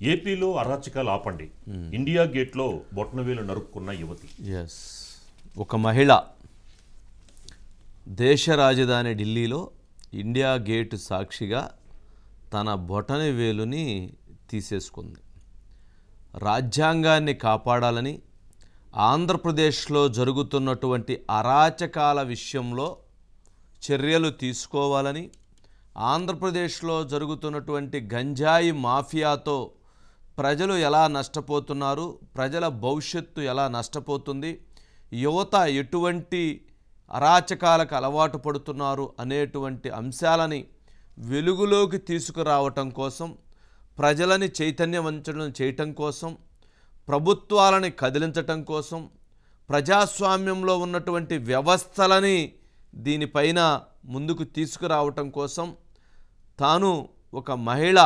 ఏపీలో అరాచకాలు ఆపండి, ఇండియా గేట్లో బొట్నవేలు నరుక్కున్న యువతి. ఎస్, ఒక మహిళ దేశ రాజధాని ఢిల్లీలో ఇండియా గేట్ సాక్షిగా తన బొటన వేలుని తీసేసుకుంది. రాజ్యాంగాన్ని కాపాడాలని, ఆంధ్రప్రదేశ్లో జరుగుతున్నటువంటి అరాచకాల విషయంలో చర్యలు తీసుకోవాలని, ఆంధ్రప్రదేశ్లో జరుగుతున్నటువంటి గంజాయి మాఫియాతో ప్రజలు ఎలా నష్టపోతున్నారు, ప్రజల భవిష్యత్తు ఎలా నష్టపోతుంది, యువత ఎటువంటి అరాచకాలకు అలవాటు పడుతున్నారు అనేటువంటి అంశాలని వెలుగులోకి తీసుకురావటం కోసం, ప్రజలని చైతన్యవంతం చేయటం కోసం, ప్రభుత్వాలని కదిలించటం కోసం, ప్రజాస్వామ్యంలో ఉన్నటువంటి వ్యవస్థలని దీనిపైన ముందుకు తీసుకురావటం కోసం తాను ఒక మహిళ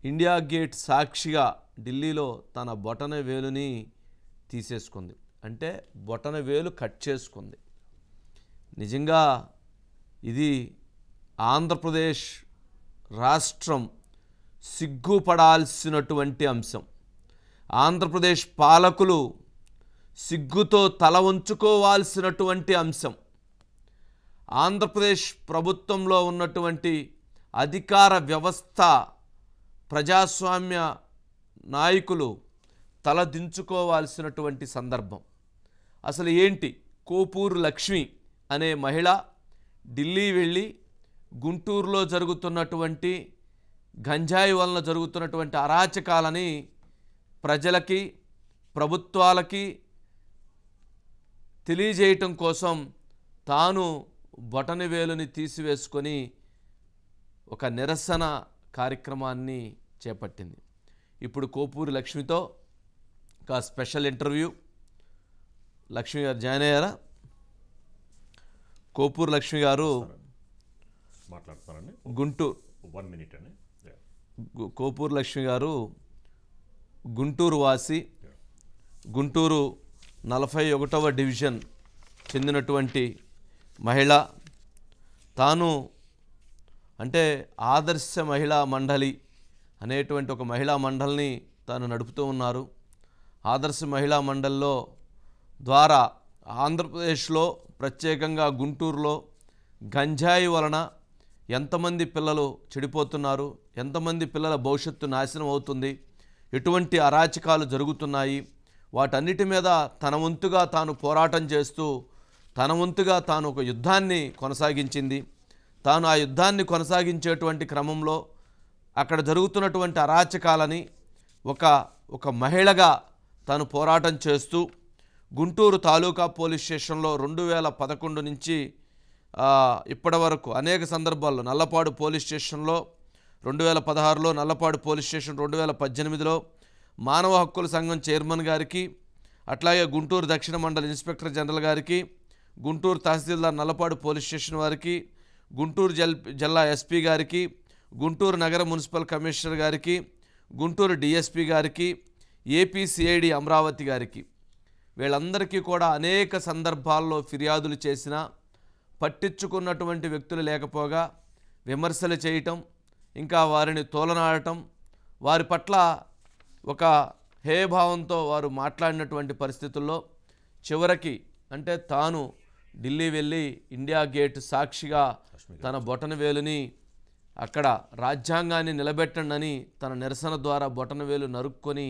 ఇండియా గేట్ సాక్షిగా ఢిల్లీలో తన బొటన వేలుని తీసేసుకుంది. అంటే బొటన వేలు కట్ చేసుకుంది. నిజంగా ఇది ఆంధ్రప్రదేశ్ రాష్ట్రం సిగ్గుపడాల్సినటువంటి అంశం. ఆంధ్రప్రదేశ్ పాలకులు సిగ్గుతో తల వంచుకోవాల్సినటువంటి అంశం. ఆంధ్రప్రదేశ్ ప్రభుత్వంలో ఉన్నటువంటి అధికార వ్యవస్థ, ప్రజాస్వామ్య నాయకులు తలదించుకోవాల్సినటువంటి సందర్భం. అసలు ఏంటి, కోపూరు లక్ష్మి అనే మహిళ ఢిల్లీ వెళ్ళి గుంటూరులో జరుగుతున్నటువంటి గంజాయి వలన జరుగుతున్నటువంటి అరాచకాలని ప్రజలకి, ప్రభుత్వాలకి తెలియజేయటం కోసం తాను బొటనవేలుని తీసివేసుకొని ఒక నిరసన కార్యక్రమాన్ని చేపట్టింది. ఇప్పుడు కోపూరి లక్ష్మితో ఒక స్పెషల్ ఇంటర్వ్యూ. లక్ష్మి గారు జాయిన్ అయ్యారా? కోపూరు లక్ష్మి గారు మాట్లాడుతున్నారండి. గుంటూరు 1 minute అండి. కోపూరు లక్ష్మి గారు గుంటూరు వాసి, గుంటూరు 41వ డివిజన్ చెందినటువంటి మహిళ. తాను అంటే ఆదర్శ మహిళా మండలి అనేటువంటి ఒక మహిళా మండలిని తాను నడుపుతూ ఉన్నారు. ఆదర్శ మహిళా మండలిలో ద్వారా ఆంధ్రప్రదేశ్లో, ప్రత్యేకంగా గుంటూరులో గంజాయి వలన ఎంతమంది పిల్లలు చెడిపోతున్నారు, ఎంతమంది పిల్లల భవిష్యత్తు నాశనం అవుతుంది, ఎటువంటి అరాచకాలు జరుగుతున్నాయి, వాటన్నిటి మీద తన వంతుగా తాను పోరాటం చేస్తూ తన వంతుగా తాను ఒక యుద్ధాన్ని కొనసాగించింది. తాను ఆ యుద్ధాన్ని కొనసాగించేటువంటి క్రమంలో అక్కడ జరుగుతున్నటువంటి అరాచకాలని ఒక మహిళగా తాను పోరాటం చేస్తూ గుంటూరు తాలూకా పోలీస్ స్టేషన్లో 2011 నుంచి ఇప్పటి వరకు అనేక సందర్భాల్లో, నల్లపాడు పోలీస్ స్టేషన్లో 2016లో, నల్లపాడు పోలీస్ స్టేషన్ 2018లో మానవ హక్కుల సంఘం చైర్మన్ గారికి, అట్లాగే గుంటూరు దక్షిణ మండల ఇన్స్పెక్టర్ జనరల్ గారికి, గుంటూరు తహసీల్దార్ నల్లపాడు పోలీస్ స్టేషన్ వారికి, గుంటూరు జిల్లా ఎస్పీ గారికి, గుంటూరు నగర మున్సిపల్ కమిషనర్ గారికి, గుంటూరు డిఎస్పీ గారికి, ఏపీ సిఐడి అమరావతి గారికి, వీళ్ళందరికీ కూడా అనేక సందర్భాల్లో ఫిర్యాదులు చేసినా పట్టించుకున్నటువంటి వ్యక్తులు లేకపోగా విమర్శలు చేయటం, ఇంకా వారిని తోలనాడటం, వారి పట్ల ఒక హేయభావంతో వారు మాట్లాడినటువంటి పరిస్థితుల్లో చివరికి అంటే తాను ఢిల్లీ వెళ్ళి ఇండియా గేట్ సాక్షిగా తన బొటనవేలుని అక్కడ రాజ్యాంగాన్ని నిలబెట్టండి తన నిరసన ద్వారా బొటనవేలు నరుక్కొని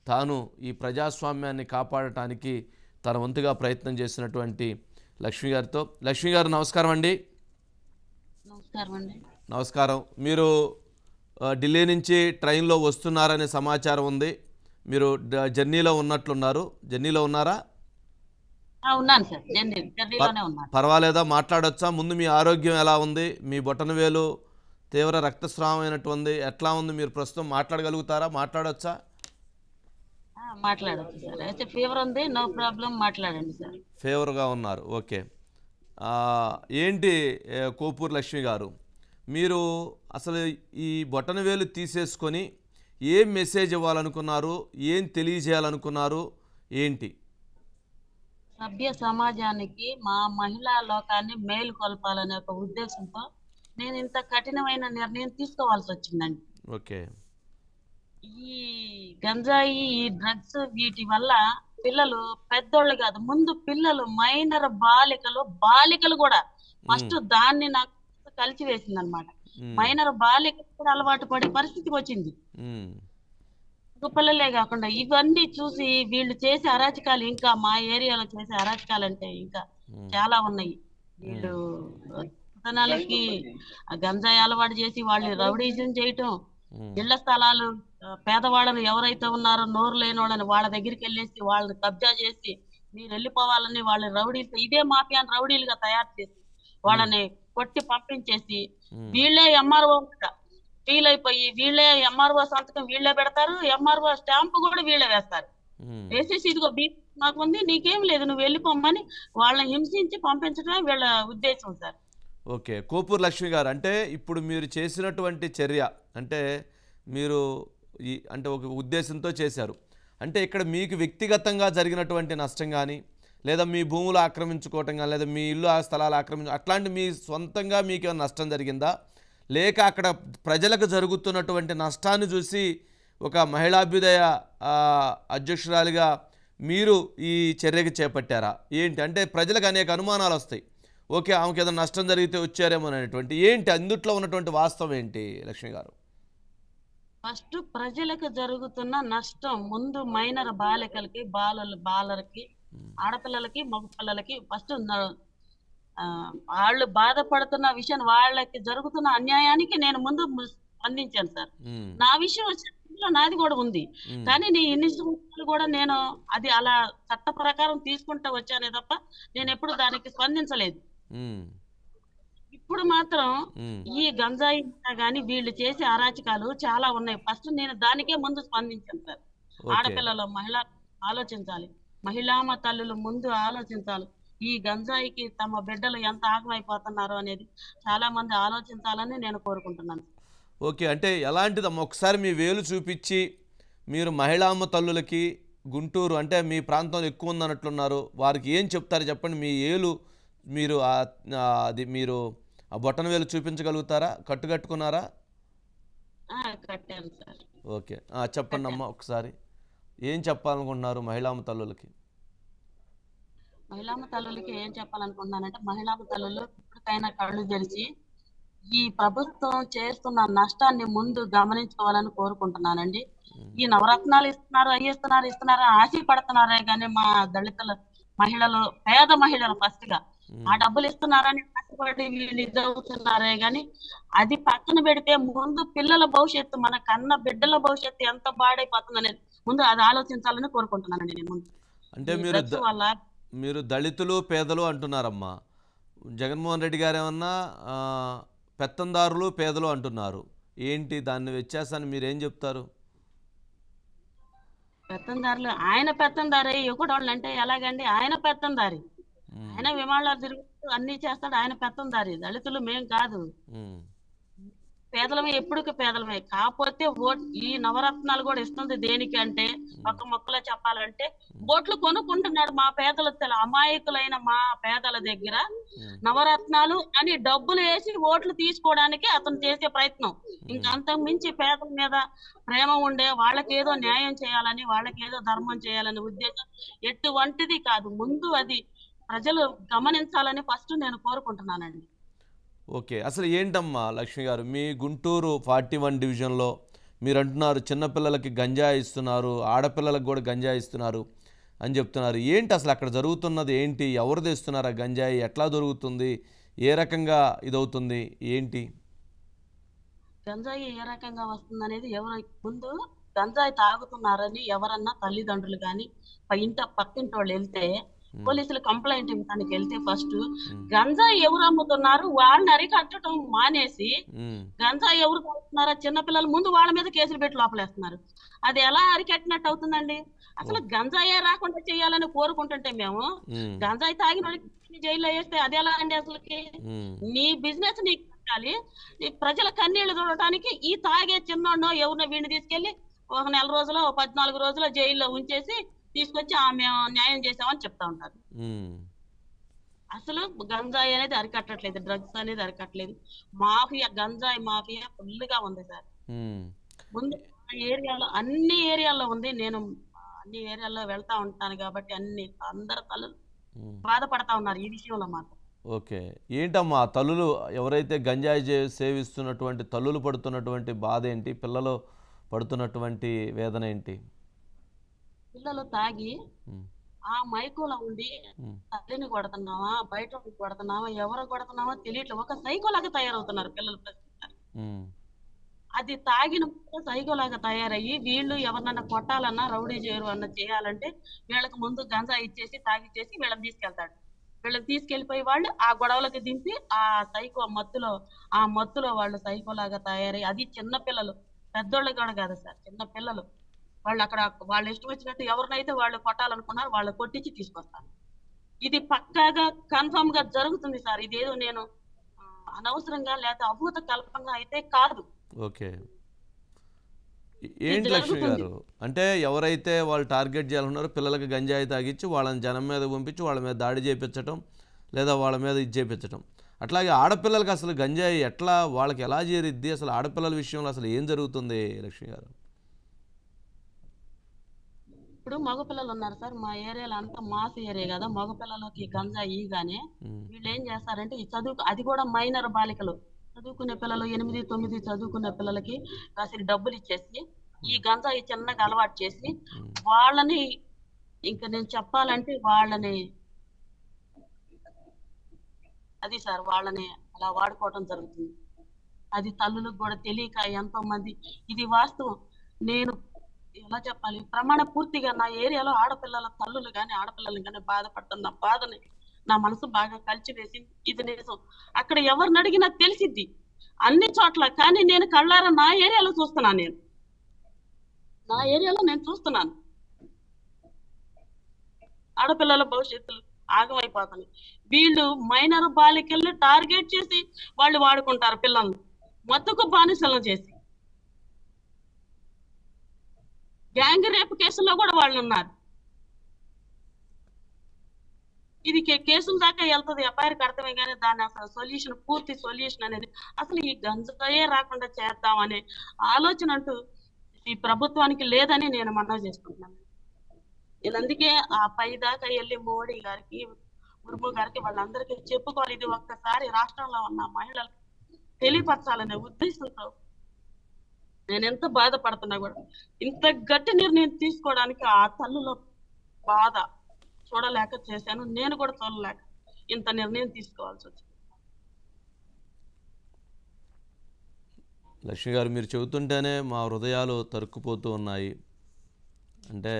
తాను ఈ ప్రజాస్వామ్యాన్ని కాపాడటానికి తన వంతుగా ప్రయత్నం చేసినటువంటి లక్ష్మి గారితో. లక్ష్మి గారు నమస్కారం అండి. నమస్కారం. మీరు ఢిల్లీ నుంచి ట్రైన్లో వస్తున్నారనే సమాచారం ఉంది. మీరు జర్నీలో ఉన్నట్లున్నారు. జర్నీలో ఉన్నారా? పర్వాలేదా, మాట్లాడొచ్చా? ముందు మీ ఆరోగ్యం ఎలా ఉంది? మీ బొటనవేలు తీవ్ర రక్తస్రావం అయినట్టుంది, ఎట్లా ఉంది? మీరు ప్రస్తుతం మాట్లాడగలుగుతారా? మాట్లాడొచ్చా? మాట్లాడొచ్చు సార్. అయితే ఫీవర్ ఉంది, నో ప్రాబ్లం, మాట్లాడండి సార్. ఫీవర్గా ఉన్నారు, ఓకే. ఏంటి కోపూరు లక్ష్మి గారు, మీరు అసలు ఈ బొటనవేలు తీసేసుకొని ఏం మెసేజ్ ఇవ్వాలనుకున్నారు, ఏం తెలియజేయాలనుకున్నారు, ఏంటి? సభ్య సమాజానికి, మా మహిళా లోకాన్ని మేలుకొల్పాలనే ఒక ఉద్దేశంతో నేను ఇంత కఠినమైన నిర్ణయం తీసుకోవాల్సి వచ్చిందండి. ఓకే. ఈ గంజాయి, ఈ డ్రగ్స్ వీటి వల్ల పిల్లలు పెద్దోళ్ళు కాదు, ముందు పిల్లలు మైనర్ బాలికలు కూడా ఫస్ట్ దాన్ని నాకు కలిసి వేసింది అనమాట. మైనర్ బాలికలు కూడా అలవాటు పడే పరిస్థితికి వచ్చింది. పిల్లలే కాకుండా ఇవన్నీ చూసి వీళ్ళు చేసే అరాచకాలు, ఇంకా మా ఏరియాలో చేసే అరాచకాలు అంటే ఇంకా చాలా ఉన్నాయి. వీళ్ళు పట్టణాలకి గంజాయి అలవాటు చేసి వాళ్ళు రౌడీజం చేయటం, ఇళ్ల స్థలాలు పేదవాళ్ళని ఎవరైతే ఉన్నారో నోరు లేని వాళ్ళని వాళ్ళ దగ్గరికి వెళ్ళేసి వాళ్ళని కబ్జా చేసి మీరు వెళ్ళిపోవాలని వాళ్ళ రౌడీలు, ఇదే మాఫియాని రౌడీలుగా తయారు చేసి వాళ్ళని కొట్టి పంపించేసి వీళ్ళే ఎంఆర్ఓ ఫీల్ అయిపోయి వీళ్ళే ఎంఆర్ఓ సంతకం వీళ్ళే పెడతారు, ఎంఆర్ఓ స్టాంపు కూడా వీళ్ళే వేస్తారు. వేసేసి ఇదిగో నాకు ఉంది నీకేం లేదు నువ్వు వెళ్ళిపోమ్మని వాళ్ళని హింసించి పంపించడమే వీళ్ళ ఉద్దేశం సార్. ఓకే, కోపూర్ లక్ష్మి గారు, అంటే ఇప్పుడు మీరు చేసినటువంటి చర్య అంటే మీరు అంటే ఒక ఉద్దేశంతో చేశారు, అంటే ఇక్కడ మీకు వ్యక్తిగతంగా జరిగినటువంటి నష్టం కానీ, లేదా మీ భూములు ఆక్రమించుకోవటం కానీ, లేదా మీ ఇల్లు ఆ స్థలాలు అట్లాంటి మీ సొంతంగా మీకు ఏమైనా నష్టం జరిగిందా, లేక అక్కడ ప్రజలకు జరుగుతున్నటువంటి నష్టాన్ని చూసి ఒక మహిళాభ్యుదయ అధ్యక్షురాలిగా మీరు ఈ చర్యకి చేపట్టారా ఏంటి? అంటే ప్రజలకు అనేక అనుమానాలు వస్తాయి, ఓకే ఆమెకి ఏదైనా నష్టం జరిగితే వచ్చారేమో అనేటువంటి, ఏంటి అందుట్లో ఉన్నటువంటి వాస్తవం ఏంటి లక్ష్మి గారు? ఫస్ట్ ప్రజలకు జరుగుతున్న నష్టం ముందు మైనర్ బాలికలకి బాలలకి ఆడపిల్లలకి మగపిల్లలకి ఫస్ట్ వాళ్ళు బాధపడుతున్న విషయం, వాళ్ళకి జరుగుతున్న అన్యాయానికి నేను ముందు స్పందించాను సార్. నా విషయం వచ్చిన నాది కూడా ఉంది, కానీ నీ ఇన్ని సంవత్సరాలు కూడా నేను అది అలా చట్ట ప్రకారం తీసుకుంటా వచ్చానే తప్ప నేను ఎప్పుడు దానికి స్పందించలేదు. ఇప్పుడు మాత్రం ఈ గంజాయి గాని వీళ్ళు చేసే అరాచకాలు చాలా ఉన్నాయి. ఫస్ట్ నేను దానికే ముందు స్పందించాను సార్. ఆడపిల్లలు మహిళ ఆలోచించాలి, మహిళామ తల్లులు ముందు ఆలోచించాలి. ఈ గంజాయికి తమ బిడ్డలు ఎంత ఆగమైపోతున్నారు అనేది చాలా మంది ఆలోచించాలని నేను కోరుకుంటున్నాను. ఓకే, అంటే ఎలాంటిదమ్మా ఒకసారి మీ వేలు చూపించి మీరు మహిళామ తల్లులకి గుంటూరు అంటే మీ ప్రాంతంలో ఎక్కువ ఉందన్నట్లున్నారు, వారికి ఏం చెప్తారు చెప్పండి? మీ ఏలు మీరు అది మీరు ఆ బొట్టన వేలు చూపించగలుగుతారా? కట్టుకున్నారా? కట్టాను సార్. ఓకే, చెప్పండి అమ్మా ఒకసారి ఏం చెప్పాలనుకుంటున్నారు మహిళామ తల్లులకి? మహిళామ తల్లులకి ఏం చెప్పాలనుకుంటున్నానంటే, మహిళామ తల్లులు ఇప్పటికైనా కళ్ళు తెరిచి ఈ ప్రభుత్వం చేస్తున్న నష్టాన్ని ముందు గమనించుకోవాలని కోరుకుంటున్నానండి. ఈ నవరత్నాలు ఇస్తున్నారు, ఇస్తున్నారు ఆశపడుతున్నారే కానీ మా దళితుల మహిళలు, పేద మహిళలు ఫస్ట్ గా ఆ డబ్బులు ఇస్తున్నారని ఆశపడి వీళ్ళు ఇదవుతున్నారే గాని అది పక్కన పెడితే ముందు పిల్లల భవిష్యత్తు, మన కన్న బిడ్డల భవిష్యత్తు ఎంత పాడైపోతుందనేది ముందు అది ఆలోచించాలని కోరుకుంటున్నానండి నేను ముందు. అంటే మీరు దళితులు పేదలు అంటున్నారమ్మా, జగన్మోహన్ రెడ్డి గారు ఏమన్నా పెత్తందారులు పేదలు అంటున్నారు, ఏంటి దాన్ని వ్యత్యాసాన్ని మీరేం చెప్తారు? పెత్తందారులు ఆయన పెత్తందారి, యువకుడోళ్ళు అంటే ఎలాగండి? ఆయన పెత్తందారి, ఆయన విమానాలు తిరుగుతూ అన్ని చేస్తాడు, ఆయన పెత్తందారి. దళితులు మేం కాదు, పేదలమే, ఎప్పుడుకి పేదలమే. కాకపోతే ఈ నవరత్నాలు కూడా ఇస్తుంది దేనికి అంటే, ఒక మొక్కలో చెప్పాలంటే ఓట్లు కొనుక్కుంటున్నాడు మా పేదల అమాయకులైన మా పేదల దగ్గర నవరత్నాలు అని డబ్బులు వేసి ఓట్లు తీసుకోవడానికి అతను చేసే ప్రయత్నం. ఇంకంతకు మించి పేదల మీద ప్రేమ ఉండే, వాళ్ళకేదో న్యాయం చేయాలని, వాళ్ళకేదో ధర్మం చేయాలనే ఉద్దేశం ఎటువంటిది కాదు. ముందు అది ప్రజలు గమనించాలని ఫస్ట్ నేను కోరుకుంటున్నానండి. ఓకే, అసలు ఏంటమ్మా లక్ష్మి గారు, మీ గుంటూరు 41 డివిజన్లో మీరు అంటున్నారు చిన్నపిల్లలకి గంజాయి ఇస్తున్నారు, ఆడపిల్లలకు కూడా గంజాయి ఇస్తున్నారు అని చెప్తున్నారు, ఏంటి అసలు అక్కడ జరుగుతున్నది ఏంటి? ఎవరు తెస్తున్నారు ఆ గంజాయి? ఎట్లా దొరుకుతుంది? ఏ రకంగా ఇదవుతుంది ఏంటి? గంజాయి ఏ రకంగా వస్తుంది అనేది, ఎవరు ముందు గంజాయి తాగుతున్నారని ఎవరన్నా తల్లిదండ్రులు కానీ పక్కింటి వాళ్ళు వెళ్తే పోలీసులు కంప్లైంట్ ఇవ్వడానికి వెళ్తే ఫస్ట్ గంజాయి ఎవరు అమ్ముతున్నారు వాళ్ళని అరికట్టడం మానేసి గంజాయి ఎవరు తాగుతున్నారో చిన్నపిల్లలు ముందు వాళ్ళ మీద కేసులు పెట్టి లోపలేస్తున్నారు. అది ఎలా అరికట్టినట్టు అవుతుందండి? అసలు గంజాయే రాకుండా చేయాలని కోరుకుంటుంటే మేము గంజాయి తాగిన వాళ్ళకి జైల్లో వేస్తే అది ఎలా అండి? అసలుకి నీ బిజినెస్ నీకు పెట్టాలి, ప్రజల కన్నీళ్లు చూడటానికి ఈ తాగే చిన్నోడో ఎవరినో వీడిని తీసుకెళ్లి ఒక నెల రోజులో 14 రోజులో జైల్లో ఉంచేసి తీసుకొచ్చి ఆమె న్యాయం చేసామని చెప్తా ఉంటారు. అసలు గంజాయి అనేది అరికట్టట్లేదు, డ్రగ్స్ అనేది అరికట్టలేదు. మాఫియా, గంజాయి మాఫియా ఫుల్ గా ఉంది సార్. ముందు ఏరియాలో అన్ని ఏరియాల్లో ఉంది. నేను అన్ని ఏరియాల్లో వెళ్తా ఉంటాను కాబట్టి అందరు తల్లులు ఉమ్. బాధపడతా ఉన్నారు ఈ విషయంలో మాత్రం. ఓకే. ఏంటమ్మా తల్లులు ఎవరైతే గంజాయి సేవిస్తున్నటువంటి తల్లులు పడుతున్నటువంటి బాధ ఏంటి? పిల్లలు పడుతున్నటువంటి వేదన ఏంటి? పిల్లలు తాగి ఉమ్, ఆ మైకులో ఉండి ఉమ్, తల్లిని కొడుతున్నావా, బయట కొడుతున్నావా, ఎవరు కొడుతున్నావా తెలియట్లేదు. ఒక సైకోలాగా తయారవుతున్నారు పిల్లలు ప్రస్తుతం. ఉమ్, అది తాగిన సైకోలాగా తయారయ్యి వీళ్ళు ఎవరినన్నా కొట్టాలన్నా రౌడీ చేయరు అన్న చేయాలంటే వీళ్ళకి ముందు గంజా ఇచ్చేసి తాగిచ్చేసి వీళ్ళని తీసుకెళ్తాడు. వీళ్ళని తీసుకెళ్లిపోయి వాళ్ళు ఆ గొడవలకి దింపి ఆ మత్తులో వాళ్ళు సైకోలాగా తయారయ్యి, అది చిన్న పిల్లలు, పెద్దోళ్ళు కూడా కాదు సార్, చిన్న పిల్లలు. వాళ్ళు అక్కడ వాళ్ళు ఇష్టం వచ్చినట్టు ఎవరినైతే వాళ్ళు కొట్టాలనుకున్నారో వాళ్ళు కొట్టించి తీసుకొస్తారు. ఇది పక్కాగా కన్ఫర్మ్ గా జరుగుతుంది సార్. ఇదేదో నేను ఆ, అనవసరంగా లేకపోతే అభూత కల్పనగా అయితే కాదు. ఓకే. ఇది ఏంటి లక్ష్మి జరుగుతుంది. గారు, అంటే ఎవరైతే వాళ్ళు టార్గెట్ చేయాలన్నారో పిల్లలకి గంజాయి తాగిచ్చి వాళ్ళని జనం మీద పంపించి వాళ్ళ మీద దాడి చేయించటం, లేదా వాళ్ళ మీద ఇది చేయించటం. అట్లాగే ఆడపిల్లలకి అసలు గంజాయి ఎట్లా వాళ్ళకి ఎలా చేరిద్ది? అసలు ఆడపిల్లల విషయంలో అసలు ఏం జరుగుతుంది లక్ష్మి గారు? ఇప్పుడు మగపిల్లలు ఉన్నారు సార్, మా ఏరియాలో అంతా మాస్ ఏరియా కదా, మగపిల్లలకి గంజా ఇగానే ఉమ్, వీళ్ళు ఏం చేస్తారంటే ఈ చదువు, అది కూడా మైనర్ బాలికలు, చదువుకునే పిల్లలు 8, 9 చదువుకునే పిల్లలకి కాసిన డబ్బులు ఇచ్చేసి ఈ గంజా చిన్నగా అలవాటు చేసి ఉమ్, వాళ్ళని, ఇంకా నేను చెప్పాలంటే వాళ్ళని, అది సార్ వాళ్ళని అలా వాడుకోవటం జరుగుతుంది. అది తల్లులకు కూడా తెలియక ఎంతో మంది, ఇది వాస్తవం. నేను ఎలా చెప్పాలి, ప్రమాణ పూర్తిగా నా ఏరియాలో ఆడపిల్లల తల్లులు కానీ ఆడపిల్లలు కానీ బాధపడుతున్న బాధని నా మనసు బాగా కలిచివేసింది. ఇది నిజం. అక్కడ ఎవరిని అడిగినా తెలిసిద్ది అన్ని చోట్ల. కానీ నేను కళ్ళారా నా ఏరియాలో చూస్తున్నాను. నా ఏరియాలో నేను చూస్తున్నాను ఆడపిల్లల భవిష్యత్తులు ఆగమైపోతుంది. వీళ్ళు మైనర్ బాలికల్ని టార్గెట్ చేసి వాళ్ళు వాడుకుంటారు పిల్లల్ని, మత్తుకు బానిసలను చేసి. గ్యాంగ్ రేప్ కేసుల్లో కూడా వాళ్ళు ఉన్నారు. ఇది కేసుల దాకా వెళ్తుంది, ఎఫ్ఐఆర్ కడతమే కానీ దాని అసలు పూర్తి సొల్యూషన్ అనేది అసలు ఈ గంజాయే రాకుండా చేద్దామనే ఆలోచన అంటూ ఈ ప్రభుత్వానికి లేదని నేను మనవి చేసుకుంటున్నాను. నేను అందుకే ఆ పై దాకా వెళ్ళి మోడీ గారికి, ముర్ము గారికి, వాళ్ళందరికీ చెప్పుకోవాలి. ఇది ఒక్కసారి రాష్ట్రంలో ఉన్న మహిళలకు తెలియపరచాలనే ఉద్దేశంతో నేను ఎంత బాధపడుతున్నా కూడా ఇంత గట్టి నిర్ణయం తీసుకోవడానికి ఆ తల్లుల బాధ చూడలేక చేశాను. నేను కూడా చూడలేక ఇంత నిర్ణయం తీసుకోవాల్సి వచ్చింది. లక్ష్మి గారు, మీరు చెబుతుంటేనే మా హృదయాలు తరుక్కుపోతూ ఉన్నాయి. అంటే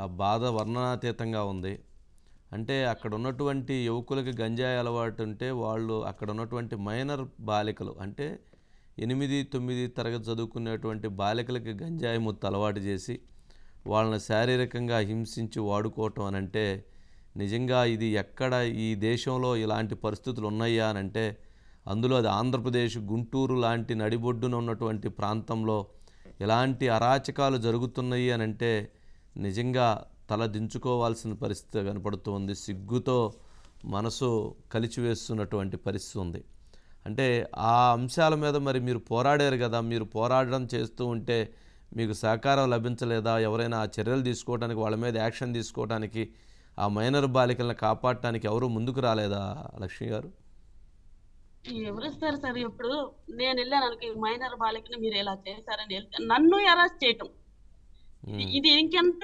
ఆ బాధ వర్ణనాతీతంగా ఉంది. అంటే అక్కడ ఉన్నటువంటి యువకులకి గంజాయి అలవాటు ఉంటే వాళ్ళు అక్కడ ఉన్నటువంటి మైనర్ బాలికలు, అంటే 8, 9 తరగతి చదువుకునేటువంటి బాలికలకి గంజాయి ముత్తు అలవాటు చేసి వాళ్ళని శారీరకంగా హింసించి వాడుకోవటం అని అంటే నిజంగా ఇది ఎక్కడ ఈ దేశంలో ఇలాంటి పరిస్థితులు ఉన్నాయా అని అంటే అందులో అది ఆంధ్రప్రదేశ్ గుంటూరు లాంటి నడిబొడ్డున ఉన్నటువంటి ప్రాంతంలో ఎలాంటి అరాచకాలు జరుగుతున్నాయి అని అంటే నిజంగా తల దించుకోవాల్సిన పరిస్థితి కనపడుతుంది. సిగ్గుతో మనసు కలిచివేస్తున్నటువంటి పరిస్థితి ఉంది. అంటే ఆ అంశాల మీద మరి మీరు పోరాడారు కదా, మీరు పోరాడడం చేస్తూ ఉంటే మీకు సహకారం లభించలేదా? ఎవరైనా ఆ చర్యలు తీసుకోవడానికి, వాళ్ళ మీద యాక్షన్ తీసుకోవడానికి, ఆ మైనర్ బాలికలను కాపాడటానికి ఎవరు ముందుకు రాలేదా లక్ష్మి గారు? ఎవరిస్తారు సార్? ఇప్పుడు నేను వెళ్ళాను అనుకో, మైనర్ బాలికని మీరు ఇలా చేశారని వెళ్తే నన్ను అరెస్ట్ చేయటం, ఇది ఇంకెంత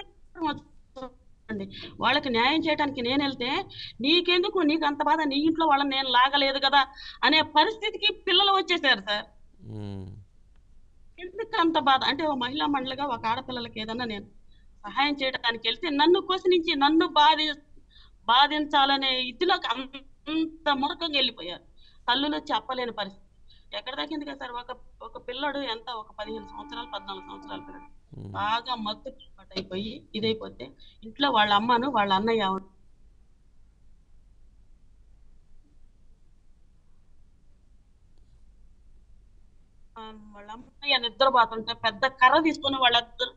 అండి. వాళ్ళకి న్యాయం చేయడానికి నేను వెళ్తే నీకెందుకు, నీకు అంత బాధ, నీ ఇంట్లో వాళ్ళని నేను లాగలేదు కదా అనే పరిస్థితికి పిల్లలు వచ్చేసారు సార్. ఎందుకు అంత బాధ అంటే, ఒక మహిళా మండలిగా ఒక ఆడపిల్లలకి ఏదన్నా నేను సహాయం చేయడానికి వెళ్తే నన్ను కోసి నన్ను బాధించాలనే ఇదిలోకి అంత మురకంగా వెళ్ళిపోయారు. తల్లులు చెప్పలేని పరిస్థితి. ఎక్కడ తగ్గింది కదా సార్, ఒక పిల్లడు ఎంత, ఒక 15 సంవత్సరాలు 14 సంవత్సరాల పిల్లడు బాగా మత్తు అయిపోయి ఇదైపోతే ఇంట్లో వాళ్ళ అమ్మను వాళ్ళ అన్నయ్య వాళ్ళ అమ్మయ్య నిద్రపోతుంటే పెద్ద కర్ర తీసుకుని వాళ్ళిద్దరు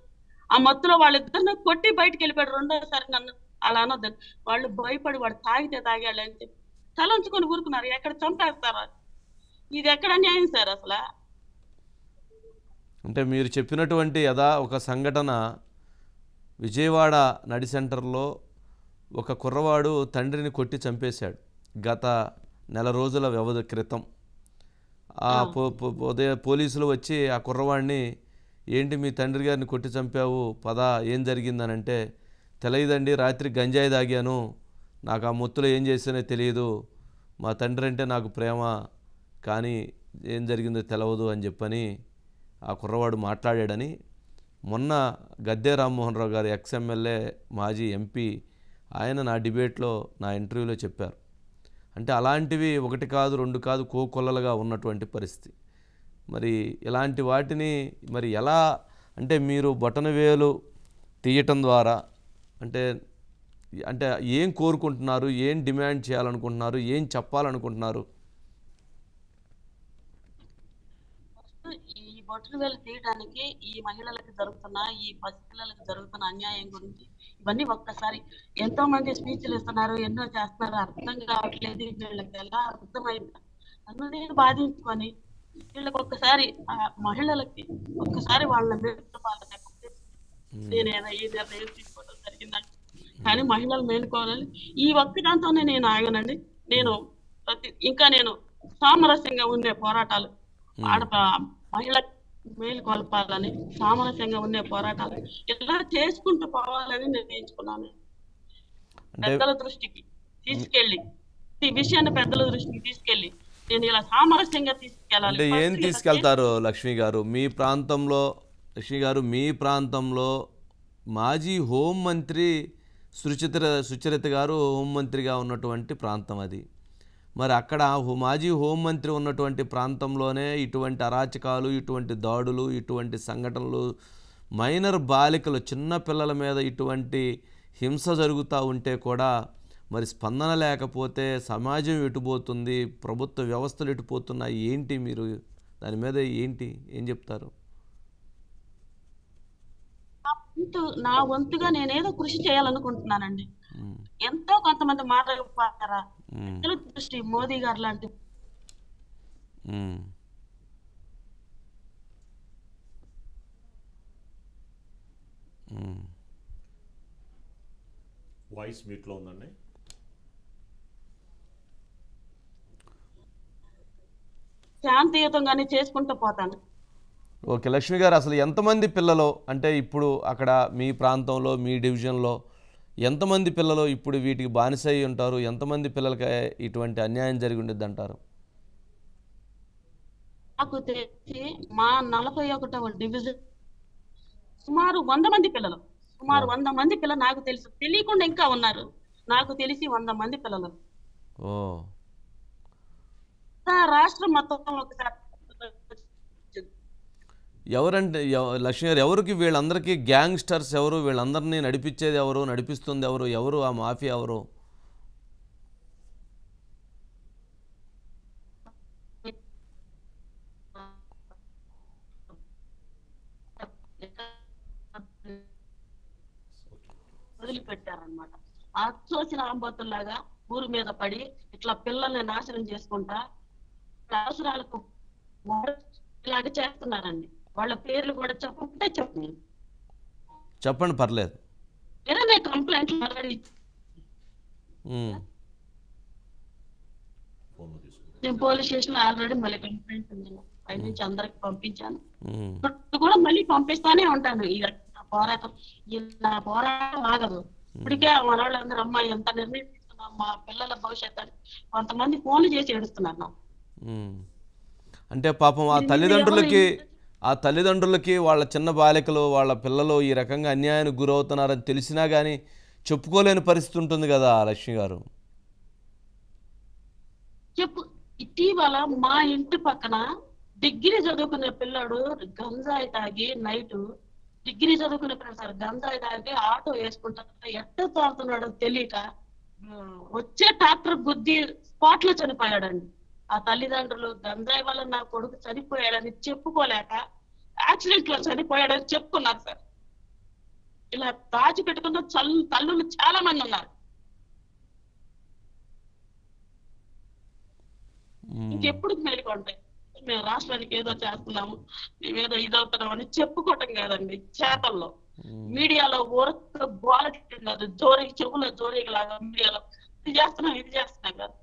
ఆ మత్తులో వాళ్ళిద్దరిని కొట్టి బయటకు వెళ్ళిపోయాడు. రెండోసారి నన్ను అలా అనొద్దు, వాళ్ళు భయపడి వాడు తాగితే తాగాడు అని చెప్పి తలంచుకొని ఊరుకున్నారు. ఎక్కడ చంపేస్తారా? ఇది ఎక్కడ న్యాయం సార్ అసలు? అంటే మీరు చెప్పినటువంటి ఒక సంఘటన విజయవాడ నడి సెంటర్లో ఒక కుర్రవాడు తండ్రిని కొట్టి చంపేశాడు గత నెల రోజుల వ్యవధి క్రితం. పోలీసులు వచ్చి ఆ కుర్రవాడిని, ఏంటి మీ తండ్రి గారిని కొట్టి చంపావు, పద ఏం జరిగిందనంటే, తెలియదండి, రాత్రి గంజాయి తాగాను, నాకు ఆ మొత్తులో ఏం చేసానో తెలియదు, మా తండ్రి అంటే నాకు ప్రేమ, కానీ ఏం జరిగిందో తెలియదు అని చెప్పని ఆ కుర్రవాడు మాట్లాడాడని మొన్న గద్దె రామ్మోహన్ రావు గారు ఎక్స్ఎమ్మెల్యే మాజీ ఎంపీ ఆయన నా డిబేట్లో నా ఇంటర్వ్యూలో చెప్పారు. అంటే అలాంటివి ఒకటి కాదు రెండు కాదు కోకొల్లలుగా ఉన్నటువంటి పరిస్థితి. మరి ఇలాంటి వాటిని మరి ఎలా, అంటే మీరు బొటనవేలు తీయటం ద్వారా అంటే అంటే ఏం కోరుకుంటున్నారు, ఏం డిమాండ్ చేయాలనుకుంటున్నారు, ఏం చెప్పాలనుకుంటున్నారు? ఈ బొటనవేలు తీయడానికి ఈ మహిళలకు జరుగుతున్న, ఈ పసిపిల్లలకు జరుగుతున్న అన్యాయం గురించి ఇవన్నీ ఒక్కసారి ఎంతో మంది స్పీచ్లు ఇస్తున్నారు, ఎన్నో చేస్తున్నారు, అర్థం కావట్లేదు. వీళ్ళకి ఎలా అర్థమైంది అన్నది బాధించుకొని వీళ్ళకి ఒక్కసారి ఆ మహిళలకి ఒక్కసారి వాళ్ళ నేనేదో ఈ నిర్ణయం తీసుకోవడం జరిగిందండి. కానీ మహిళలు మేలుకోవాలని ఈ ఒక్క దాంతోనే నేను ఆగనండి. నేను నేను సామరస్యంగా ఉండే పోరాటాలు మహిళ మేలుకొల్పాలని, సామరస్యంగా ఉండే పోరాటాలు ఇలా చేసుకుంటూ పోవాలని నిర్ణయించుకున్నాను. పెద్దల దృష్టికి తీసుకెళ్ళి ఈ విషయాన్ని పెద్దల దృష్టికి తీసుకెళ్ళి నేను ఇలా సామరస్యంగా తీసుకెళ్ళాలి. అంటే ఏం తీసుకెళ్తారు లక్ష్మి గారు? మీ ప్రాంతంలో, లక్ష్మి గారు మీ ప్రాంతంలో మాజీ హోంమంత్రి సుచరిత గారు హోంమంత్రిగా ఉన్నటువంటి ప్రాంతం అది. మరి అక్కడ మాజీ హోంమంత్రి ఉన్నటువంటి ప్రాంతంలోనే ఇటువంటి అరాచకాలు, ఇటువంటి దాడులు, ఇటువంటి సంఘటనలు, మైనర్ బాలికలు, చిన్న పిల్లల మీద ఇటువంటి హింస జరుగుతూ ఉంటే కూడా మరి స్పందన లేకపోతే సమాజం ఎటుపోతుంది, ప్రభుత్వ వ్యవస్థలు ఎటుపోతున్నాయి, ఏంటి మీరు దాని మీద ఏం చెప్తారు? నా వంతుగా నేనేదో కృషి చేయాలనుకుంటున్నానండి. ఎంతో కొంతమంది మాట్లాడకపోతారా దృష్టి మోదీ గారు లాంటి వాయిస్ మీట్లో ఉందండి. శాంతియుతంగానే చేసుకుంటూ పోతాను. ఓకే లక్ష్మి గారు, అసలు ఎంతమంది పిల్లలు, అంటే ఇప్పుడు అక్కడ మీ ప్రాంతంలో మీ డివిజన్లో ఎంతమంది పిల్లలు ఇప్పుడు వీటికి బానిసై ఉంటారు? ఎంతమంది పిల్లలకి ఇటువంటి అన్యాయం జరిగి ఉండేది అంటారు? నాకు తెలిసి మా 41వ డివిజన్ సుమారు 100 మంది పిల్లలు, సుమారు 100 మంది పిల్లలు నాకు తెలుసు, తెలియకుండా ఇంకా ఉన్నారు. నాకు తెలిసి 100 మంది పిల్లలు. రాష్ట్రం మొత్తం ఒకసారి ఎవరంటే లక్ష్మి గారు, ఎవరికి వీళ్ళందరికీ గ్యాంగ్స్టర్స్ ఎవరు? వీళ్ళందరినీ నడిపించేది ఎవరు, నడిపిస్తుంది ఎవరు, ఎవరు ఆ మాఫియా ఎవరు? వదిలిపెట్టారనమాట. అచ్చోసిన ఆంబోతుల్లాగా ఊరి మీద పడి ఇట్లా పిల్లల్ని నాశనం చేసుకుంటా అవసరాలకు ఇలాగ చేస్తున్నారండి. వాళ్ళ పేర్లు కూడా చెప్పంటే చెప్పండి, పర్లేదు. కంప్లైంట్ పోలీస్ స్టేషన్ ఆల్రెడీ మళ్ళీ కంప్లైంట్ ఉంది, పై నుంచి అందరికి పంపించాను, కూడా మళ్ళీ పంపిస్తానే ఉంటాను. పోరాటం ఆగదు. ఇప్పటికే మనవాళ్ళందరూ అమ్మాయి ఎంత నిర్ణయిస్తున్నాం మా పిల్లల భవిష్యత్తు అని కొంతమంది ఫోన్లు చేసి ఏడుస్తున్నారు. అంటే పాపం ఆ తల్లిదండ్రులకి వాళ్ళ చిన్న బాలికలు, వాళ్ళ పిల్లలు ఈ రకంగా అన్యాయానికి గురవుతున్నారని తెలిసినా కానీ చెప్పుకోలేని పరిస్థితి ఉంటుంది కదా లక్ష్మి గారు. ఇటీవల మా ఇంటి పక్కన డిగ్రీ చదువుకునే పిల్లాడు గంజాయి తాగి నైట్, డిగ్రీ చదువుకునే సార్ గంజాయి తాగి ఆటో వేసుకుంటా ఎట్ట తాగుతున్నాడో తెలియక వచ్చే ట్రాక్టర్ గుద్ది స్పాట్ లో చనిపోయాడండి. ఆ తల్లిదండ్రులు గంజాయి వల్ల నా కొడుకు చనిపోయాడని చెప్పుకోలేక యాక్సిడెంట్ లో చనిపోయాడని చెప్పుకున్నారు సార్. ఇలా దాచిపెట్టుకున్న తల్లులు చాలా మంది ఉన్నారు. ఇంకెప్పుడు మేలుకుంటాయి మేము రాష్ట్రానికి ఏదో చేస్తున్నాము, మేమేదో ఇదవుతున్నాం అని చెప్పుకోవటం కాదండి, చేతల్లో మీడియాలో ఊరక గోలకిస్తున్నారు, చెవులో జోరీగా లాగా మీడియాలో ఇది చేస్తున్నాం కదా.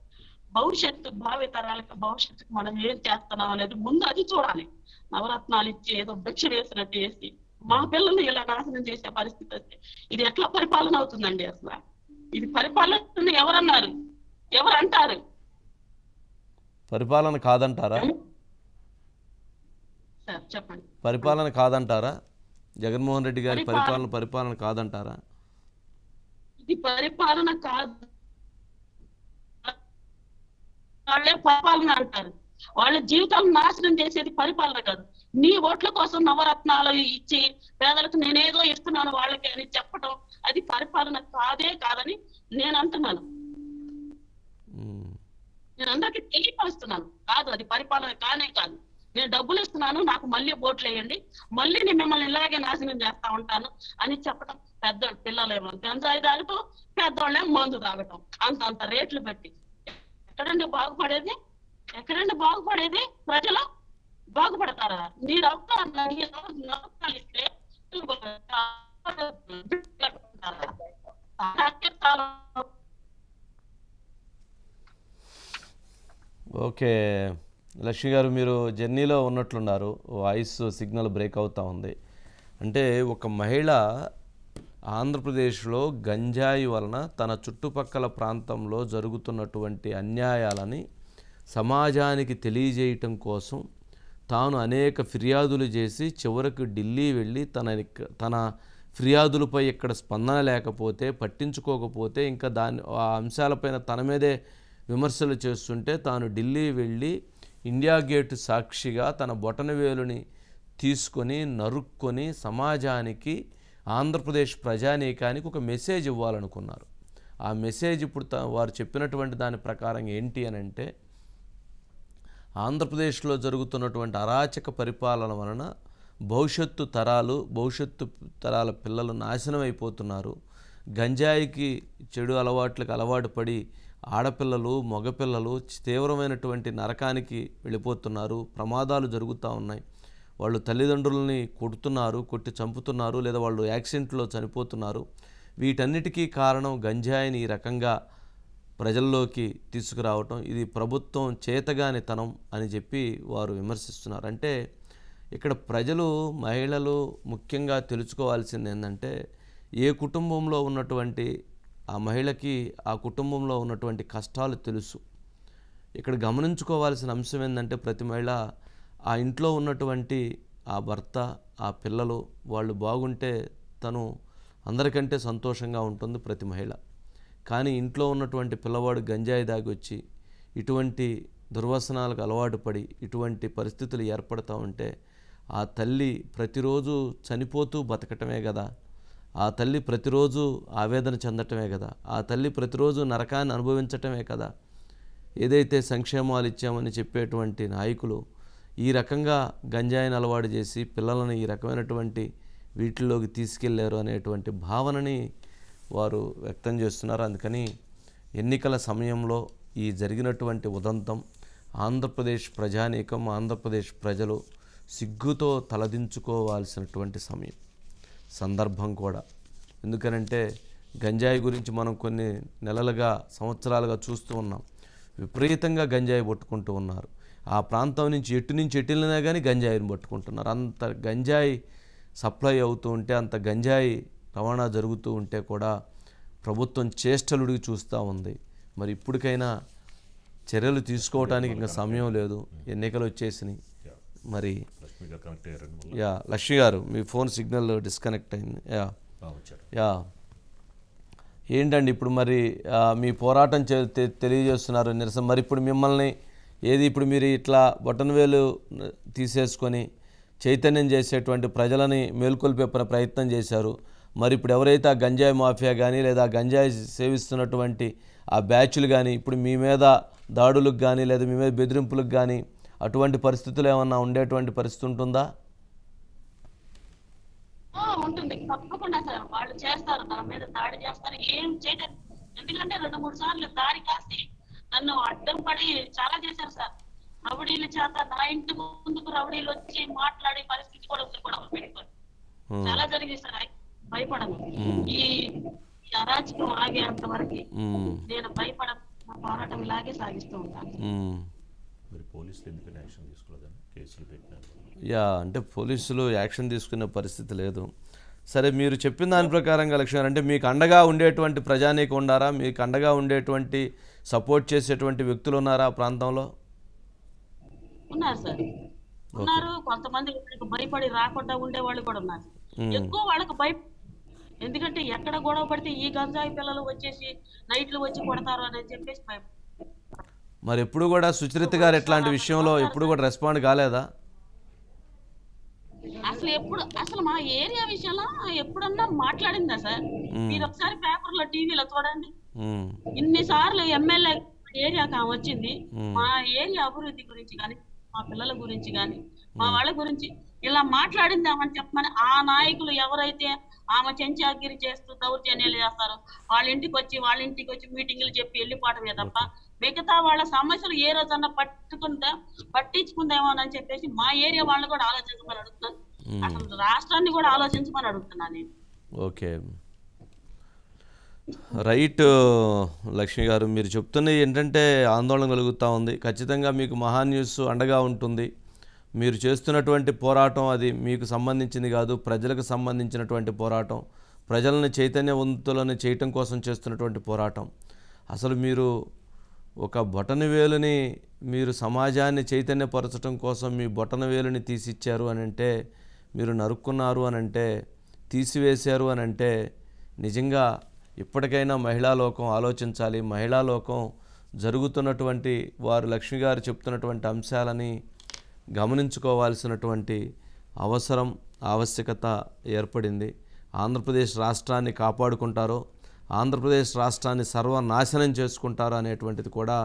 భావి తరాలకు భవిష్యత్తుకు మనం ఏం చేస్తున్నాం అనేది ముందు అది చూడాలి. నవరత్నాలు ఇచ్చి ఏదో భిక్ష వేసినట్టు వేసి మా పిల్లల్ని ఇలా నాశనం చేసే పరిస్థితి వస్తే ఇది ఎట్లా పరిపాలన అవుతుందండి? అసలు ఇది పరిపాలన ఎవరన్నారు, ఎవరంటారు? పరిపాలన కాదంటారా? సార్ చెప్పండి. పరిపాలన కాదంటారా? జగన్మోహన్ రెడ్డి గారి పరిపాలన కాదంటారా? ఇది పరిపాలన కాదు, వాళ్ళే పరిపాలన అంటారు. వాళ్ళ జీవితాలను నాశనం చేసేది పరిపాలన కాదు. నీ ఓట్ల కోసం నవరత్నాలు ఇచ్చి పేదలకు నేనేదో ఇస్తున్నాను వాళ్ళకి అని చెప్పడం అది పరిపాలన కాదని నేను అంటున్నాను. నేను అందరికీ తెలియపరుస్తున్నాను. కాదు, అది పరిపాలన కాదు. నేను డబ్బులు ఇస్తున్నాను, నాకు మళ్ళీ ఓట్లు వేయండి, మళ్ళీ నేను మిమ్మల్ని ఇలాగే నాశనం చేస్తా ఉంటాను అని చెప్పడం. పిల్లలేమో గంజాయి తాగుతూ, పెద్దవాళ్ళేమో మందు తాగటం, అంత రేట్లు పెట్టి ఎక్కడండి బాగుపడేది? ప్రజలు బాగుపడతారా? మీరు ఇస్తే ఓకే లక్ష్మి గారు, మీరు జర్నీలో ఉన్నట్లున్నారు, వాయిస్ సిగ్నల్ బ్రేక్ అవుతూ ఉంది. అంటే ఒక మహిళ ఆంధ్రప్రదేశ్లో గంజాయి వలన తన చుట్టుపక్కల ప్రాంతంలో జరుగుతున్నటువంటి అన్యాయాలని సమాజానికి తెలియజేయటం కోసం తాను అనేక ఫిర్యాదులు చేసి చివరకు ఢిల్లీ వెళ్ళి తన ఫిర్యాదులపై ఇక్కడ స్పందన లేకపోతే, పట్టించుకోకపోతే, ఇంకా ఆ అంశాలపైన తన మీదే విమర్శలు చేస్తుంటే తాను ఢిల్లీ వెళ్ళి ఇండియా గేట్ సాక్షిగా తన బొటనవేలుని తీసుకొని నరుక్కొని సమాజానికి, ఆంధ్రప్రదేశ్ ప్రజానీకానికి ఒక మెసేజ్ ఇవ్వాలనుకున్నారు. ఆ మెసేజ్ ఇప్పుడు వారు చెప్పినటువంటి దాని ప్రకారం ఏంటి అని అంటే, ఆంధ్రప్రదేశ్లో జరుగుతున్నటువంటి అరాచక పరిపాలన వలన భవిష్యత్తు తరాల పిల్లలు నాశనం అయిపోతున్నారు. గంజాయికి చెడు అలవాట్లకు అలవాటు పడి ఆడపిల్లలు, మగపిల్లలు తీవ్రమైనటువంటి నరకానికి వెళ్ళిపోతున్నారు. ప్రమాదాలు జరుగుతూ ఉన్నాయి. వాళ్ళు తల్లిదండ్రులని కొట్టి చంపుతున్నారు, లేదా వాళ్ళు యాక్సిడెంట్లో చనిపోతున్నారు. వీటన్నిటికీ కారణం గంజాయిని ఈ రకంగా ప్రజల్లోకి తీసుకురావటం, ఇది ప్రభుత్వం చేతగానితనం అని చెప్పి వారు విమర్శిస్తున్నారు. అంటే ఇక్కడ ప్రజలు, మహిళలు ముఖ్యంగా తెలుసుకోవాల్సింది ఏంటంటే, ఏ కుటుంబంలో ఉన్నటువంటి ఆ మహిళకి ఆ కుటుంబంలో ఉన్నటువంటి కష్టాలు తెలుసు. ఇక్కడ గమనించుకోవాల్సిన అంశం ఏంటంటే, ప్రతి మహిళ ఆ ఇంట్లో ఉన్నటువంటి ఆ భర్త, ఆ పిల్లలు వాళ్ళు బాగుంటే తను అందరికంటే సంతోషంగా ఉంటుంది ప్రతి మహిళ. కానీ ఇంట్లో ఉన్నటువంటి పిల్లవాడు గంజాయి దాగి వచ్చి ఇటువంటి దుర్వసనాలకు అలవాటు పడి ఇటువంటి పరిస్థితులు ఏర్పడుతూ ఉంటే ఆ తల్లి ప్రతిరోజు చనిపోతూ బతకటమే కదా, ఆ తల్లి ప్రతిరోజు ఆవేదన చెందటమే కదా, ఆ తల్లి ప్రతిరోజు నరకాన్ని అనుభవించటమే కదా. ఏదైతే సంక్షేమాలు ఇచ్చామని చెప్పేటువంటి నాయకులు ఈ రకంగా గంజాయిని అలవాటు చేసి పిల్లలను ఈ రకమైనటువంటి వీటిల్లోకి తీసుకెళ్లారు అనేటువంటి భావనని వారు వ్యక్తం చేస్తున్నారు. అందుకని ఎన్నికల సమయంలో ఈ జరిగినటువంటి ఉదంతం ఆంధ్రప్రదేశ్ ప్రజానీకం, ఆంధ్రప్రదేశ్ ప్రజలు సిగ్గుతో తలదించుకోవాల్సినటువంటి సందర్భం కూడా. ఎందుకనంటే గంజాయి గురించి మనం కొన్ని నెలలుగా, సంవత్సరాలుగా చూస్తూ ఉన్నాం. విపరీతంగా గంజాయి పట్టుకుంటూ ఉన్నారు. ఆ ప్రాంతం నుంచి ఎటు వెళ్ళినా కానీ గంజాయిని పట్టుకుంటున్నారు. అంత గంజాయి సప్లై అవుతూ ఉంటే, అంత గంజాయి రవాణా జరుగుతూ ఉంటే కూడా ప్రభుత్వం చేష్టలుడికి చూస్తూ ఉంది. మరి ఇప్పటికైనా చర్యలు తీసుకోవడానికి ఇంకా సమయం లేదు, ఎన్నికలు వచ్చేసినాయి. మరి లక్ష్మి గారు, మీ ఫోన్ సిగ్నల్ డిస్కనెక్ట్ అయింది. ఏంటండి ఇప్పుడు మరి మీ పోరాటం తెలియజేస్తున్నారు, నిరసన. మరి ఇప్పుడు మిమ్మల్ని ఇప్పుడు మీరు ఇట్లా బొటనవేలు తీసేసుకొని చైతన్యం చేసేటువంటి ప్రజలని మేల్కొల్పే ప్రయత్నం చేశారు. మరి ఇప్పుడు ఎవరైతే ఆ గంజాయి మాఫియా కానీ, లేదా గంజాయి సేవిస్తున్నటువంటి ఆ బ్యాచ్లు కానీ ఇప్పుడు మీ మీద దాడులకు కానీ, లేదా మీ మీద బెదిరింపులకు కానీ అటువంటి పరిస్థితులు ఏమన్నా ఉండేటువంటి పరిస్థితి ఉంటుందా? ఉంటుంది, తప్పకుండా సార్. వాళ్ళు చేస్తారు, నా మీద దాడి చేస్తారు, ఏం చేయలేదు. ఎందుకంటే 2-3 సార్లు దాడి కాసి నన్ను అడ్డం పడి చాలా చేశారు సార్. రౌడీల చేత నా ఇంటి ముందుకు రౌడీలు వచ్చి మాట్లాడే పరిస్థితి కూడా ఉంది గొడవ పెట్టుకొని. చాలా జరిగింది సార్. భయపడను. ఈ అరాచకం ఆగేంత వరకు నేను భయపడ పోరాటం ఇలాగే సాగిస్తూ ఉంటాను. మరి పోలీసులు ఎందుకని యాక్షన్ తీసుకోలేదని కేసులు పెట్టినారు? అంటే పోలీసులు యాక్షన్ తీసుకునే పరిస్థితి లేదు. సరే, మీరు చెప్పిన దాని ప్రకారంగా లక్ష్మి గారు, అంటే మీకు అండగా ఉండేటువంటి ప్రజానీకం ఉన్నారా? మీకు అండగా ఉండేటువంటి సపోర్ట్ చేసేటువంటి వ్యక్తులు ఉన్నారా ఆ ప్రాంతంలో? ఉన్నారు సార్, ఉన్నారు. కొంతమంది భయపడి రాకుండా ఉండేవాళ్ళు కూడా ఉన్నారు. ఎక్కువ వాళ్ళకి ఎందుకంటే ఎక్కడ గొడవ పడితే ఈ గంజాయి పిల్లలు వచ్చేసి నైట్లు వచ్చి కొడతారు అని చెప్పేసి మరి ఎప్పుడు కూడా సుచరిత గారు ఎట్లాంటి విషయంలో ఎప్పుడు కూడా రెస్పాండ్ కాలేదా? అసలు మా ఏరియా విషయంలో ఎప్పుడన్నా మాట్లాడిందా సార్? మీరు ఒకసారి పేపర్లో టీవీలో చూడండి. ఇన్నిసార్లు ఎమ్మెల్యే ఏరియాకి వచ్చింది మా ఏరియా అభివృద్ధి గురించి కానీ, మా పిల్లల గురించి కానీ, మా వాళ్ళ గురించి ఇలా మాట్లాడిందామని చెప్పమని ఆ నాయకులు ఎవరైతే ఆమె చెంచాగిరి చేస్తూ దౌర్జన్యాలు చేస్తారో వాళ్ళ ఇంటికి వచ్చి మీటింగ్లు చెప్పి వెళ్ళిపోవటమే తప్ప మిగతా వాళ్ళ సమస్యలు ఏ రోజన్నా పట్టించుకుందేమోనని చెప్పేసి మా ఏరియా వాళ్ళని కూడా ఆలోచించమని అడుగుతున్నాను. అసలు రాష్ట్రాన్ని కూడా ఆలోచించమని అడుగుతున్నాను నేను. ఓకే, రైట్ లక్ష్మి గారు, మీరు చెప్తున్నది ఏంటంటే ఆందోళన కలుగుతూ ఉంది. ఖచ్చితంగా మీకు మహాన్యూస్ అండగా ఉంటుంది. మీరు చేస్తున్నటువంటి పోరాటం అది మీకు సంబంధించింది కాదు, ప్రజలకు సంబంధించినటువంటి పోరాటం, ప్రజలను చైతన్యవంతులను చేయటం కోసం చేస్తున్నటువంటి పోరాటం. అసలు మీరు ఒక బొటనవేలుని మీరు సమాజాన్ని చైతన్యపరచడం కోసం మీ బొటనవేలుని తీసిచ్చారు అని అంటే, మీరు నరుక్కున్నారు అని అంటే, తీసివేశారు అని అంటే, నిజంగా ఇప్పటికైనా మహిళా లోకం ఆలోచించాలి. మహిళా లోకం జరుగుతున్నటువంటి వారు లక్ష్మి గారు చెప్తున్నటువంటి అంశాలని గమనించుకోవాల్సినటువంటి అవసరం ఆవశ్యకత ఏర్పడింది. ఆంధ్రప్రదేశ్ రాష్ట్రాన్ని కాపాడుకుంటారో ఆంధ్రప్రదేశ్ రాష్ట్రాన్ని సర్వనాశనం చేసుకుంటారో అనేటువంటిది కూడా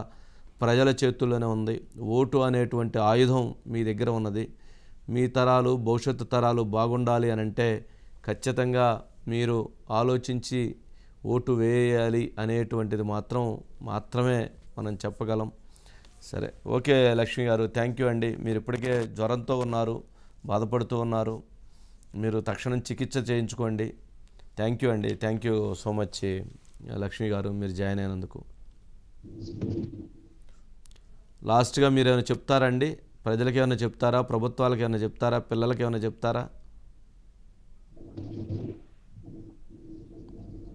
ప్రజల చేతుల్లోనే ఉంది. ఓటు అనేటువంటి ఆయుధం మీ దగ్గర ఉన్నది. మీ తరాలు, భవిష్యత్తు తరాలు బాగుండాలి అని అంటే ఖచ్చితంగా మీరు ఆలోచించి ఓటు వేయాలి అనేటువంటిది మాత్రమే మనం చెప్పగలం. సరే, ఓకే లక్ష్మి గారు, థ్యాంక్ యూ అండి. మీరు ఇప్పటికే జ్వరంతో ఉన్నారు, బాధపడుతూ ఉన్నారు. మీరు తక్షణం చికిత్స చేయించుకోండి. థ్యాంక్ యూ అండి. Thank you so much Lakshmi గారు, మీరు జాయిన్ అయినందుకు. లాస్ట్గా మీరు ఏమైనా చెప్తారండి? ప్రజలకు ఏమైనా చెప్తారా? ప్రభుత్వాలకు ఏమైనా చెప్తారా? పిల్లలకి ఏమైనా చెప్తారా?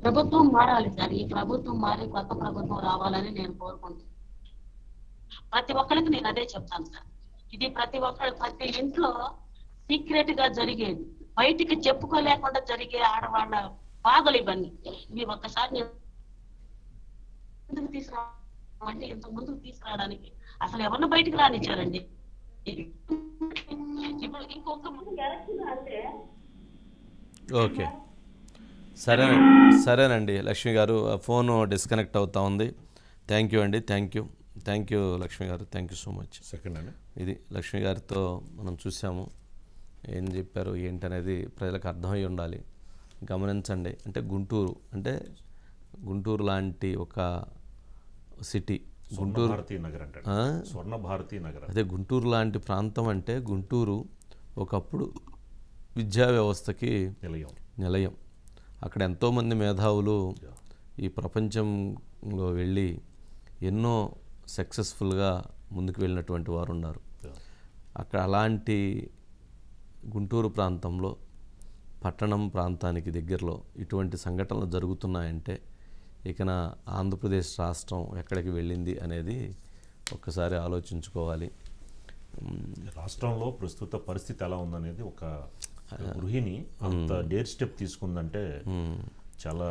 ప్రభుత్వం మారాలి సార్. ఈ ప్రభుత్వం మారి కొత్త ప్రభుత్వం రావాలని నేను కోరుకుంటున్నాను. ప్రతి ఒక్కరికి నేను అదే చెప్తాను సార్. ఇది ప్రతి ఇంట్లో సీక్రెట్ గా జరిగేది, బయటికి చెప్పుకోలేకుండా జరిగే ఆడవాళ్ళ బాధలు ఇవన్నీ. ఇవి ఒక్కసారి ముందుకు తీసుకురావాలంటే ఇంత ముందుకు తీసుకురావడానికి అసలు ఎవరిని బయటికి రానిచ్చారండి? ఇప్పుడు ఇంకొక ముందు ఎలక్షన్ అంటే ఓకే, సరేనండి లక్ష్మి గారు, ఫోన్ డిస్కనెక్ట్ అవుతా ఉంది. థ్యాంక్ యూ అండి. థ్యాంక్ యూ లక్ష్మి గారు, thank you so much. Second అండి, ఇది లక్ష్మి గారితో మనం చూసాము. ఏం చెప్పారు ఏంటనేది ప్రజలకు అర్థమై ఉండాలి. గమనించండి. అంటే గుంటూరు లాంటి ఒక సిటీ, స్వర్ణ భారతీ నగరం, అదే గుంటూరు లాంటి ప్రాంతం. అంటే గుంటూరు ఒకప్పుడు విద్యా వ్యవస్థకి నిలయం. అక్కడ ఎంతోమంది మేధావులు ఈ ప్రపంచంలో వెళ్ళి ఎన్నో సక్సెస్ఫుల్గా ముందుకు వెళ్ళినటువంటి వారు ఉన్నారు. అక్కడ అలాంటి గుంటూరు ప్రాంతంలో, పట్టణం ప్రాంతానికి దగ్గరలో ఇటువంటి సంఘటనలు జరుగుతున్నాయంటే ఇకన ఆంధ్రప్రదేశ్ రాష్ట్రం ఎక్కడికి వెళ్ళింది అనేది ఒక్కసారి ఆలోచించుకోవాలి. రాష్ట్రంలో ప్రస్తుత పరిస్థితి ఎలా ఉందనేది ఒక గృహిణి అంత డేర్ స్టెప్ తీసుకుందంటే చాలా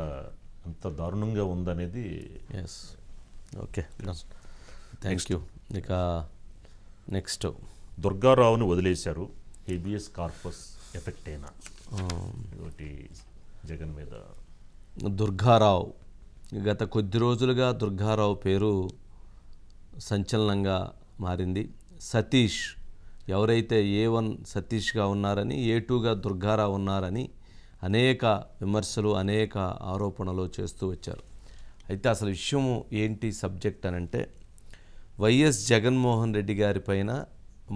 అంత దారుణంగా ఉందనేది. Yes, okay, thank you. ఇక నెక్స్ట్, దుర్గారావుని వదిలేశారు, హేబియస్ కార్పస్ ఎఫెక్ట్ అయినా జగన్ మీద. దుర్గారావు, గత కొద్ది రోజులుగా దుర్గారావు పేరు సంచలనంగా మారింది. సతీష్, ఎవరైతే A1 సతీష్గా ఉన్నారని, A2గా దుర్గారావు ఉన్నారని అనేక విమర్శలు, అనేక ఆరోపణలు చేస్తూ వచ్చారు. అయితే అసలు విషయం ఏంటి, సబ్జెక్ట్ అని అంటే, వైఎస్ జగన్మోహన్ రెడ్డి గారి పైన,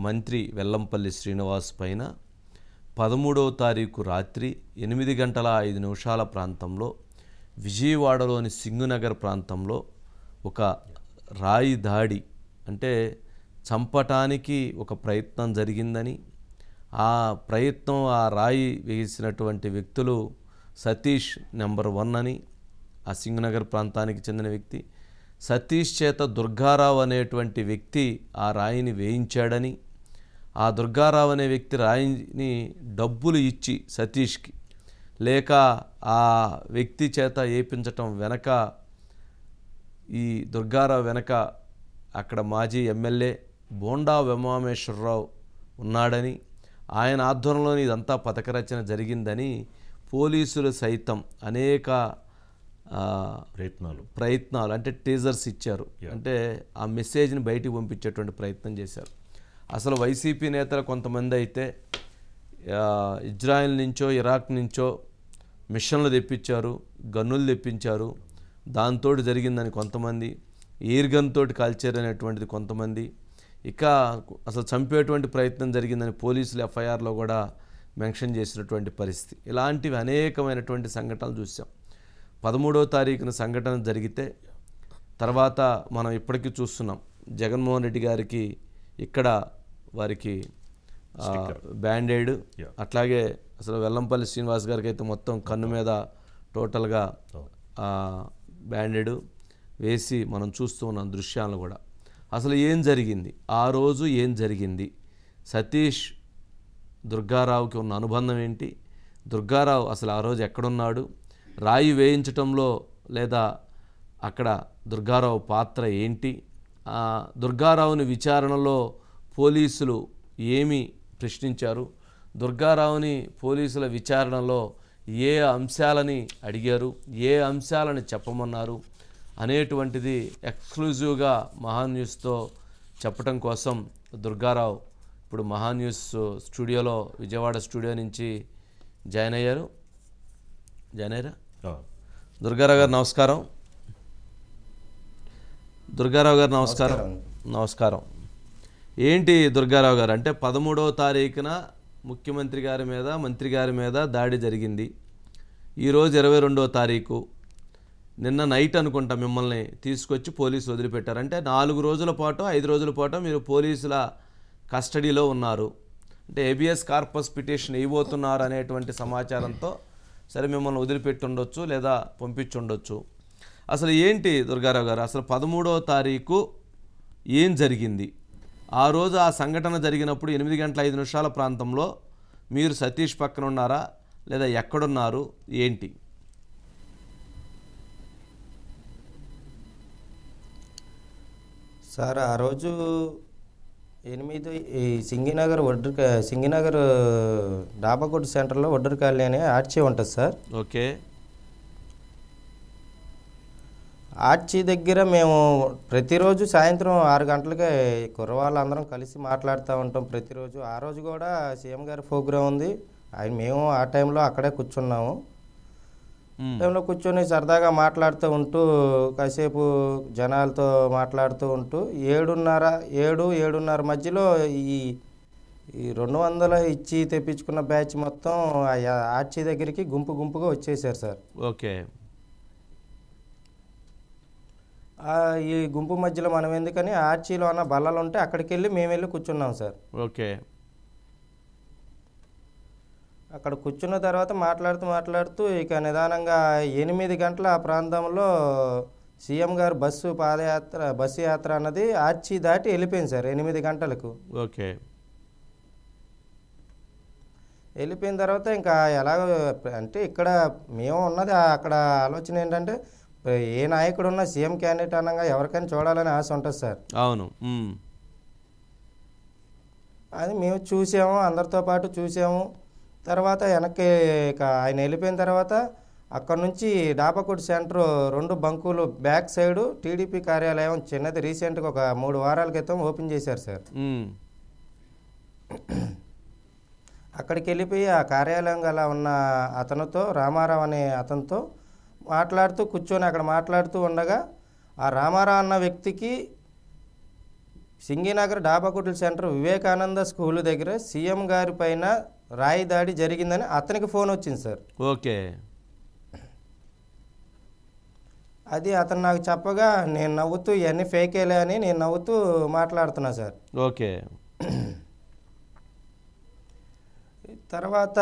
మంత్రి వెల్లంపల్లి శ్రీనివాస్ పైన 13వ తారీఖు రాత్రి 8:05 ప్రాంతంలో విజయవాడలోని సింగునగర్ ప్రాంతంలో ఒక రాయి దాడి, అంటే చంపటానికి ఒక ప్రయత్నం జరిగిందని, ఆ ప్రయత్నం, ఆ రాయి వేసినటువంటి వ్యక్తులు సతీష్ నెంబర్ 1 అని, ఆ సింగునగర్ ప్రాంతానికి చెందిన వ్యక్తి. సతీష్ చేత దుర్గారావు అనేటువంటి వ్యక్తి ఆ రాయిని వేయించాడని, ఆ దుర్గారావు అనే వ్యక్తి రాయిని డబ్బులు ఇచ్చి సతీష్కి, లేక ఆ వ్యక్తి చేత వేయించటం వెనక, ఈ దుర్గారావు వెనక అక్కడ మాజీ ఎమ్మెల్యే బోండా ఉమామేశ్వరరావు ఉన్నాడని, ఆయన ఆధ్వర్యంలోని ఇదంతా పథకరచన జరిగిందని పోలీసులు సైతం అనేక ప్రయత్నాలు అంటే టీజర్స్ ఇచ్చారు, అంటే ఆ మెసేజ్ని బయటికి పంపించేటువంటి ప్రయత్నం చేశారు. అసలు వైసీపీ నేతలు కొంతమంది అయితే ఇజ్రాయెల్ నుంచో ఇరాక్ నుంచో మిషన్లు తెప్పించారు, గన్నులు తెప్పించారు, దాంతో జరిగిందని కొంతమంది, ఎయిర్ గన్ తోటి కాల్చారు అనేటువంటిది కొంతమంది, ఇక అసలు చంపేటువంటి ప్రయత్నం జరిగిందని పోలీసులు ఎఫ్ఐఆర్లో కూడా మెన్షన్ చేసినటువంటి పరిస్థితి. ఇలాంటివి అనేకమైనటువంటి సంఘటనలు చూసాం. 13వ తారీఖున సంఘటన జరిగితే తర్వాత మనం ఇప్పటికీ చూస్తున్నాం, జగన్మోహన్ రెడ్డి గారికి ఇక్కడ వారికి బ్యాండేడ్, అట్లాగే అసలు వెల్లంపల్లి శ్రీనివాస్ గారికి అయితే మొత్తం కన్ను మీద టోటల్గా బ్యాండేడ్ వేసి మనం చూస్తూ ఉన్నాం దృశ్యాలను కూడా. అసలు ఏం జరిగింది ఆ రోజు, ఏం జరిగింది, సతీష్ దుర్గారావుకి ఉన్న అనుబంధం ఏంటి, దుర్గారావు అసలు ఆ రోజు ఎక్కడున్నాడు, రాయి వేయించటంలో లేదా అక్కడ దుర్గారావు పాత్ర ఏంటి, దుర్గారావుని విచారణలో పోలీసులు ఏమి ప్రశ్నించారు, దుర్గారావుని పోలీసుల విచారణలో ఏ అంశాలని అడిగారు, ఏ అంశాలని చెప్పమన్నారు అనేటువంటిది ఎక్స్క్లూజివ్గా మహాన్యూస్తో చెప్పడం కోసం దుర్గారావు ఇప్పుడు మహాన్యూస్ స్టూడియోలో, విజయవాడ స్టూడియో నుంచి జాయిన్ అయ్యారా? దుర్గారావు గారు నమస్కారం. దుర్గారావు గారు నమస్కారం. ఏంటి దుర్గారావు గారు, అంటే 13వ తారీఖున ముఖ్యమంత్రి గారి మీద, మంత్రి గారి మీద దాడి జరిగింది. ఈరోజు 22వ తారీఖు, నిన్న నైట్ అనుకుంటా మిమ్మల్ని తీసుకొచ్చి పోలీసులు వదిలిపెట్టారు. అంటే 4 రోజుల పాటు 5 రోజుల పాటు మీరు పోలీసుల కస్టడీలో ఉన్నారు. అంటే ఏబిఎస్ కార్పస్ పిటిషన్ ఇవ్వబోతున్నారు అనేటువంటి సమాచారంతో సరే మిమ్మల్ని వదిలిపెట్టి ఉండొచ్చు లేదా పంపించుండొచ్చు. అసలు ఏంటి దుర్గారావు గారు, అసలు 13వ తారీఖు ఏం జరిగింది? ఆ రోజు ఆ సంఘటన జరిగినప్పుడు 8:05 ప్రాంతంలో మీరు సతీష్ పక్కన ఉన్నారా లేదా ఎక్కడున్నారు ఏంటి? సార్ ఆ రోజు 8 ఈ సింగినగర్ డాబాకోట్ సెంటర్లో ఒడ్డూరు కాలనీ అనే ఆర్చి ఉంటుంది సార్. ఓకే. ఆర్చి దగ్గర మేము ప్రతిరోజు సాయంత్రం 6 గంటలకే కుర్రవాళ్ళందరం కలిసి మాట్లాడుతూ ఉంటాం ప్రతిరోజు. ఆ రోజు కూడా సీఎం గారి ప్రోగ్రాం ఉంది, మేము ఆ టైంలో అక్కడే కూర్చున్నాము. టైంలో కూర్చొని సరదాగా మాట్లాడుతూ ఉంటూ కాసేపు జనాలతో మాట్లాడుతూ ఉంటూ 7:30 మధ్యలో ఈ 200 ఇచ్చి తెప్పించుకున్న బ్యాచ్ మొత్తం ఆర్చి దగ్గరికి గుంపుగా వచ్చేసారు సార్. ఓకే. ఈ గుంపు మధ్యలో మనం ఎందుకని ఆర్చీలో ఉన్న బల్లలు ఉంటే అక్కడికి వెళ్ళి మేము వెళ్ళి కూర్చున్నాం సార్. ఓకే. అక్కడ కూర్చున్న తర్వాత మాట్లాడుతూ ఇక నిదానంగా 8 గంటల ఆ ప్రాంతంలో సీఎం గారు బస్సు యాత్ర అన్నది ఆర్చి దాటి వెళ్ళిపోయింది సార్ 8 గంటలకు. ఓకే. వెళ్ళిపోయిన తర్వాత ఇంకా ఎలాగో అంటే ఇక్కడ మేము ఉన్నది అక్కడ ఆలోచన ఏంటంటే ఏ నాయకుడు ఉన్నా సీఎం క్యాండిడేట్ అనగా ఎవరికైనా చూడాలని ఆశ ఉంటుంది సార్. అవును. అది మేము చూసాము, అందరితో పాటు చూసాము. తర్వాత వెనక్కి ఆయన వెళ్ళిపోయిన తర్వాత అక్కడ నుంచి డాబాకోట్ సెంటర్ 2 బంకులు బ్యాక్ సైడు టీడీపీ కార్యాలయం చిన్నది రీసెంట్గా ఒక 3 వారాల క్రితం ఓపెన్ చేశారు సార్. అక్కడికి వెళ్ళిపోయి ఆ కార్యాలయం గల ఉన్న అతనితో, రామారావు అనే అతనితో కూర్చొని అక్కడ మాట్లాడుతూ ఉండగా ఆ రామారావు అన్న వ్యక్తికి సింగినగర్ డాబాకుట్ల సెంటర్ వివేకానంద స్కూల్ దగ్గర సీఎం గారి పైన రాయి దాడి జరిగిందని అతనికి ఫోన్ వచ్చింది సార్. ఓకే. అది అతను నాకు చెప్పగా నేను నవ్వుతూ ఇవన్నీ ఫేకేలే అని నేను నవ్వుతూ మాట్లాడుతున్నా సార్. ఓకే. తర్వాత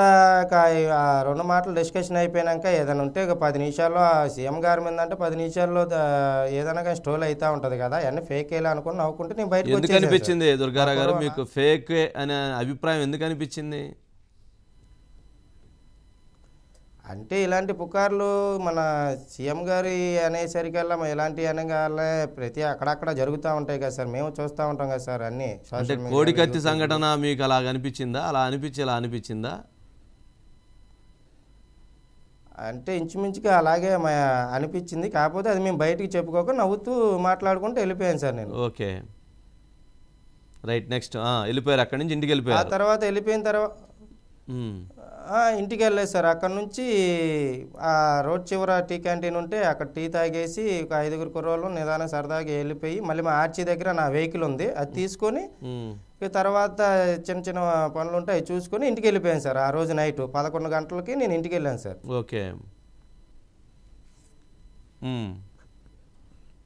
ఆ 2 మాటలు డిస్కషన్ అయిపోయాక ఏదైనా ఉంటే 10 నిమిషాల్లో సీఎం గారి మీద అంటే 10 నిమిషాల్లో ఏదైనా కానీ స్టోల్ అవుతూ ఉంటుంది కదా, అవన్నీ ఫేకేలే అనుకుని నవ్వుకుంటే నేను బయటకు ఎందుకు అనిపించింది దుర్గారావు గారు మీకు ఫేక్ అనే అభిప్రాయం ఎందుకు అనిపించింది? అంటే ఇలాంటి పుకార్లు మన సీఎం గారి అనేసరికల్లా ఇలాంటివి అనగానే ప్రతి అక్కడక్కడ జరుగుతూ ఉంటాయి కదా సార్, మేము చూస్తూ ఉంటాం కదా సార్ అన్నీ. అంటే కోడికత్తి సంఘటన మీకు అలా అనిపించిందా? అలా అనిపించేలా అనిపించిందా? అంటే ఇంచుమించుగా అలాగే అనిపించింది. కాకపోతే అది మేము బయటికి చెప్పుకోక నవ్వుతూ మాట్లాడుకుంటూ వెళ్ళిపోయాను సార్ నేను. Okay, right. నెక్స్ట్ వెళ్ళిపోయారు, అక్కడి నుంచి ఇంటికి వెళ్ళిపోయారు. ఆ తర్వాత వెళ్ళిపోయిన తర్వాత ఇంటికి వెళ్ళలేదు సార్. అక్కడ నుంచి ఆ రోడ్ చివర టీ క్యాంటీన్ ఉంటే అక్కడ టీ తాగేసి ఒక 5 కుర్రోళ్ళు నిదానం సరదాగా వెళ్ళిపోయి మళ్ళీ మా ఆర్చి దగ్గర నా వెహికల్ ఉంది, అది తీసుకొని తర్వాత చిన్న చిన్న పనులు ఉంటే అవి చూసుకొని ఇంటికి వెళ్ళిపోయాను సార్. ఆ రోజు నైట్ 11 గంటలకి నేను ఇంటికి వెళ్ళాను సార్. ఓకే.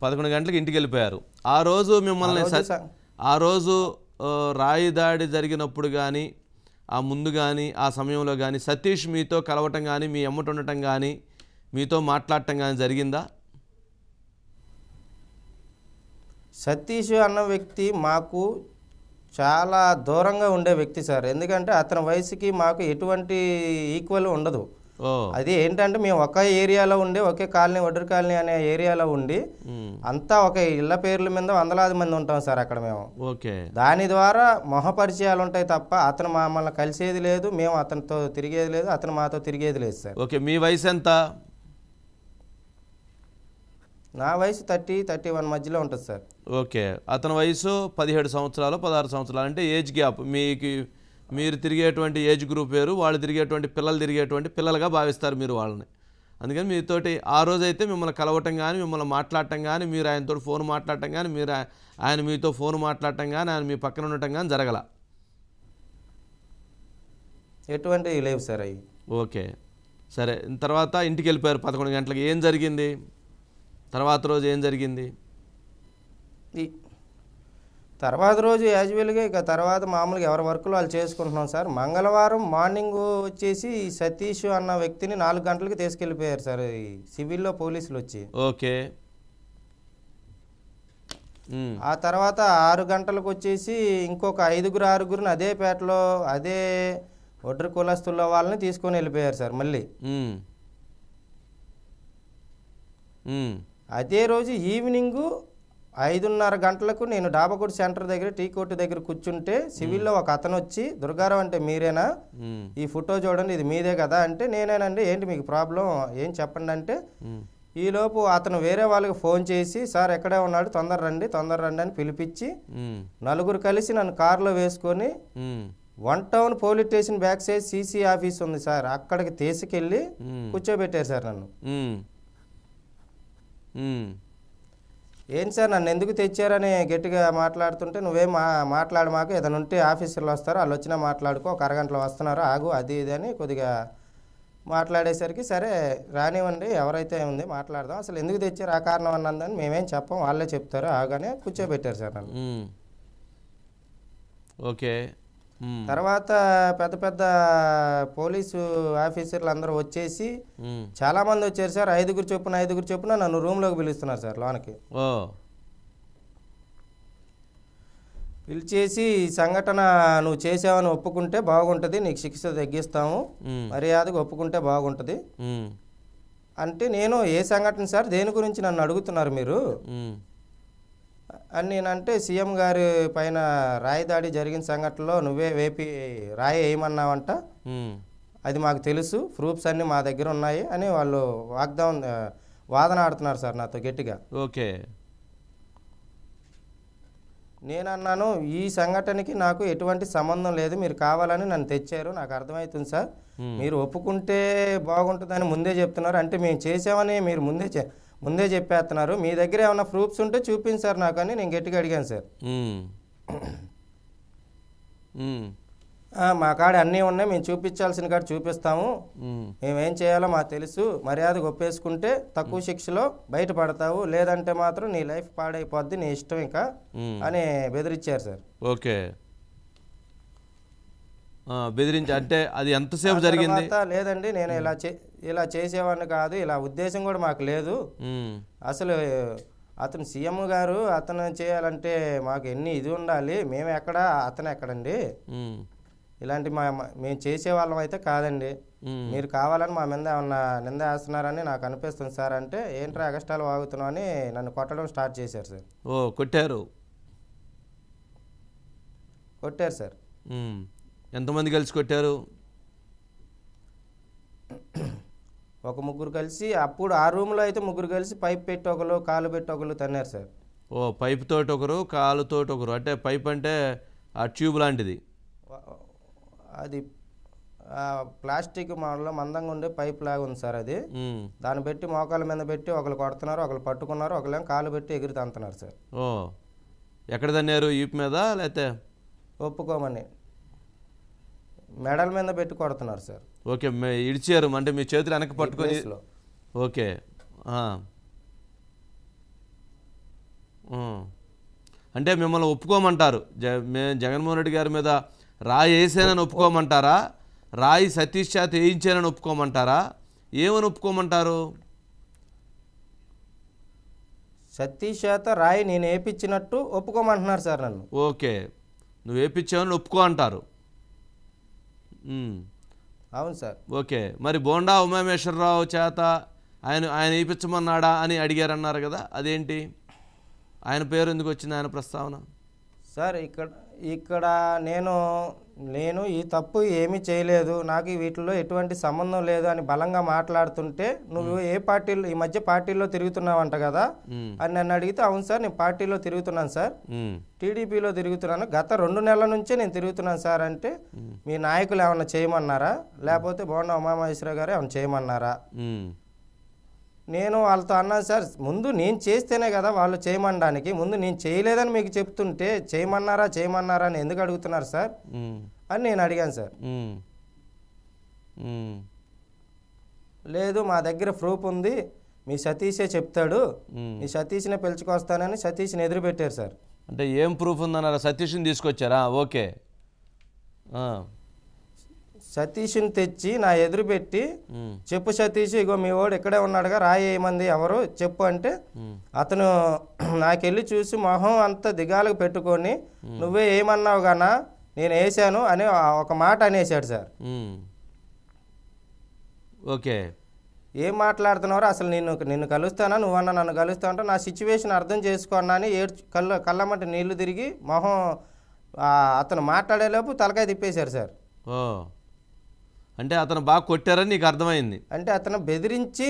11 గంటలకు ఇంటికి వెళ్ళిపోయారు. ఆ రోజు మిమ్మల్ని ఆ రోజు రాయి దాడి జరిగినప్పుడు కానీ ఆ ముందు కానీ ఆ సమయంలో కానీ సతీష్ మీతో కలవటం కానీ మీ ఎమ్మట ఉండటం కానీ మీతో మాట్లాడటం కానీ జరిగిందా? సతీష్ అన్న వ్యక్తి మాకు చాలా దూరంగా ఉండే వ్యక్తి సార్. ఎందుకంటే అతని వయసుకి మాకు ఎటువంటి ఈక్వల్ ఉండదు. అది ఏంటంటే మేము ఒక ఏరియాలో ఉండి ఒకే కాలనీ వడ్డూరు కాలనీ అనే ఏరియాలో ఉండి అంతా ఒక ఇళ్ల పేర్ల మీద వందలాది మంది ఉంటాం సార్ అక్కడ మేము. దాని ద్వారా మొహపరిచయాలు ఉంటాయి తప్ప అతను మమ్మల్ని కలిసేది లేదు, మేము అతనితో తిరిగేది లేదు, అతను మాతో తిరిగేది లేదు సార్. ఓకే. మీ వయసు ఎంత? నా వయసు 30-31 మధ్యలో ఉంటుంది సార్. ఓకే. అతని వయసు 17 సంవత్సరాలు 16 సంవత్సరాలు, అంటే ఏజ్ గ్యాప్. మీరు తిరిగేటువంటి ఏజ్ గ్రూప్ వేరు, వాళ్ళు తిరిగేటువంటి పిల్లలు తిరిగేటువంటి పిల్లలుగా భావిస్తారు మీరు వాళ్ళని. అందుకని మీతోటి ఆ రోజైతే మిమ్మల్ని కలవటం కానీ మిమ్మల్ని మాట్లాడటం కానీ మీరు ఆయనతో ఫోన్ మాట్లాడటం కానీ మీరు ఆయన మీతో ఫోన్ మాట్లాడటం కానీ ఆయన మీ పక్కన ఉండటం కానీ జరగల? ఎటువంటివి లేవు సార్ అవి. ఓకే, సరే. తర్వాత ఇంటికి వెళ్ళిపోయారు 11 గంటలకు. ఏం జరిగింది తర్వాత రోజు? ఏం జరిగింది తర్వాత రోజు? యాజువల్గా ఇక తర్వాత మామూలుగా ఎవరి వర్కులు వాళ్ళు చేసుకుంటున్నాం సార్. మంగళవారం మార్నింగ్ వచ్చేసి సతీష్ అన్న వ్యక్తిని 4 గంటలకి తీసుకెళ్ళిపోయారు సార్ ఈ సివిల్లో పోలీసులు వచ్చి. ఓకే. ఆ తర్వాత 6 గంటలకు వచ్చేసి ఇంకొక 5-6 అదే పేటలో అదే ఒడ్రు కులస్తుల వాళ్ళని తీసుకొని వెళ్ళిపోయారు సార్ మళ్ళీ. అదే రోజు ఈవినింగు 5:30 గంటలకు నేను డాబాకోట్ సెంటర్ దగ్గర టీ కోర్టు దగ్గర కూర్చుంటే సివిల్లో ఒక అతను వచ్చి, దుర్గారావు అంటే మీరేనా, ఈ ఫోటో చూడండి ఇది మీదే కదా అంటే, నేనేనండి, ఏంటి మీకు ప్రాబ్లం ఏం చెప్పండి అంటే, ఈలోపు అతను వేరే వాళ్ళకి ఫోన్ చేసి సార్ ఎక్కడే ఉన్నాడు తొందర రండి అని పిలిపించి 4 కలిసి నన్ను కారులో వేసుకొని 1 town police station back side CC office ఉంది సార్, అక్కడికి తీసుకెళ్ళి కూర్చోబెట్టారు సార్ నన్ను. ఏంటి సార్ నన్ను ఎందుకు తెచ్చారని గట్టిగా మాట్లాడుతుంటే, నువ్వేం మాట్లాడు, మాకు ఏదైనా ఉంటే ఆఫీసర్లు వస్తారు, వాళ్ళు వచ్చినా మాట్లాడుకో, ఒక అరగంటలో వస్తున్నారు, ఆగు, అది ఇది అని కొద్దిగా మాట్లాడేసరికి సరే రానివ్వండి ఎవరైతే ఉంది మాట్లాడదాం, అసలు ఎందుకు తెచ్చారు ఆ కారణం అన్నదని మేమేం చెప్పం, వాళ్ళే చెప్తారు, ఆగానే కూర్చోబెట్టారు సార్ నన్ను. ఓకే. తర్వాత పెద్ద పెద్ద పోలీసు ఆఫీసర్లు అందరూ వచ్చేసి చాలా మంది వచ్చారు సార్. 5 చొప్పున నన్ను రూమ్లోకి పిలుస్తున్నారు సార్ లోనకి. పిలిచేసి సంఘటన నువ్వు చేసావని ఒప్పుకుంటే బాగుంటుంది, నీకు శిక్ష తగ్గిస్తాము, మర్యాదగా ఒప్పుకుంటే బాగుంటుంది అంటే, నేను ఏ సంఘటన సార్, దేని గురించి నన్ను అడుగుతున్నారు మీరు అని నేనంటే, సీఎం గారి పైన రాయి దాడి జరిగిన సంఘటనలో నువ్వే రాయి వేయమన్నావంట, అది మాకు తెలుసు, ప్రూఫ్స్ అన్నీ మా దగ్గర ఉన్నాయి అని వాళ్ళు వాదన ఆడుతున్నారు సార్ నాతో గట్టిగా. ఓకే. నేనన్నాను ఈ సంఘటనకి నాకు ఎటువంటి సంబంధం లేదు, మీరు కావాలని నన్ను తెచ్చారు, నాకు అర్థమవుతుంది సార్, మీరు ఒప్పుకుంటే బాగుంటుందని ముందే చెప్తున్నారు, అంటే మేము చేసామని మీరు ముందే చెప్పేస్తున్నారు, మీ దగ్గర ఏమైనా ప్రూఫ్స్ ఉంటే చూపించారు నాకు అని నేను గట్టిగా అడిగాను సార్. ఉమ్, మా కాడ అన్నీ ఉన్నాయి, మేము చూపించాల్సిన కాడ చూపిస్తాము, ఉమ్, మేమేం చేయాలో మాకు తెలుసు, మర్యాదగా ఒప్పేసుకుంటే తక్కువ శిక్షలో బయటపడతావు, లేదంటే మాత్రం నీ లైఫ్ పాడైపోద్ది, నీ ఇష్టం ఇంకా అని బెదిరించారు సార్. ఓకే. బెదిరించి అంటే అది ఎంతసేపు జరిగింది? లేదండి నేను ఇలా చేసేవాడిని కాదు, ఇలా ఉద్దేశం కూడా మాకు లేదు, అసలు అతను సీఎం గారు అతను చేయాలంటే మాకు ఎన్ని ఇది ఉండాలి, మేము ఎక్కడ అతను ఎక్కడండి, ఇలాంటి మేము చేసేవాళ్ళం అయితే కాదండి, మీరు కావాలని మా మీద ఏమన్నా నింద వేస్తున్నారని నాకు అనిపిస్తుంది సార్ అంటే, ఏంట్రా అగస్టాలు వాగుతున్నావు అని నన్ను కొట్టడం స్టార్ట్ చేశారు సార్. కొట్టారు సార్. ఎంతమంది కలిసి కొట్టారు? ఒక ముగ్గురు కలిసి, అప్పుడు ఆ రూమ్లో అయితే ముగ్గురు కలిసి పైప్ పెట్టి ఒకరు, కాలు పెట్టి ఒకరు తన్నారు సార్. పైప్ తోటి ఒకరు, కాలుతోటి ఒకరు. అంటే పైప్ అంటే ఆ ట్యూబ్ లాంటిది, అది ప్లాస్టిక్ మోడల్లో మందంగా ఉండే పైప్ లాగా ఉంది సార్ అది. దాన్ని పెట్టి మోకాల మీద పెట్టి ఒకరు కొడుతున్నారు, ఒకరు పట్టుకున్నారు, ఒకరు కాలు పెట్టి ఎగిరి తంతున్నారు సార్. ఎక్కడ తన్నారు? ఈపు మీద లేకపోతే ఒప్పుకోమని మెడల మీద పెట్టి కొడుతున్నారు సార్. ఓకే, ఇడిచారు అంటే మీ చేతులు వెనక్కి పట్టుకొని. ఓకే. అంటే మిమ్మల్ని ఒప్పుకోమంటారు, జగన్మోహన్ రెడ్డి గారి మీద రాయి వేసానని ఒప్పుకోమంటారా, రాయి సతీష్ చేత వేయించానని ఒప్పుకోమంటారా, ఏమని ఒప్పుకోమంటారు? సతీష్ చేత రాయి నేను వేయించినట్టు ఒప్పుకోమంటున్నారు సార్ నన్ను. ఓకే, నువ్వు వేయించావని ఒప్పుకో అంటారు. అవును సార్. ఓకే, మరి బోండా ఉమామేశ్వరరావు చేత ఆయన వేయించమన్నాడా అని అడిగారన్నారు కదా, అదేంటి? ఆయన పేరు ఎందుకు వచ్చింది, ఆయన ప్రస్తావన? సార్ ఇక్కడ నేను ఈ తప్పు ఏమీ చేయలేదు, నాకు వీటిలో ఎటువంటి సంబంధం లేదు అని బలంగా మాట్లాడుతుంటే, నువ్వు ఏ పార్టీలో ఈ మధ్య పార్టీలో తిరుగుతున్నావంట కదా అని నన్ను అడిగితే, అవును సార్ నేను పార్టీలో తిరుగుతున్నాను సార్, టీడీపీలో తిరుగుతున్నాను, గత 2 నెలల నుంచే నేను తిరుగుతున్నాను సార్ అంటే, మీ నాయకులు ఏమన్నా చేయమన్నారా, లేకపోతే బోండా ఉమామహేశ్వరరావు గారు ఏమన్నా చేయమన్నారా? నేను వాళ్ళతో అన్నాను సార్, ముందు నేను చేస్తేనే కదా వాళ్ళు చేయమనడానికి, ముందు నేను చేయలేదని మీకు చెప్తుంటే చేయమన్నారా అని ఎందుకు అడుగుతున్నారు సార్ అని నేను అడిగాను సార్. లేదు మా దగ్గర ప్రూఫ్ ఉంది, మీ సతీషే చెప్తాడు, మీ సతీష్నే పిలుచుకొస్తానని సతీష్ని ఎదురు పెట్టారు సార్. అంటే ఏం ప్రూఫ్ ఉందన్నారా? సతీష్ని తీసుకొచ్చారా? ఓకే. సతీష్ని తెచ్చి నా ఎదురు పెట్టి, చెప్పు సతీష్, ఇగో మీ వాడు ఇక్కడే ఉన్నాడుగా, రాయి ఏమంది ఎవరు చెప్పు అంటే, అతను నాకెళ్ళి చూసి మొహం అంతా దిగాలకు పెట్టుకొని, నువ్వే ఏమన్నావు గానా నేను వేసాను అని ఒక మాట అనేసాడు సార్. ఓకే, ఏం మాట్లాడుతున్నారో, అసలు నిన్ను కలుస్తానా, నువ్వన్నా నన్ను కలుస్తావు అంటే, నా సిచ్యువేషన్ అర్థం చేసుకోన్నా అని కళ్ళమంటే నీళ్లు తిరిగి మొహం అతను మాట్లాడేలోపు తలకాయ తిప్పేశారు సార్. అంటే అతను బాగా కొట్టారని నీకు అర్థమైంది? అంటే అతను బెదిరించి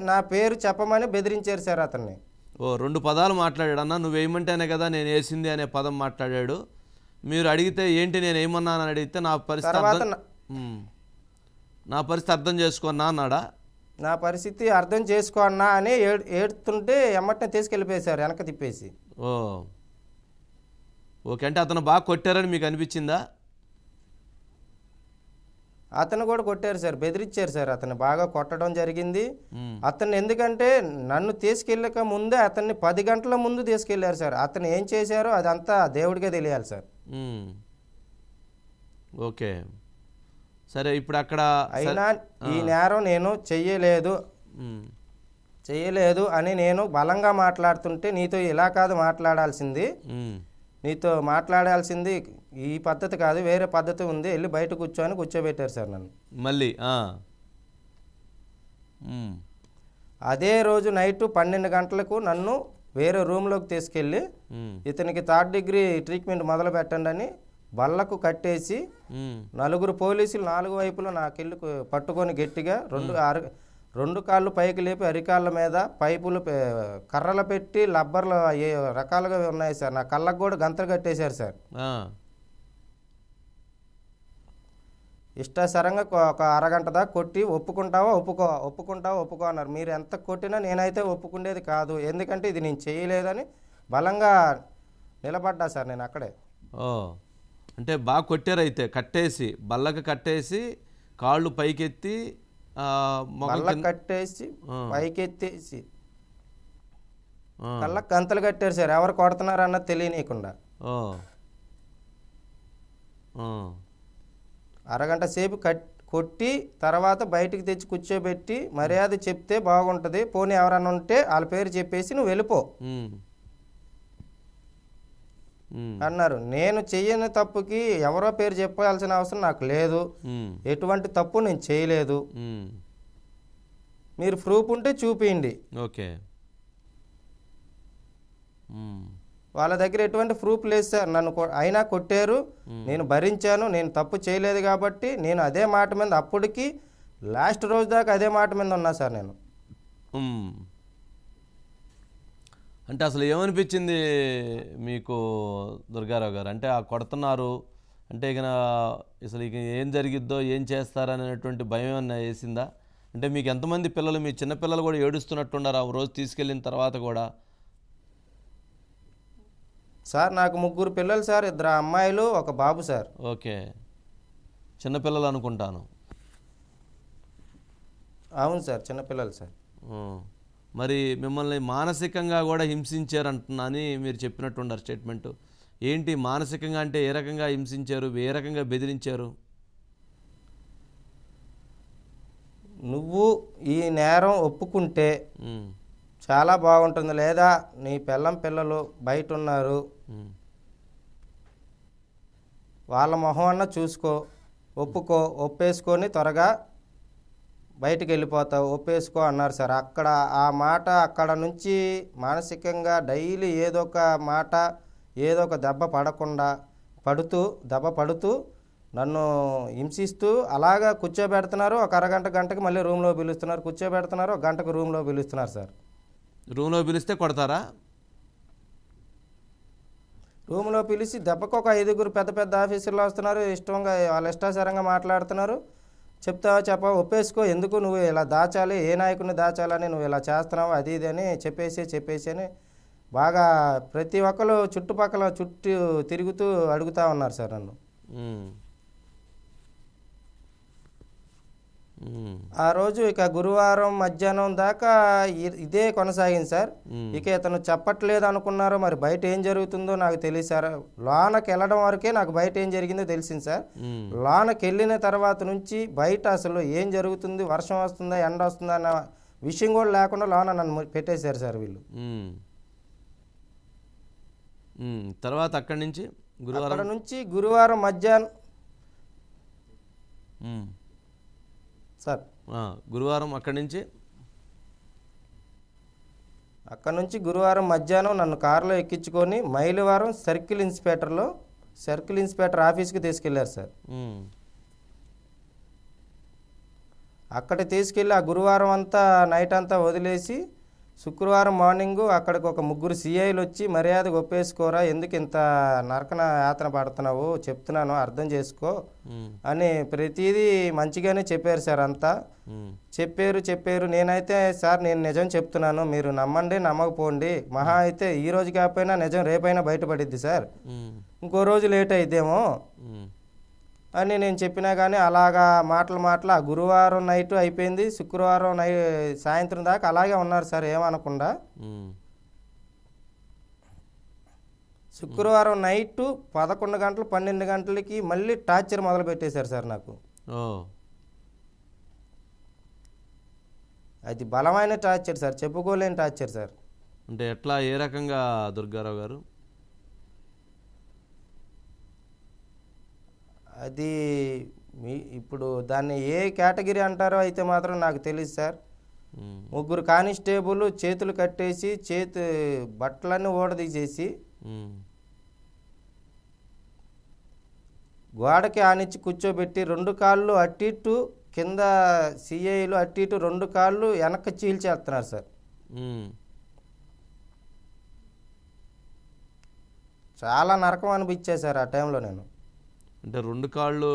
నా పేరు చెప్పమని బెదిరించారు సార్ అతన్ని. 2 పదాలు మాట్లాడాడు. అన్న నువ్వు వేయమంటేనే కదా నేను వేసింది అనే పదం మాట్లాడాడు. మీరు అడిగితే ఏంటి నేను ఏమన్నానని అడిగితే, నా పరిస్థితి అర్థం చేసుకున్నా అన్నాడా? నా పరిస్థితి అర్థం చేసుకోన్నా అని ఏడుతుంటే ఎమ్మటనే తీసుకెళ్ళిపోయేశారు వెనక తిప్పేసి. ఓకే, అంటే అతను బాగా కొట్టారని మీకు అనిపించిందా? అతను కూడా కొట్టారు సార్, బెదిరించారు సార్, అతను బాగా కొట్టడం జరిగింది. అతన్ని ఎందుకంటే నన్ను తీసుకెళ్ళక ముందే అతన్ని 10 గంటల ముందు తీసుకెళ్లారు సార్. అతను ఏం చేశారో అదంతా దేవుడికే తెలియాలి సార్. ఓకే, సరే. ఇప్పుడు అక్కడ అయినా ఈ నేరం నేను చెయ్యలేదు అని నేను బలంగా మాట్లాడుతుంటే, నీతో ఇలా కాదు మాట్లాడాల్సింది, నీతో మాట్లాడాల్సింది ఈ పద్ధతి కాదు, వేరే పద్ధతి ఉంది, వెళ్ళి బయట కూర్చోబెట్టారు సార్ నన్ను. మళ్ళీ అదే రోజు నైట్ 12 గంటలకు నన్ను వేరే రూమ్లోకి తీసుకెళ్ళి, ఇతనికి 3rd డిగ్రీ ట్రీట్మెంట్ మొదలు పెట్టండి అని బల్లకు కట్టేసి, 4 పోలీసులు 4 వైపులు నాకెళ్ళి పట్టుకొని గట్టిగా 2 కాళ్ళు పైకి లేపి అరికాళ్ళ మీద పైపులు కర్రలు పెట్టి లబ్బర్లు ఏ రకాలుగా ఉన్నాయి సార్, నా కళ్ళకు కూడా గంతలు కట్టేశారు సార్. ఇష్టాసరంగా ఒక అరగంట దాకా కొట్టి, ఒప్పుకుంటావా ఒప్పుకో అన్నారు. మీరు ఎంత కొట్టినా నేనైతే ఒప్పుకునేది కాదు, ఎందుకంటే ఇది నేను చేయలేదని బలంగా నిలబడ్డా సార్ నేను అక్కడే. ఓ అంటే బాగా కొట్టారు అయితే, కట్టేసి బల్లకి కట్టేసి కాళ్ళు పైకెత్తి మొఖం కళ్ళకు కట్టేసి పైకెత్తేసి కళ్ళకు గంతలు కట్టారు సార్, ఎవరు కొడుతున్నారు అన్నది తెలియనీయకుండా. ఓ అరగంట సేపు కొట్టి తర్వాత బయటికి తెచ్చి కూర్చోబెట్టి మర్యాద చెప్తే బాగుంటుంది, పోనీ ఎవరన్నా ఉంటే వాళ్ళ పేరు చెప్పేసి నువ్వు వెళ్ళిపో అన్నారు. నేను చెయ్యని తప్పుకి ఎవరో పేరు చెప్పాల్సిన అవసరం నాకు లేదు, ఎటువంటి తప్పు నేను చేయలేదు, మీరు ప్రూఫ్ ఉంటే చూపించండి. ఓకే. వాళ్ళ దగ్గర ఎటువంటి ప్రూఫ్ లేదు సార్, నన్ను అయినా కొట్టారు, నేను భరించాను, నేను తప్పు చేయలేదు కాబట్టి నేను అదే మాట మీద అప్పటికి లాస్ట్ రోజు దాకా అదే మాట మీద ఉన్నా సార్ నేను. అంటే అసలు ఏమనిపించింది మీకు దుర్గారావు గారు? అంటే ఆ కొడుతున్నారు అంటే ఇక అసలు ఇక ఏం జరిగిద్దో ఏం చేస్తారనేటువంటి భయం ఏమన్నా వేసిందా? అంటే మీకు ఎంతమంది పిల్లలు, మీ చిన్నపిల్లలు కూడా ఏడుస్తున్నట్టున్నారు ఆ రోజు తీసుకెళ్ళిన తర్వాత కూడా? సార్ నాకు 3 పిల్లలు సార్, 2 అమ్మాయిలు 1 బాబు సార్. ఓకే, చిన్నపిల్లలు అనుకుంటాను. అవును సార్, చిన్నపిల్లలు సార్. మరి మిమ్మల్ని మానసికంగా కూడా హింసించారంటున్నా అని మీరు చెప్పినట్టున్నారు స్టేట్మెంటు. ఏంటి మానసికంగా అంటే ఏ రకంగా హింసించారు, ఏ రకంగా బెదిరించారు? నువ్వు ఈ నేరం ఒప్పుకుంటే చాలా బాగుంటుంది, లేదా నీ పిల్లలు బయట ఉన్నారు, వాళ్ళ మొహం అన్న చూసుకో, ఒప్పేసుకొని త్వరగా బయటికి వెళ్ళిపోతావు, ఒప్పేసుకో అన్నారు సార్. ఆ మాట అక్కడ నుంచి మానసికంగా డైలీ ఏదో ఒక మాట, ఏదో ఒక దెబ్బ పడుతూ నన్ను హింసిస్తూ అలాగా కూర్చోబెడుతున్నారు. ఒక అరగంట గంటకి మళ్ళీ రూమ్లో పిలుస్తున్నారు, కూర్చోబెడుతున్నారు, 1 గంటకు రూమ్లో పిలుస్తున్నారు సార్. రూమ్లో పిలిస్తే కొడతారా? రూమ్లో పిలిచి దెబ్బకు ఒక 5 పెద్ద ఆఫీసర్లు వస్తున్నారు, ఇష్టంగా వాళ్ళ ఇష్టాచారంగా మాట్లాడుతున్నారు. చెప్పవా, ఒప్పేసుకో, ఎందుకు నువ్వు ఇలా దాచాలి, ఏ నాయకుడిని దాచాలని నువ్వు ఇలా చేస్తున్నావు, అది ఇది అని చెప్పేసి అని బాగా ప్రతి ఒక్కరు చుట్టుపక్కల తిరుగుతూ అడుగుతూ ఉన్నారు సార్ నన్ను. ఆ రోజు ఇక గురువారం మధ్యాహ్నం దాకా ఇదే కొనసాగింది సార్. ఇక ఇతను చెప్పట్లేదు అనుకున్నారో మరి బయట ఏం జరుగుతుందో నాకు తెలియదు సార్. లోనకి వెళ్ళడం వరకే నాకు బయట ఏం జరిగిందో తెలిసింది సార్. లోనకి వెళ్ళిన తర్వాత నుంచి బయట అసలు ఏం జరుగుతుంది, వర్షం వస్తుందా ఎండ వస్తుందా అన్న విషయం కూడా లేకుండా లోన నన్ను పెట్టేశారు సార్ వీళ్ళు. తర్వాత అక్కడి నుంచి గురువారం మధ్యాహ్నం సార్, గురువారం అక్కడి నుంచి గురువారం మధ్యాహ్నం నన్ను కారులో ఎక్కించుకొని మైలవరం సర్కిల్ ఇన్స్పెక్టర్ ఆఫీస్కి తీసుకెళ్లారు సార్. అక్కడ తీసుకెళ్ళి ఆ గురువారం అంతా నైట్ అంతా వదిలేసి శుక్రవారం మార్నింగు అక్కడికి ఒక 3 సిఐలు వచ్చి మర్యాదగా ఒప్పేసుకోరా, ఎందుకు ఇంత నరకన యాతన పడుతున్నావు, చెప్తున్నాను అర్థం చేసుకో అని ప్రతిదీ మంచిగానే చెప్పారు సార్. అంతా చెప్పారు. నేనైతే సార్ నేను నిజం చెప్తున్నాను, మీరు నమ్మండి నమ్మకపోండి, మహా అయితే ఈ రోజు కాకపోయినా నిజం రేపైనా బయటపడిద్ది సార్, ఇంకో రోజు లేట్ అయిద్దేమో అని నేను చెప్పినా కానీ అలాగా మాటలు ఆ గురువారం నైట్ అయిపోయింది, శుక్రవారం సాయంత్రం దాకా అలాగే ఉన్నారు సార్ ఏమనకుండా. శుక్రవారం నైట్ 11 గంటలు 12 గంటలకి మళ్ళీ టార్చర్ మొదలు పెట్టేశారు సార్ నాకు. అది బలమైన టార్చర్ సార్, చెప్పుకోలేని టార్చర్ సార్. అంటే ఎట్లా, ఏ రకంగా దుర్గారావు గారు? అది ఇప్పుడు దాన్ని ఏ కేటగిరీ అంటారో అయితే మాత్రం నాకు తెలియదు సార్. 3 కానిస్టేబుల్ చేతులు కట్టేసి బట్టలన్నీ ఊడదీసేసి గోడకి ఆనిచ్చి కూర్చోబెట్టి 2 కాళ్ళు అటు ఇటు కింద సిఐలు అటు ఇటు 2 కాళ్ళు వెనక్కి చీల్చేస్తున్నారు సార్. చాలా నరకం అనిపించాయి సార్ ఆ టైంలో. నేను అంటే 2 కాళ్ళు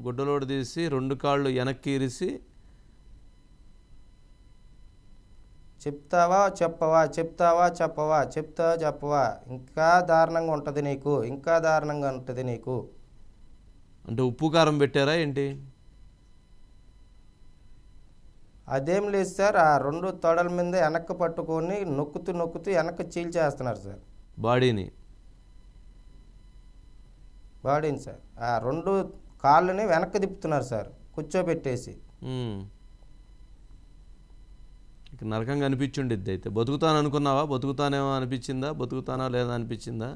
గుడ్డలోడు తీసి 2 కాళ్ళు వెనక్కి ఇరిసి చెప్తావా చెప్పవా, చెప్తావా చెప్పవా, చెప్తావా చెప్పవా, ఇంకా దారుణంగా ఉంటుంది నీకు, ఇంకా దారుణంగా ఉంటుంది నీకు. అంటే ఉప్పు కారం పెట్టారా ఏంటి? అదేం లేదు సార్, ఆ 2 తొడల మీద వెనక్కి పట్టుకొని నొక్కుతూ నొక్కుతూ వెనక్కి చీల్చేస్తున్నారు సార్ బాడీని. బాడీని సార్. ఆ 2 కాళ్ళని వెనక్కి తిప్పుతున్నారు సార్ కూర్చోబెట్టేసి. ఇక నరకంగా అనిపించుండిద్ది. అయితే బతుకుతాను అనుకున్నావా? బతుకుతానేమో అనిపించిందా? బతుకుతానా లేదా అనిపించిందా?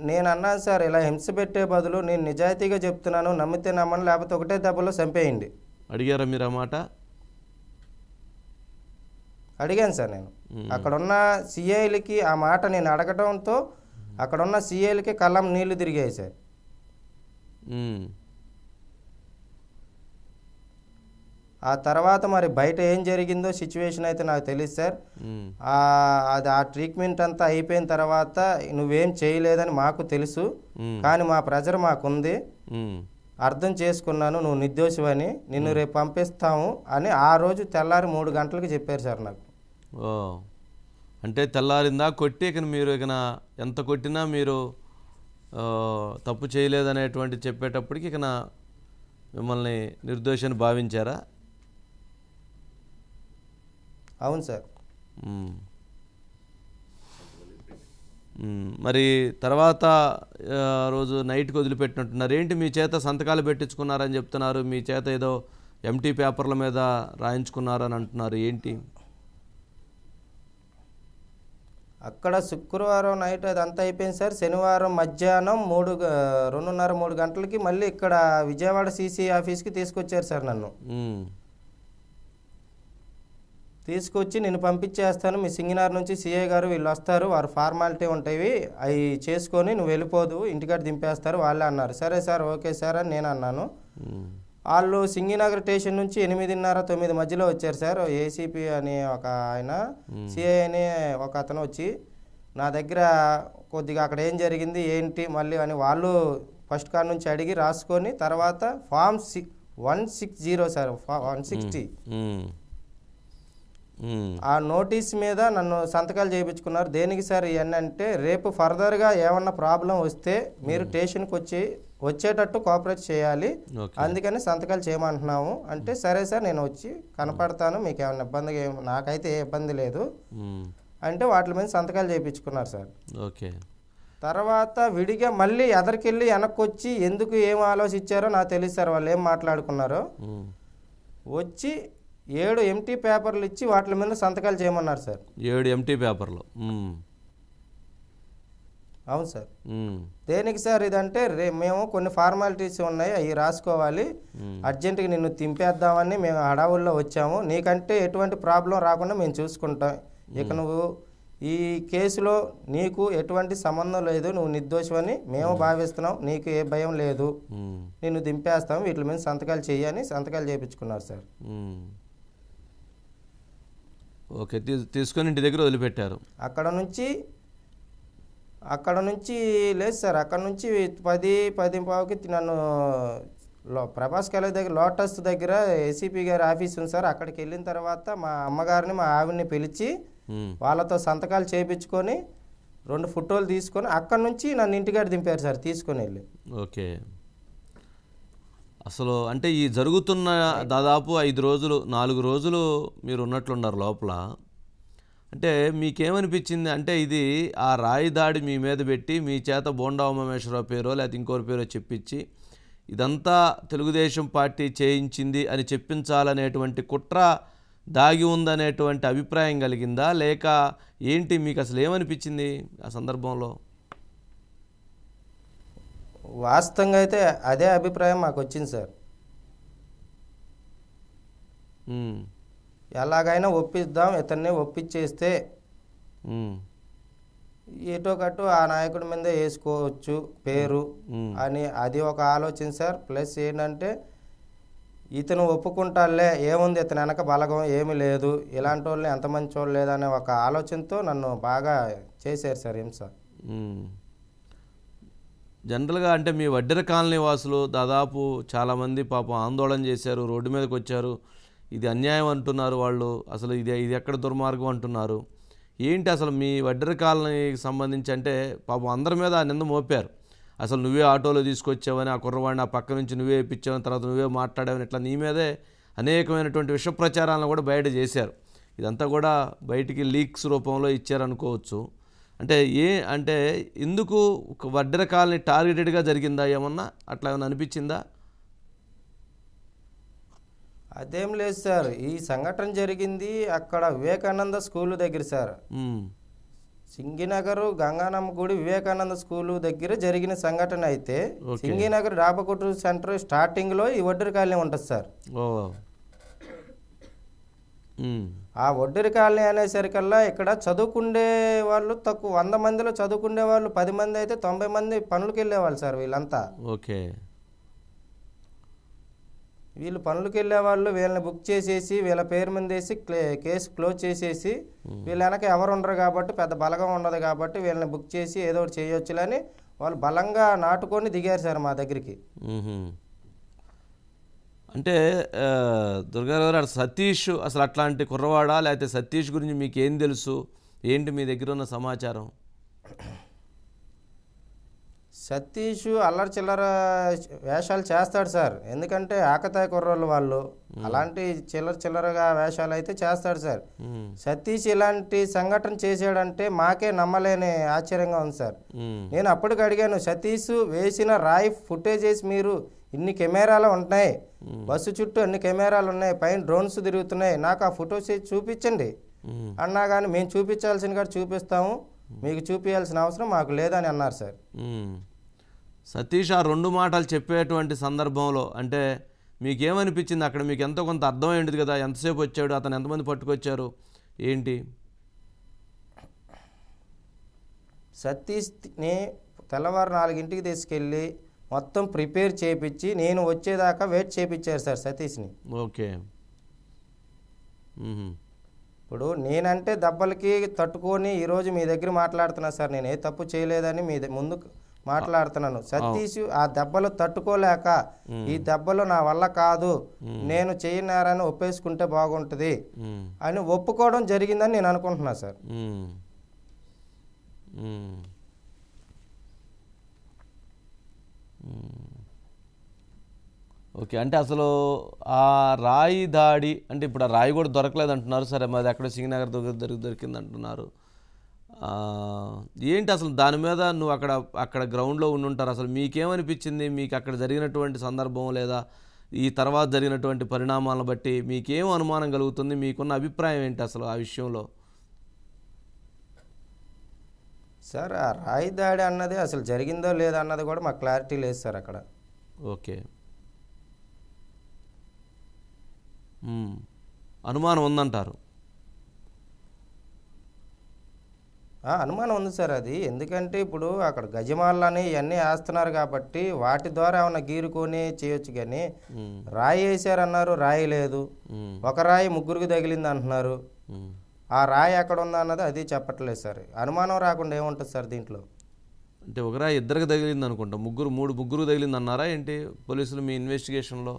నేను అన్నాను సార్, ఇలా హింస పెట్టే బదులు నేను నిజాయితీగా చెప్తున్నాను, నమ్మితే నమ్మని, లేకపోతే ఒకటే దెబ్బలో చంపేయండి. అడిగారా మీరు ఆ మాట? అడిగాను సార్ నేను. అక్కడున్న సిఐలకి ఆ మాట నేను అడగడంతో అక్కడున్న సిఐలకి కళ్ళం నీళ్లు తిరిగాయి సార్. ఆ తర్వాత మరి బయట ఏం జరిగిందో సిచ్యువేషన్ అయితే నాకు తెలియదు సార్. అది ఆ ట్రీట్మెంట్ అంతా అయిపోయిన తర్వాత నువ్వేం చేయలేదని మాకు తెలుసు, కానీ మా ప్రెజర్ మాకుంది, అర్థం చేసుకున్నాను, నువ్వు నిర్దోషివని, నిన్ను రేపు పంపిస్తాము అని ఆ రోజు తెల్లారి 3 గంటలకు చెప్పారు సార్ నాకు. ఓ, అంటే తెల్లారిందా కొట్టి ఇక మీరు ఇక ఎంత కొట్టినా మీరు తప్పు చేయలేదనేటువంటి చెప్పేటప్పటికి ఇక మిమ్మల్ని నిర్దోషిని భావించారా? అవును సార్. మరి తర్వాత రోజు నైట్కి వదిలిపెట్టినట్టున్నారు. ఏంటి మీ చేత సంతకాలు పెట్టించుకున్నారని చెప్తున్నారు, మీ చేత ఏదో ఎంటీ పేపర్ల మీద రాయించుకున్నారని అంటున్నారు, ఏంటి? అక్కడ శుక్రవారం నైట్ అదంతా అయిపోయింది సార్. శనివారం మధ్యాహ్నం 2:30-3 గంటలకి మళ్ళీ ఇక్కడ విజయవాడ సీసీ ఆఫీస్కి తీసుకొచ్చారు సార్ నన్ను. తీసుకొచ్చి నేను పంపించేస్తాను, మీ సింగినార్ నుంచి సిఐ గారు వీళ్ళు వస్తారు, వారు ఫార్మాలిటీ ఉంటాయి, అవి చేసుకొని నువ్వు వెళ్ళిపోదు, ఇంటికాడ దింపేస్తారు వాళ్ళే అన్నారు. సరే సార్, ఓకే సార్ అని నేను అన్నాను. వాళ్ళు సింగినగర్ స్టేషన్ నుంచి 8:30-9 మధ్యలో వచ్చారు సార్. ఏసీపీ అని ఒక ఆయన, సిఐ అని ఒక అతను వచ్చి నా దగ్గర కొద్దిగా అక్కడ ఏం జరిగింది ఏంటి మళ్ళీ అని వాళ్ళు ఫస్ట్ కాడ నుంచి అడిగి రాసుకొని, తర్వాత ఫామ్ 160 సార్, 160 ఆ నోటీస్ మీద నన్ను సంతకాలు చేయించుకున్నారు. దేనికి సార్ ఇవన్నీ అంటే, రేపు ఫర్దర్గా ఏమన్నా ప్రాబ్లం వస్తే మీరు స్టేషన్కి వచ్చేటట్టు కోఆపరేట్ చేయాలి, అందుకని సంతకాలు చేయమంటున్నాము అంటే, సరే సార్ నేను వచ్చి కనపడతాను, మీకు ఏమైనా ఇబ్బంది, నాకైతే ఏ ఇబ్బంది లేదు అంటే వాటి మీద సంతకాలు చేయించుకున్నారు సార్. ఓకే. తర్వాత విడిగా మళ్ళీ ఎదరికెళ్ళి వెనక్కి వచ్చి ఎందుకు ఏం ఆలోచించారో నాకు తెలియదు సార్, వాళ్ళు ఏం మాట్లాడుకున్నారో. వచ్చి 7 ఎంటీ పేపర్లు ఇచ్చి వాటి మీద సంతకాలు చేయమన్నారు సార్. 7 ఎంటీ పేపర్లు? అవును సార్. దేనికి సార్ ఇదంటే, మేము కొన్ని ఫార్మాలిటీస్ ఉన్నాయి, అవి రాసుకోవాలి, అర్జెంటుగా నిన్ను తింపేద్దామని మేము హడావుల్లో వచ్చాము, నీకంటే ఎటువంటి ప్రాబ్లం రాకుండా మేము చూసుకుంటాం, ఇక నువ్వు ఈ కేసులో నీకు ఎటువంటి సంబంధం లేదు, నువ్వు నిర్దోషమని మేము భావిస్తున్నాం, నీకు ఏ భయం లేదు, నిన్ను దింపేస్తాం, వీటి మీద సంతకాలు చేయని సంతకాలు చేయించుకున్నారు సార్. ఓకే, తీసుకొని ఇంటి దగ్గర వదిలిపెట్టారు. అక్కడ నుంచి లేదు సార్, అక్కడ నుంచి 10-10:15కి నన్ను ప్రభాస్ కాలేజ్ దగ్గర లోటస్ దగ్గర ఏసీపీ గారి ఆఫీస్ ఉంది సార్, అక్కడికి వెళ్ళిన తర్వాత మా అమ్మగారిని మా ఆవిడ్ని పిలిచి వాళ్ళతో సంతకాలు చేయించుకొని 2 ఫోటోలు తీసుకొని అక్కడ నుంచి నన్ను ఇంటికాడ దింపారు సార్ తీసుకొని వెళ్ళి. ఓకే. అసలు అంటే ఈ జరుగుతున్న దాదాపు 5 రోజులు 4 రోజులు మీరు ఉన్నట్లున్నారు లోపల. అంటే మీకేమనిపించింది? అంటే ఇది ఆ రాయి దాడి మీ మీద పెట్టి మీ చేత బోండా ఉమామేశ్వరరావు పేరో లేకపోతే ఇంకోరి పేరో చెప్పించి ఇదంతా తెలుగుదేశం పార్టీ చేయించింది అని చెప్పించాలనేటువంటి కుట్ర దాగి ఉందనేటువంటి అభిప్రాయం కలిగిందా, లేక ఏంటి? మీకు అసలు ఏమనిపించింది ఆ సందర్భంలో? వాస్తవంగా అయితే అదే అభిప్రాయం మాకు వచ్చింది సార్. ఎలాగైనా ఒప్పిద్దాం, ఇతన్ని ఒప్పించేస్తే ఏటో కట్టు ఆ నాయకుడి మీద వేసుకోవచ్చు పేరు అని అది ఒక ఆలోచన సార్. ప్లస్ ఏంటంటే ఇతను ఒప్పుకుంటాలే, ఏముంది ఇతను వెనక బలగం ఏమీ లేదు, ఇలాంటి వాళ్ళు ఎంత మంచి వాళ్ళు లేదనే ఒక ఆలోచనతో నన్ను బాగా చేశారు సార్ హింస. జనరల్గా అంటే మీ వడ్డెర కాలనీ వాసులు దాదాపు చాలామంది పాపం ఆందోళన చేశారు, రోడ్డు మీదకి వచ్చారు. ఇది అన్యాయం అంటున్నారు వాళ్ళు, అసలు ఇది ఇది ఎక్కడ దుర్మార్గం అంటున్నారు. ఏంటి అసలు మీ వడ్డెర కాలనీకి సంబంధించి అంటే పాపం అందరి మీద ఆ నింద మోపారు. అసలు నువ్వే ఆటోలో తీసుకొచ్చావని, ఆ కుర్రవాడిని ఆ పక్క నుంచి నువ్వే ఇప్పించావని, తర్వాత నువ్వే మాట్లాడావని, ఇట్లా నీ మీదే అనేకమైనటువంటి విష ప్రచారాలను కూడా బయట చేశారు. ఇదంతా కూడా బయటికి లీక్స్ రూపంలో ఇచ్చారనుకోవచ్చు. అంటే ఎందుకు వడ్డెర కాలనీ టార్గెటెడ్గా జరిగిందా, ఏమన్నా అట్లా ఏమన్నా అనిపించిందా? అదేం లేదు సార్, ఈ సంఘటన జరిగింది అక్కడ వివేకానంద స్కూల్ దగ్గర సార్. సింగినగర్ గంగానమ్మ గుడి వివేకానంద స్కూల్ దగ్గర జరిగిన సంఘటన అయితే, సింగినగర్ డాబకొట్టు సెంటర్ స్టార్టింగ్లో ఈ వడ్డెర కాలనీ ఉంటుంది సార్. ఆ వడ్డెర కాలనీ అనేసరికల్లా ఇక్కడ చదువుకునే వాళ్ళు తక్కువ, 100 మందిలో చదువుకునే వాళ్ళు 10 మంది అయితే 90 మంది పనులకు వెళ్ళేవాళ్ళు సార్. వీళ్ళంతా వీళ్ళు పనులకు వెళ్ళేవాళ్ళు. వీళ్ళని బుక్ చేసేసి వీళ్ళ పేరు మీద వేసి కేసు క్లోజ్ చేసేసి, వీళ్ళ వెనక ఎవరు ఉండరు కాబట్టి, పెద్ద బలగం ఉండదు కాబట్టి వీళ్ళని బుక్ చేసి ఏదో ఒకటి చేయొచ్చులని వాళ్ళు బలంగా నాటుకొని దిగారు సార్ మా దగ్గరికి. అంటే దుర్గారావు గారు, సతీష్ అసలు అట్లాంటి కుర్రవాడా, లేకపోతే సతీష్ గురించి మీకు ఏం తెలుసు, ఏంటి మీ దగ్గర ఉన్న సమాచారం? సతీష్ అల్లరి చిల్లర వేషాలు చేస్తాడు సార్. ఎందుకంటే ఆకతాయి కుర్రోళ్ళు వాళ్ళు, అలాంటి చిల్లరగా వేషాలు అయితే చేస్తాడు సార్. సతీష్ ఇలాంటి సంఘటన చేశాడంటే మాకే నమ్మలేని ఆశ్చర్యంగా ఉంది సార్. నేను అప్పటికి అడిగాను, సతీష్ వేసిన రాయి ఫుటేజెస్ మీరు ఇన్ని కెమెరాలు ఉంటున్నాయి, బస్సు చుట్టూ అన్ని కెమెరాలు ఉన్నాయి, పైన డ్రోన్స్ తిరుగుతున్నాయి, నాకు ఆ ఫొటోస్ చూపించండి అన్నా కానీ, మేము చూపించాల్సిన కాదు చూపిస్తాము, మీకు చూపించాల్సిన అవసరం మాకు లేదని అన్నారు సార్. సతీష్ ఆ 2 మాటలు చెప్పేటువంటి సందర్భంలో అంటే మీకేమనిపించింది? అక్కడ మీకు ఎంతో కొంత అర్థమైంది కదా, ఎంతసేపు వచ్చాడు, అతను ఎంతమంది పట్టుకొచ్చారు, ఏంటి? సతీష్ని తెల్లవారు 4 తీసుకెళ్ళి మొత్తం ప్రిపేర్ చేయించి నేను వచ్చేదాకా వెయిట్ చేయించారు సార్ సతీష్ని. ఓకే. ఇప్పుడు నేనంటే దెబ్బలకి తట్టుకొని ఈరోజు మీ దగ్గర మాట్లాడుతున్నా సార్. నేను ఏ తప్పు చేయలేదని మీ ముందు మాట్లాడుతున్నాను. సతీష్ ఆ దెబ్బలు తట్టుకోలేక, ఈ దెబ్బలు నా వల్ల కాదు, నేను చేయనారని ఒప్పేసుకుంటే బాగుంటుంది అని ఒప్పుకోవడం జరిగిందని నేను అనుకుంటున్నా సార్. ఓకే. అంటే అసలు ఆ రాయి దాడి అంటే ఇప్పుడు ఆ రాయి కూడా దొరకలేదు అంటున్నారు. సరే, మరి అక్కడ సింగనగర్ దొరికింది అంటున్నారు. ఏంటి అసలు దాని మీద నువ్వు అక్కడ గ్రౌండ్లో ఉండుంటారు, అసలు మీకేమనిపించింది? మీకు అక్కడ జరిగినటువంటి సందర్భం లేదా ఈ తర్వాత జరిగినటువంటి పరిణామాలను బట్టి మీకేం అనుమానం కలుగుతుంది? మీకున్న అభిప్రాయం ఏంటి అసలు ఆ విషయంలో? సార్, ఆ రాయి దాడి అన్నది అసలు జరిగిందో లేదో అన్నది కూడా మాకు క్లారిటీ లేదు సార్ అక్కడ. ఓకే. అనుమానం ఉందంటారు? అనుమానం ఉంది సార్. అది ఎందుకంటే ఇప్పుడు అక్కడ గజమాలని ఇవన్నీ వేస్తున్నారు కాబట్టి వాటి ద్వారా ఏమన్నా గీరుకొని చేయొచ్చు, కానీ రాయి వేసారన్నారు, రాయి లేదు. ఒక రాయి 3కి తగిలింది అంటున్నారు. ఆ రాయి ఎక్కడ ఉందా అన్నది అది చెప్పట్లేదు సార్. అనుమానం రాకుండా ఏముంటుంది సార్ దీంట్లో? అంటే ఒక రాయి 2కి తగిలింది అనుకుంటా, ముగ్గురు తగిలింది అన్నారా ఏంటి పోలీసులు మీ ఇన్వెస్టిగేషన్లో?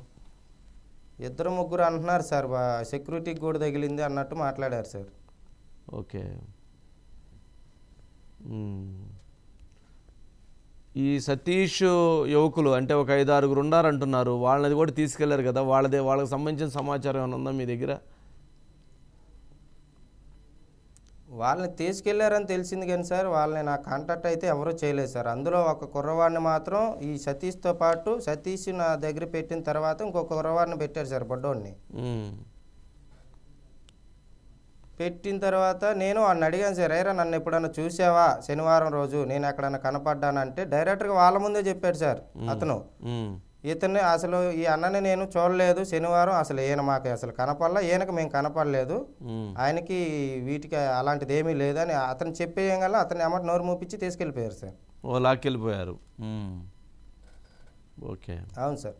2-3 అంటున్నారు సార్. సెక్యూరిటీకి కూడా తగిలింది అన్నట్టు మాట్లాడారు సార్. ఓకే. ఈ సతీష్ యువకులు అంటే ఒక 5-6 ఉన్నారంటున్నారు, వాళ్ళది కూడా తీసుకెళ్లారు కదా, వాళ్ళకి సంబంధించిన సమాచారం ఏమైనా ఉందా మీ దగ్గర? వాళ్ళని తీసుకెళ్లారని తెలిసింది కానీ సార్, వాళ్ళని నా కాంటాక్ట్ అయితే ఎవరూ చేయలేదు సార్. అందులో ఒక కుర్రవాడిని మాత్రం ఈ సతీష్తో పాటు, సతీష్ నా దగ్గర పెట్టిన తర్వాత ఇంకొక కుర్రవాడిని పెట్టారు సార్, బొడ్డోడిని. పెట్టిన తర్వాత నేను వాడిని అడిగాను సార్, రైరా నన్ను ఎప్పుడన్నా చూసావా శనివారం రోజు నేను ఎక్కడన్నా కనపడ్డానంటే డైరెక్ట్గా వాళ్ళ ముందే చెప్పాడు సార్ అతను. ఇతన్ని అసలు ఈ అన్నని నేను చూడలేదు శనివారం, అసలు ఈయన మాకు అసలు కనపడలా, ఈయనకు మేము కనపడలేదు, ఆయనకి వీటికి అలాంటిది ఏమీ లేదని అతను చెప్పేయగల అతన్ని అమ్మటి నోరు మూపించి తీసుకెళ్ళిపోయారు సార్. ఓ, లాక్కెళ్ళిపోయారు. ఓకే. అవును సార్.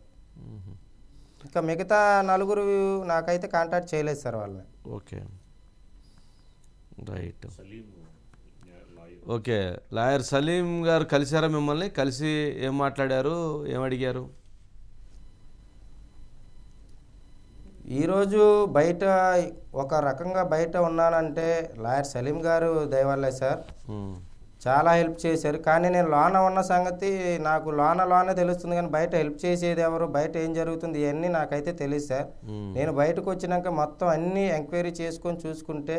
ఇంకా మిగతా 4 నాకైతే కాంటాక్ట్ చేయలేదు సార్ వాళ్ళని. Okay, right. Okay, lawyer Salim garu కలిశారా మిమ్మల్ని? కలిసి ఏం మాట్లాడారు, ఏం అడిగారు? ఈరోజు బయట ఒక రకంగా బయట ఉన్నానంటే లాయర్ సలీం గారు దయవల్లే సార్. చాలా హెల్ప్ చేశారు. కానీ నేను లోన ఉన్న సంగతి నాకు లోనే తెలుస్తుంది, కానీ బయట హెల్ప్ చేసేది ఎవరు, బయట ఏం జరుగుతుంది ఇవన్నీ నాకైతే తెలియదు సార్. నేను బయటకు వచ్చినాక మొత్తం అన్నీ ఎంక్వైరీ చేసుకొని చూసుకుంటే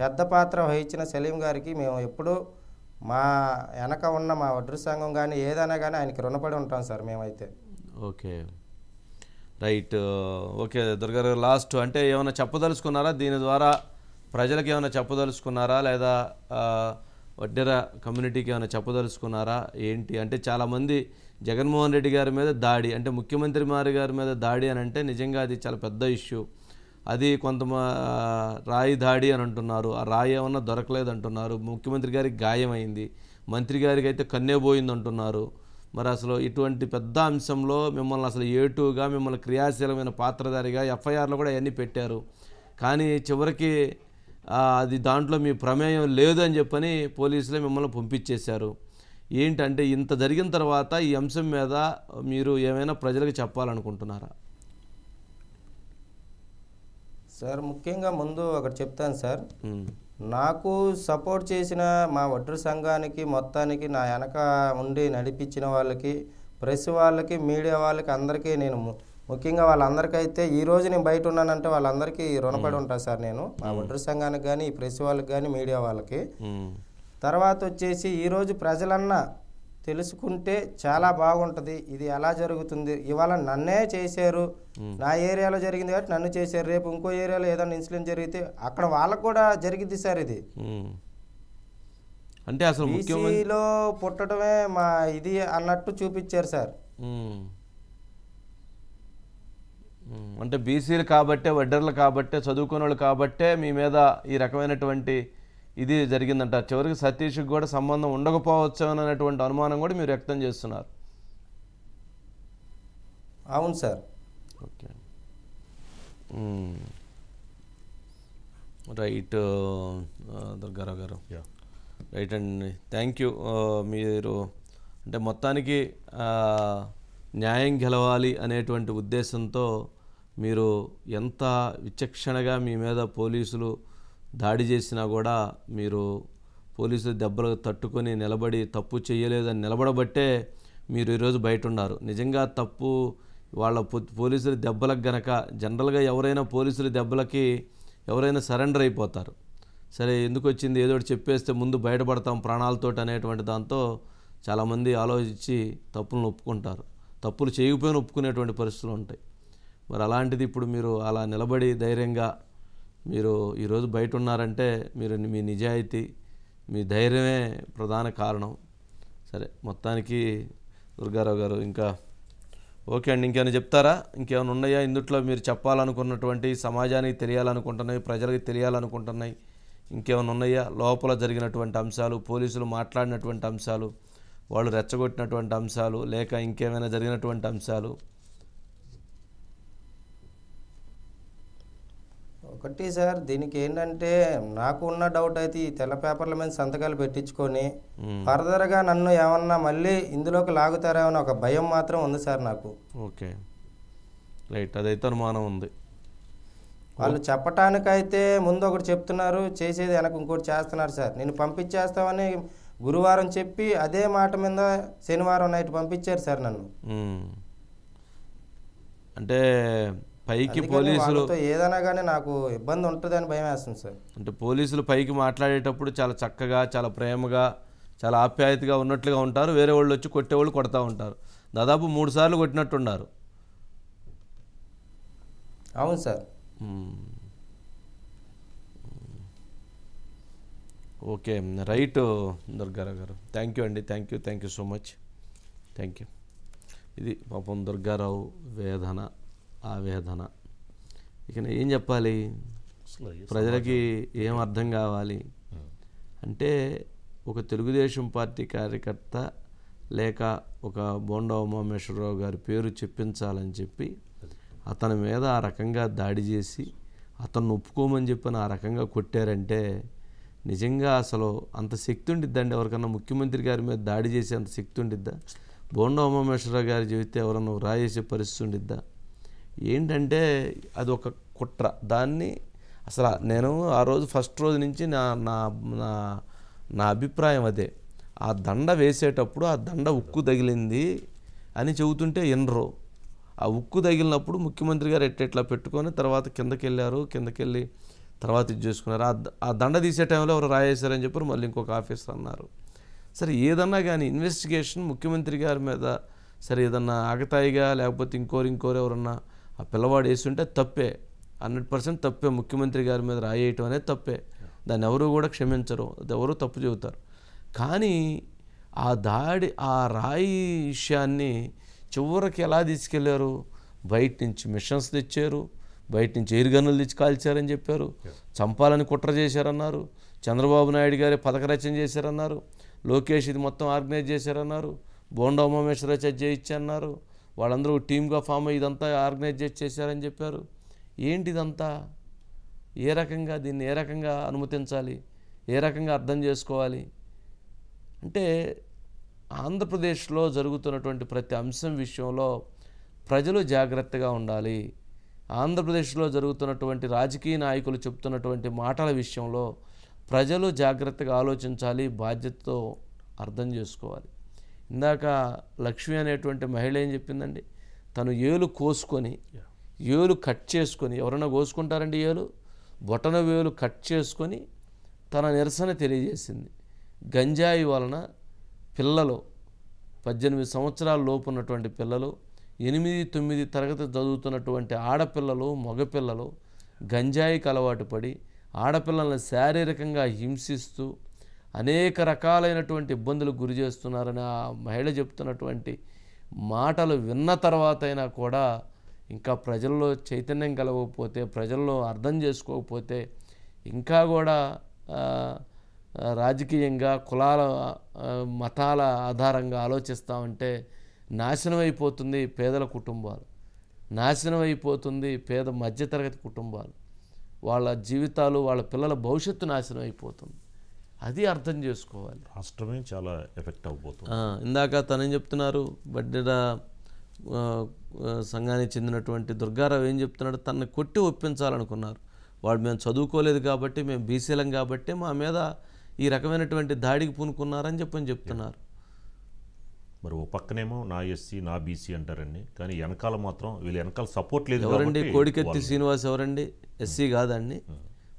పెద్ద పాత్ర వహించిన సలీం గారికి మేము ఎప్పుడూ మా వెనక ఉన్న మా వడ్రు సంఘం కానీ ఏదైనా కానీ ఆయనకి రుణపడి ఉంటాం సార్ మేమైతే. Okay, right. ఓకే దుర్గారావు గారు, లాస్ట్ అంటే ఏమైనా చెప్పదలుచుకున్నారా దీని ద్వారా, ప్రజలకు ఏమైనా చెప్పదలుచుకున్నారా, లేదా వడ్డెర కమ్యూనిటీకి ఏమైనా చెప్పదలుచుకున్నారా ఏంటి? అంటే చాలామంది జగన్మోహన్ రెడ్డి గారి మీద దాడి, అంటే ముఖ్యమంత్రి గారి మీద దాడి అని అంటే నిజంగా అది చాలా పెద్ద ఇష్యూ. అది రాయి దాడి అని అంటున్నారు, ఆ రాయి ఏమన్నా దొరకలేదు అంటున్నారు, ముఖ్యమంత్రి గారికి గాయమైంది, మంత్రి గారికి అయితే కన్నే పోయింది అంటున్నారు. మరి అసలు ఇటువంటి పెద్ద అంశంలో మిమ్మల్ని అసలు ఏటుగా మిమ్మల్ని క్రియాశీలమైన పాత్రధారిగా ఎఫ్ఐఆర్లో కూడా అవన్నీ పెట్టారు, కానీ చివరికి అది దాంట్లో మీ ప్రమేయం లేదు అని చెప్పని పోలీసులే మిమ్మల్ని పంపించేశారు. ఏంటంటే ఇంత జరిగిన తర్వాత ఈ అంశం మీద మీరు ఏమైనా ప్రజలకు చెప్పాలనుకుంటున్నారా? సార్ ముఖ్యంగా ముందు ఒకటి చెప్తాను సార్. నాకు సపోర్ట్ చేసిన మా వడ్రు సంఘానికి మొత్తానికి నా వెనక ఉండి నడిపించిన వాళ్ళకి, ప్రెస్ వాళ్ళకి, మీడియా వాళ్ళకి అందరికీ నేను ముఖ్యంగా వాళ్ళందరికైతే ఈరోజు నేను బయట ఉన్నానంటే వాళ్ళందరికీ రుణపడి ఉంటాను సార్. నేను మా వడ్రు సంఘానికి కానీ, ఈ ప్రెస్ వాళ్ళకి కానీ, మీడియా వాళ్ళకి. తర్వాత వచ్చేసి ఈరోజు ప్రజలన్నా తెలుసుకుంటే చాలా బాగుంటుంది. ఇది ఎలా జరుగుతుంది, ఇవాళ నన్నే చేశారు, నా ఏరియాలో జరిగింది కాబట్టి నన్ను చేశారు, రేపు ఇంకో ఏరియాలో ఏదైనా ఇన్సిడెంట్ జరిగితే అక్కడ వాళ్ళకు కూడా జరిగింది సార్. ఇది అంటే అసలు బీసీలో పుట్టడమే మా ఇది అన్నట్టు చూపించారు సార్. అంటే బీసీలు కాబట్టే, వడ్డర్లు కాబట్టే, చదువుకున్న వాళ్ళు కాబట్టే మీ మీద ఈ రకమైనటువంటి ఇది జరిగిందంట. చివరికి సతీష్కి కూడా సంబంధం ఉండకపోవచ్చు అనేటువంటి అనుమానం కూడా మీరు వ్యక్తం చేస్తున్నారు. అవును సార్. ఓకే, రైట్ దుర్గారావు గారు, రైట్ అండి, థ్యాంక్ యూ. మీరు అంటే మొత్తానికి న్యాయం గెలవాలి అనేటువంటి ఉద్దేశంతో మీరు ఎంత విచక్షణగా మీ మీద పోలీసులు దాడి చేసినా కూడా మీరు పోలీసులు దెబ్బలు తట్టుకొని నిలబడి తప్పు చేయలేదని నిలబడబట్టే మీరు ఈరోజు బయట ఉన్నారు. నిజంగా తప్పు వాళ్ళ పోలీసుల దెబ్బలకు గనక, జనరల్గా ఎవరైనా పోలీసుల దెబ్బలకి ఎవరైనా సరెండర్ అయిపోతారు. సరే ఎందుకు వచ్చింది, ఏదో ఒకటి చెప్పేస్తే ముందు బయటపడతాం ప్రాణాలతోటి అనేటువంటి దాంతో చాలామంది ఆలోచించి తప్పులను ఒప్పుకుంటారు, తప్పులు చేయకపోయినా ఒప్పుకునేటువంటి పరిస్థితులు ఉంటాయి. మరి అలాంటిది ఇప్పుడు మీరు అలా నిలబడి ధైర్యంగా మీరు ఈరోజు బయట ఉన్నారంటే మీరు మీ నిజాయితీ, మీ ధైర్యమే ప్రధాన కారణం. సరే మొత్తానికి దుర్గారావు గారు ఇంకా ఓకే అండి, ఇంకేమైనా చెప్తారా? ఇంకేమైనా ఉన్నాయా ఇందుట్లో మీరు చెప్పాలనుకున్నటువంటి, సమాజానికి తెలియాలనుకుంటున్నాయి, ప్రజలకు తెలియాలనుకుంటున్నాయి, ఇంకేమైనా ఉన్నాయా? లోపల జరిగినటువంటి అంశాలు, పోలీసులు మాట్లాడినటువంటి అంశాలు, వాళ్ళు రెచ్చగొట్టినటువంటి అంశాలు, లేక ఇంకేమైనా జరిగినటువంటి అంశాలు? ఒకటి సార్, దీనికి ఏంటంటే నాకు ఉన్న డౌట్ అయితే ఈ తెల్ల పేపర్ల మీద సంతకాలు పెట్టించుకొని ఫర్దర్గా నన్ను ఏమన్నా మళ్ళీ ఇందులోకి లాగుతారేమో ఒక భయం మాత్రం ఉంది సార్ నాకు. ఓకే, రైట్, అదైతే అనుమానం ఉంది. వాళ్ళు చెప్పటానికైతే ముందు ఒకటి చెప్తున్నారు, చేసేది వెనక ఇంకోటి చేస్తున్నారు సార్. నేను పంపించేస్తామని గురువారం చెప్పి అదే మాట మీద శనివారం నైట్ పంపించారు సార్ నన్ను. అంటే పైకి పోలీసులు ఏదైనా కానీ నాకు ఇబ్బంది ఉంటుందని భయం వేస్తుంది సార్. అంటే పోలీసులు పైకి మాట్లాడేటప్పుడు చాలా చక్కగా, చాలా ప్రేమగా, చాలా ఆప్యాయతగా ఉన్నట్లుగా ఉంటారు, వేరే వాళ్ళు వచ్చి కొట్టేవాళ్ళు కొడతా ఉంటారు. దాదాపు 3 సార్లు కొట్టినట్టున్నారు. అవును సార్. ఓకే, రైట్ దుర్గారావు గారు, థ్యాంక్ యూ అండి, thank you so much, thank you. ఇది పాపం దుర్గారావు వేదన, ఆవేదన. ఇక ఏం చెప్పాలి, ప్రజలకి ఏం అర్థం కావాలి అంటే, ఒక తెలుగుదేశం పార్టీ కార్యకర్త లేక ఒక బోండా ఉమామేశ్వరరావు గారి పేరు చెప్పించాలని చెప్పి అతని మీద ఆ రకంగా దాడి చేసి అతన్ని ఒప్పుకోమని చెప్పని ఆ రకంగా కొట్టారంటే నిజంగా అసలు అంత శక్తి ఉండిద్దండి ఎవరికన్నా? ముఖ్యమంత్రి గారి మీద దాడి చేసే అంత శక్తి ఉండిద్దా? బోండా ఉమామేశ్వరరావు గారి చెబితే ఎవరన్నా రాయేసే పరిస్థితి ఉండిద్దా? ఏంటంటే అది ఒక కుట్ర. దాన్ని అసలు నేను ఆ రోజు ఫస్ట్ రోజు నుంచి నా నా నా నా అభిప్రాయం అదే. ఆ దండ వేసేటప్పుడు ఆ దండ ఉక్కు తగిలింది అని చెబుతుంటే ఎనరు. ఆ ఉక్కు తగిలినప్పుడు ముఖ్యమంత్రి గారు ఎట్లా పెట్టుకొని తర్వాత కిందకెళ్ళి తర్వాత ఇది చేసుకున్నారు. ఆ దండ తీసే టైంలో ఎవరు రాయేశారని చెప్పారు. మళ్ళీ ఇంకొక ఆఫీసర్ అన్నారు. సరే ఏదన్నా కానీ ఇన్వెస్టిగేషన్ ముఖ్యమంత్రి గారి మీద సరే ఏదన్నా ఆగతాయిగా లేకపోతే ఇంకోరు ఎవరన్నా ఆ పిల్లవాడు వేస్తుంటే తప్పే, 100% తప్పే. ముఖ్యమంత్రి గారి మీద రాయేయటం అనేది తప్పే. దాన్ని ఎవరు కూడా క్షమించరు, అది ఎవరు తప్పు చెబుతారు. కానీ ఆ రాయి విషయాన్ని చివరికి ఎలా తీసుకెళ్లారు? బయట నుంచి మిషన్స్ తెచ్చారు, బయట నుంచి ఎయిర్ గన్నులు తెచ్చి కాల్చారని చెప్పారు, చంపాలని కుట్ర చేశారన్నారు, చంద్రబాబు నాయుడు గారి పథక రచన చేశారన్నారు, లోకేష్ ఇది మొత్తం ఆర్గనైజ్ చేశారన్నారు, బోండా ఉమామేశ్వర చేయించన్నారు, వాళ్ళందరూ టీమ్గా ఫామ్ అయ్యి ఇదంతా ఆర్గనైజ్ చేశారని చెప్పారు. ఏంటి ఇదంతా? దీన్ని ఏ రకంగా అనుమతించాలి, ఏ రకంగా అర్థం చేసుకోవాలి? అంటే ఆంధ్రప్రదేశ్లో జరుగుతున్నటువంటి ప్రతి అంశం విషయంలో ప్రజలు జాగ్రత్తగా ఉండాలి. ఆంధ్రప్రదేశ్లో జరుగుతున్నటువంటి రాజకీయ నాయకులు చెప్తున్నటువంటి మాటల విషయంలో ప్రజలు జాగ్రత్తగా ఆలోచించాలి, బాధ్యతతో అర్థం చేసుకోవాలి. ఇందాక లక్ష్మి అనేటువంటి మహిళ ఏం చెప్పిందండి? తను ఏలు కోసుకొని ఏలు కట్ చేసుకొని, ఎవరైనా కోసుకుంటారండి ఏలు, బొటన వేలు కట్ చేసుకొని తన నిరసన తెలియజేసింది. గంజాయి వలన పిల్లలు 18 సంవత్సరాల లోపు ఉన్నటువంటి పిల్లలు, 8-9 తరగతి చదువుతున్నటువంటి ఆడపిల్లలు, మగపిల్లలు గంజాయికి అలవాటు పడి ఆడపిల్లలను శారీరకంగా హింసిస్తూ అనేక రకాలైనటువంటి ఇబ్బందులకు గురి చేస్తున్నారని ఆ మహిళ చెప్తున్నటువంటి మాటలు విన్న తర్వాత అయినా కూడా ఇంకా ప్రజల్లో చైతన్యం కలగకపోతే, ప్రజల్లో అర్థం చేసుకోకపోతే, ఇంకా కూడా రాజకీయంగా కులాల మతాల ఆధారంగా ఆలోచిస్తామంటే నాశనం అయిపోతుంది పేదల కుటుంబాలు, నాశనం అయిపోతుంది పేద మధ్యతరగతి కుటుంబాలు, వాళ్ళ జీవితాలు, వాళ్ళ పిల్లల భవిష్యత్తు నాశనం అయిపోతుంది. అది అర్థం చేసుకోవాలి. రాష్ట్రమే చాలా ఎఫెక్ట్ అవబోతుంది. ఇందాక తనేం చెప్తున్నారు, బడ్డెర సంఘానికి చెందినటువంటి దుర్గారావు ఏం చెప్తున్నాడు? తనని కొట్టి ఒప్పించాలనుకున్నారు. వాడు మేము చదువుకోలేదు కాబట్టి, మేము బీసీలం కాబట్టి మా మీద ఈ రకమైనటువంటి దాడికి పూనుకున్నారని చెప్తున్నారు. మరి ఓ పక్కనేమో నా ఎస్సీ నా బీసీ అంటారండి, కానీ వెనకాల మాత్రం వీళ్ళ వెనకాల సపోర్ట్ లేదు. ఎవరండి కోడికత్తి శ్రీనివాస్? ఎవరండి? ఎస్సీ కాదండి.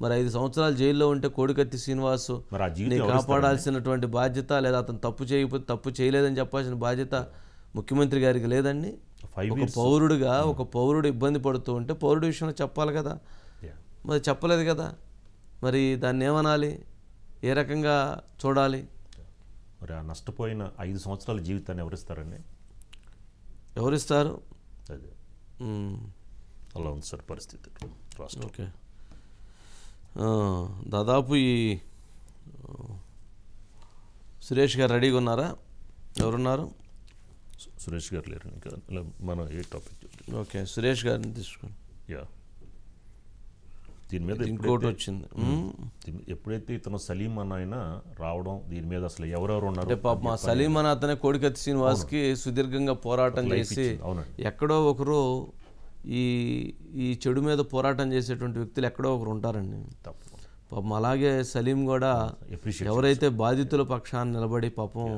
మరి 5 సంవత్సరాలు జైల్లో ఉంటే కోడికత్తి శ్రీనివాసు కాపాడాల్సినటువంటి బాధ్యత, లేదా అతను తప్పు చేయకపోతే తప్పు చేయలేదని చెప్పాల్సిన బాధ్యత ముఖ్యమంత్రి గారికి లేదండి. ఒక పౌరుడు ఇబ్బంది పడుతూ ఉంటే పౌరుడి విషయంలో చెప్పాలి కదా, మరి చెప్పలేదు కదా. మరి దాన్ని ఏమనాలి, ఏ రకంగా చూడాలి? మరి ఆ నష్టపోయిన 5 సంవత్సరాల జీవితాన్ని ఎవరిస్తారండి? ఎవరిస్తారు? అదే అలా ఉంది సార్ పరిస్థితి రాష్ట్రం. ఓకే, దాదాపు ఈ సురేష్ గారు రెడీగా ఉన్నారా? ఎవరున్నారు? సురేష్ గారు లేరు ఇంకా. మనం ఏ టాపిక్? ఓకే, సురేష్ గారిని తీసుకోండి. యా, దీని మీద ఇంకోటి వచ్చింది. ఎప్పుడైతే ఇతను సలీం అన్న ఆయన రావడం, దీని మీద అసలు ఎవరెవరు ఉన్నారు? పాప మా సలీం అన్న అతనే కోడికత్తి శ్రీనివాస్కి సుదీర్ఘంగా పోరాటం చేసి ఎక్కడో ఒకరు ఈ చెడు మీద పోరాటం చేసేటువంటి వ్యక్తులు ఎక్కడో ఒకరు ఉంటారండి. పాపం అలాగే సలీం కూడా ఎవరైతే బాధితుల పక్షాన్ని నిలబడి పాపం